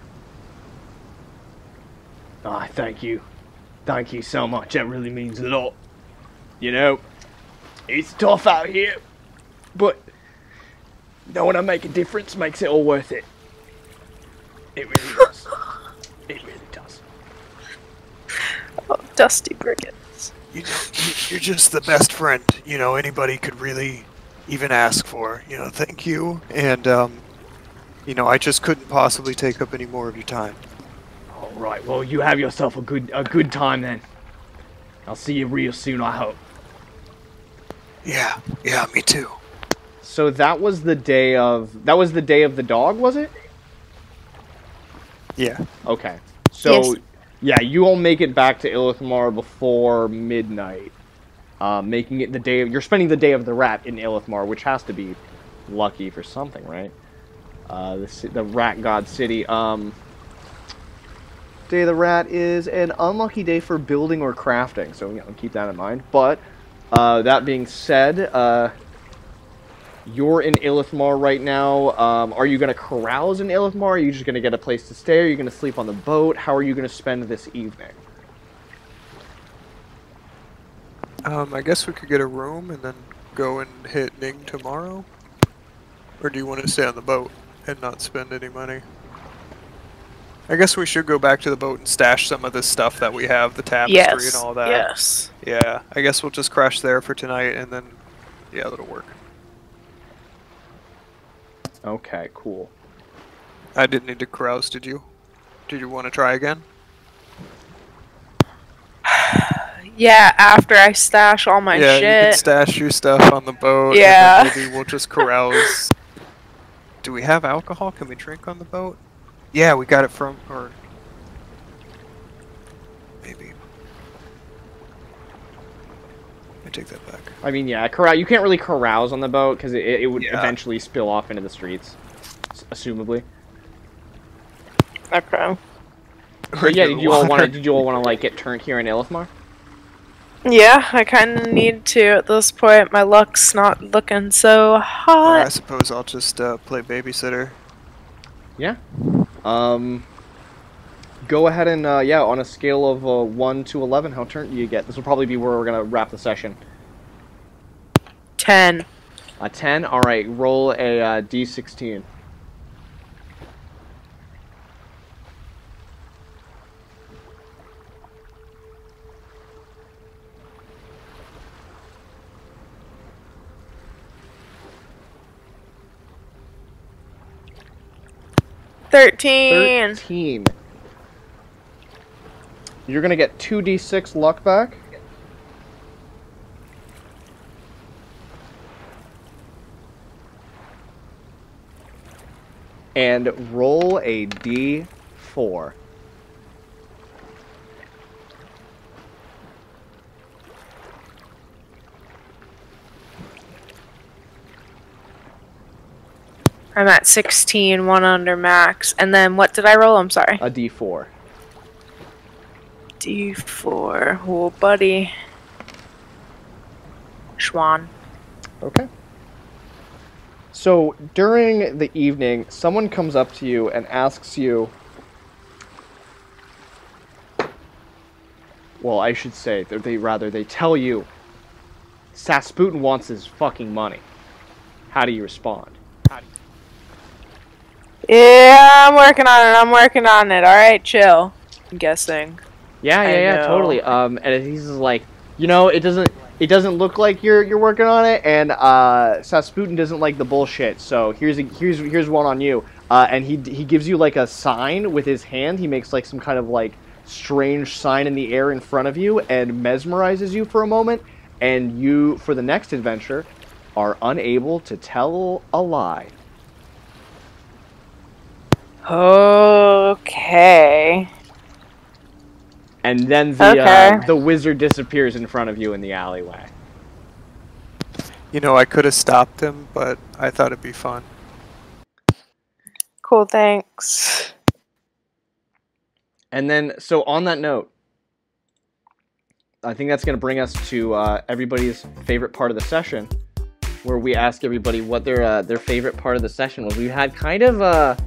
Ah, thank you. Thank you so much. That really means a lot. You know, it's tough out here, but knowing I make a difference makes it all worth it. It really does. It really does.
Oh, Dusty Brigands.
You're just the best friend, anybody could really even ask for. Thank you.
And, I just couldn't possibly take up any more of your time.
All right, well, you have yourself a good time then. I'll see you real soon, I hope.
Yeah, me too.
So that was the day of the dog, was it?
Yeah.
Okay. So
Yes.
Yeah, you all make it back to Illithmar before midnight. Making it you're spending the day of the rat in Illithmar, which has to be lucky for something, right? The rat god city. Day of the rat is an unlucky day for building or crafting, so keep that in mind. But that being said, you're in Illithmar right now. Are you going to carouse in Illithmar? Are you just going to get a place to stay? Are you going to sleep on the boat? How are you going to spend this evening?
I guess we could get a room and then go and hit Ning tomorrow. Or do you want to stay on the boat and not spend any money? I guess we should go back to the boat and stash some of this stuff that we have, the tapestry and all that.
Yes.
Yeah, I guess we'll just crash there for tonight and then, yeah, that'll work.
Okay, cool.
I didn't need to carouse, did you? Did you want to try again?
Yeah, after I stash all my
yeah, you can
shit.
stash your stuff on the boat.
Yeah.
And then maybe we'll just carouse. Do we have alcohol? Can we drink on the boat? Yeah, we got it from, or maybe. I take that back.
I mean, yeah, you can't really carouse on the boat because it would eventually spill off into the streets, assumably.
Okay.
So yeah, did you all want to like get turned here in Lankhmar?
Yeah, I kind of need to at this point. My luck's not looking so
I
hot.
suppose I'll just play babysitter.
Yeah. Go ahead and yeah, on a scale of 1 to 11, how turned do you get? This will probably be where we're gonna wrap the session.
10.
A 10. All right, roll a d16.
Thirteen.
13. You're gonna get 2d6 luck back. And roll a d4.
I'm at 16, 1 under max. And then what did I roll? I'm sorry.
A d4.
D4. Oh, buddy. Schwan.
Okay. So during the evening, someone comes up to you and asks you, well, I should say, they tell you, Sasputin wants his fucking money. How do you respond?
Yeah, I'm working on it. Alright, chill. I'm guessing.
Yeah, totally. And he's just like, you know, it doesn't look like you're working on it, and Sasputin doesn't like the bullshit. So here's one on you. And he gives you like a sign with his hand. He makes like some kind of like strange sign in the air in front of you and mesmerizes you for a moment. And you, for the next adventure, are unable to tell a lie.
Okay.
And then the wizard disappears in front of you in the alleyway.
You know, I could have stopped him, but I thought it'd be fun.
Cool, thanks.
And then, so on that note, I think that's going to bring us to everybody's favorite part of the session, where we ask everybody what their favorite part of the session was. We had kind of a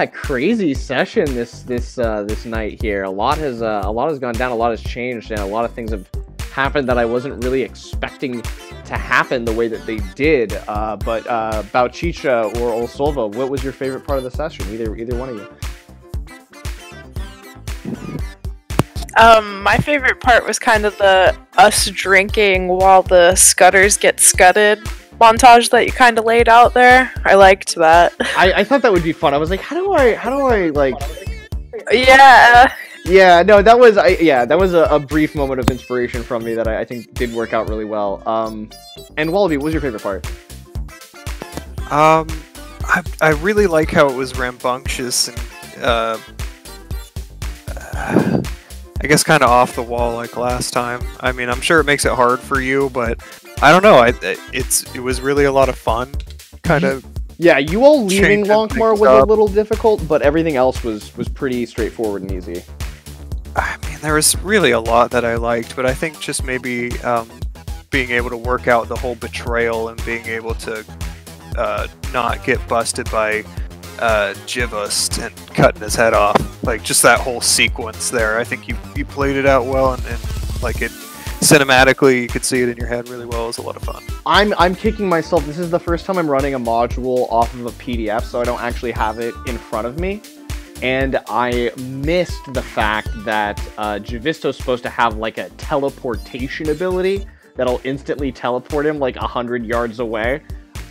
crazy session this night here. A lot has gone down, a lot has changed, and a lot of things have happened that I wasn't really expecting to happen the way that they did. But Bouchicha or Osolva, what was your favorite part of the session? Either one of you.
My favorite part was kind of the us drinking while the scutters get scudded montage that you kind of laid out there. I liked that.
I thought that would be fun. I was like, how do I like?
Yeah.
Yeah, no, that was a brief moment of inspiration from me that I think did work out really well. And Wallaby, what was your favorite part?
I really like how it was rambunctious and I guess kind of off the wall like last time. I mean, I'm sure it makes it hard for you, but I don't know. It was really a lot of fun. Kind of.
Yeah, you all leaving Lankhmar was a little difficult, but everything else was pretty straightforward and easy.
I mean, there was really a lot that I liked, but I think just maybe being able to work out the whole betrayal and being able to not get busted by Jivust and cutting his head off, like just that whole sequence there. I think you played it out well, and like it cinematically, you could see it in your head really well. It was a lot of fun.
I'm kicking myself. This is the first time I'm running a module off of a PDF, so I don't actually have it in front of me. And I missed the fact that Jivisto's supposed to have like a teleportation ability that'll instantly teleport him like 100 yards away.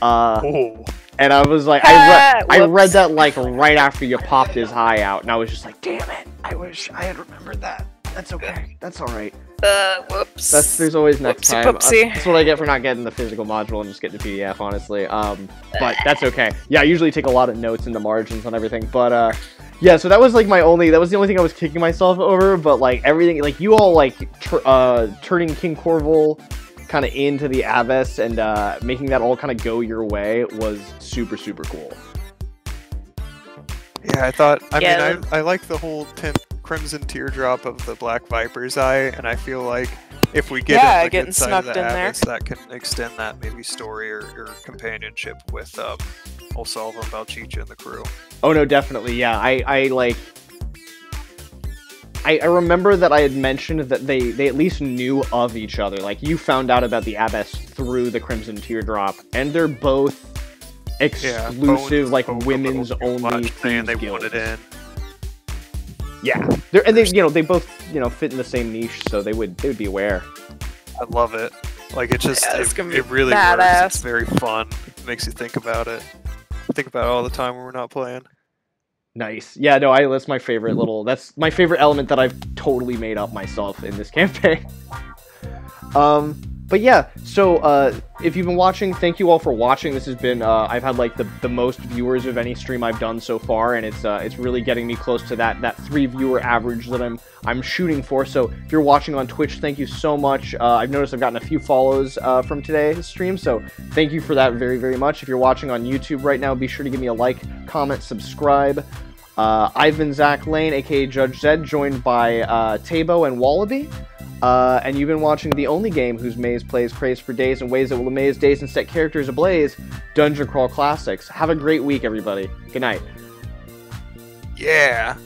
And I was like, I read that like right after you popped his eye out, and I was just like, damn it, I wish I had remembered that. That's okay. That's all right.
Whoops.
There's always next
Whoopsie
time.
poopsie.
That's what I get for not getting the physical module and just getting the PDF, honestly. But that's okay. Yeah, I usually take a lot of notes in the margins on everything. But yeah, so that was like that was the only thing I was kicking myself over. But like everything, like you all like turning King Corval kind of into the Abyss and making that all kind of go your way was super, super cool.
Yeah, I thought. I
Yeah.
mean, I like the whole Crimson Teardrop of the Black Viper's Eye, and I feel like if we get
Yeah,
in the
getting
good side of
snuck
the
in there.
Abyss, that can extend that maybe story or companionship with Osolva and Bouchicha and the crew.
Oh no, definitely. Yeah, I remember that I had mentioned that they at least knew of each other. Like you found out about the Abyss through the Crimson Teardrop, and they're both exclusive, like women's only
and they
guilds.
wanted in.
Yeah, they they both fit in the same niche, so they would be aware.
I love it. Like it just
Yeah, it's gonna be
it really
badass.
works. It's very fun. It makes you think about it. Think about it all the time when we're not playing.
Nice. Yeah, no, that's my favorite that's my favorite element that I've totally made up myself in this campaign. But yeah, so if you've been watching, thank you all for watching. This has been I've had like the most viewers of any stream I've done so far, and it's really getting me close to that 3 viewer average that I'm shooting for. So if you're watching on Twitch, thank you so much. I've noticed I've gotten a few follows from today's stream, so thank you for that very, very much. If you're watching on YouTube right now, be sure to give me a like, comment, subscribe. I've been Zach Lane, aka Judge Zed, joined by Tabo and Wallaby. And you've been watching the only game whose maze plays craze for days in ways that will amaze days and set characters ablaze, Dungeon Crawl Classics. Have a great week, everybody. Good night.
Yeah.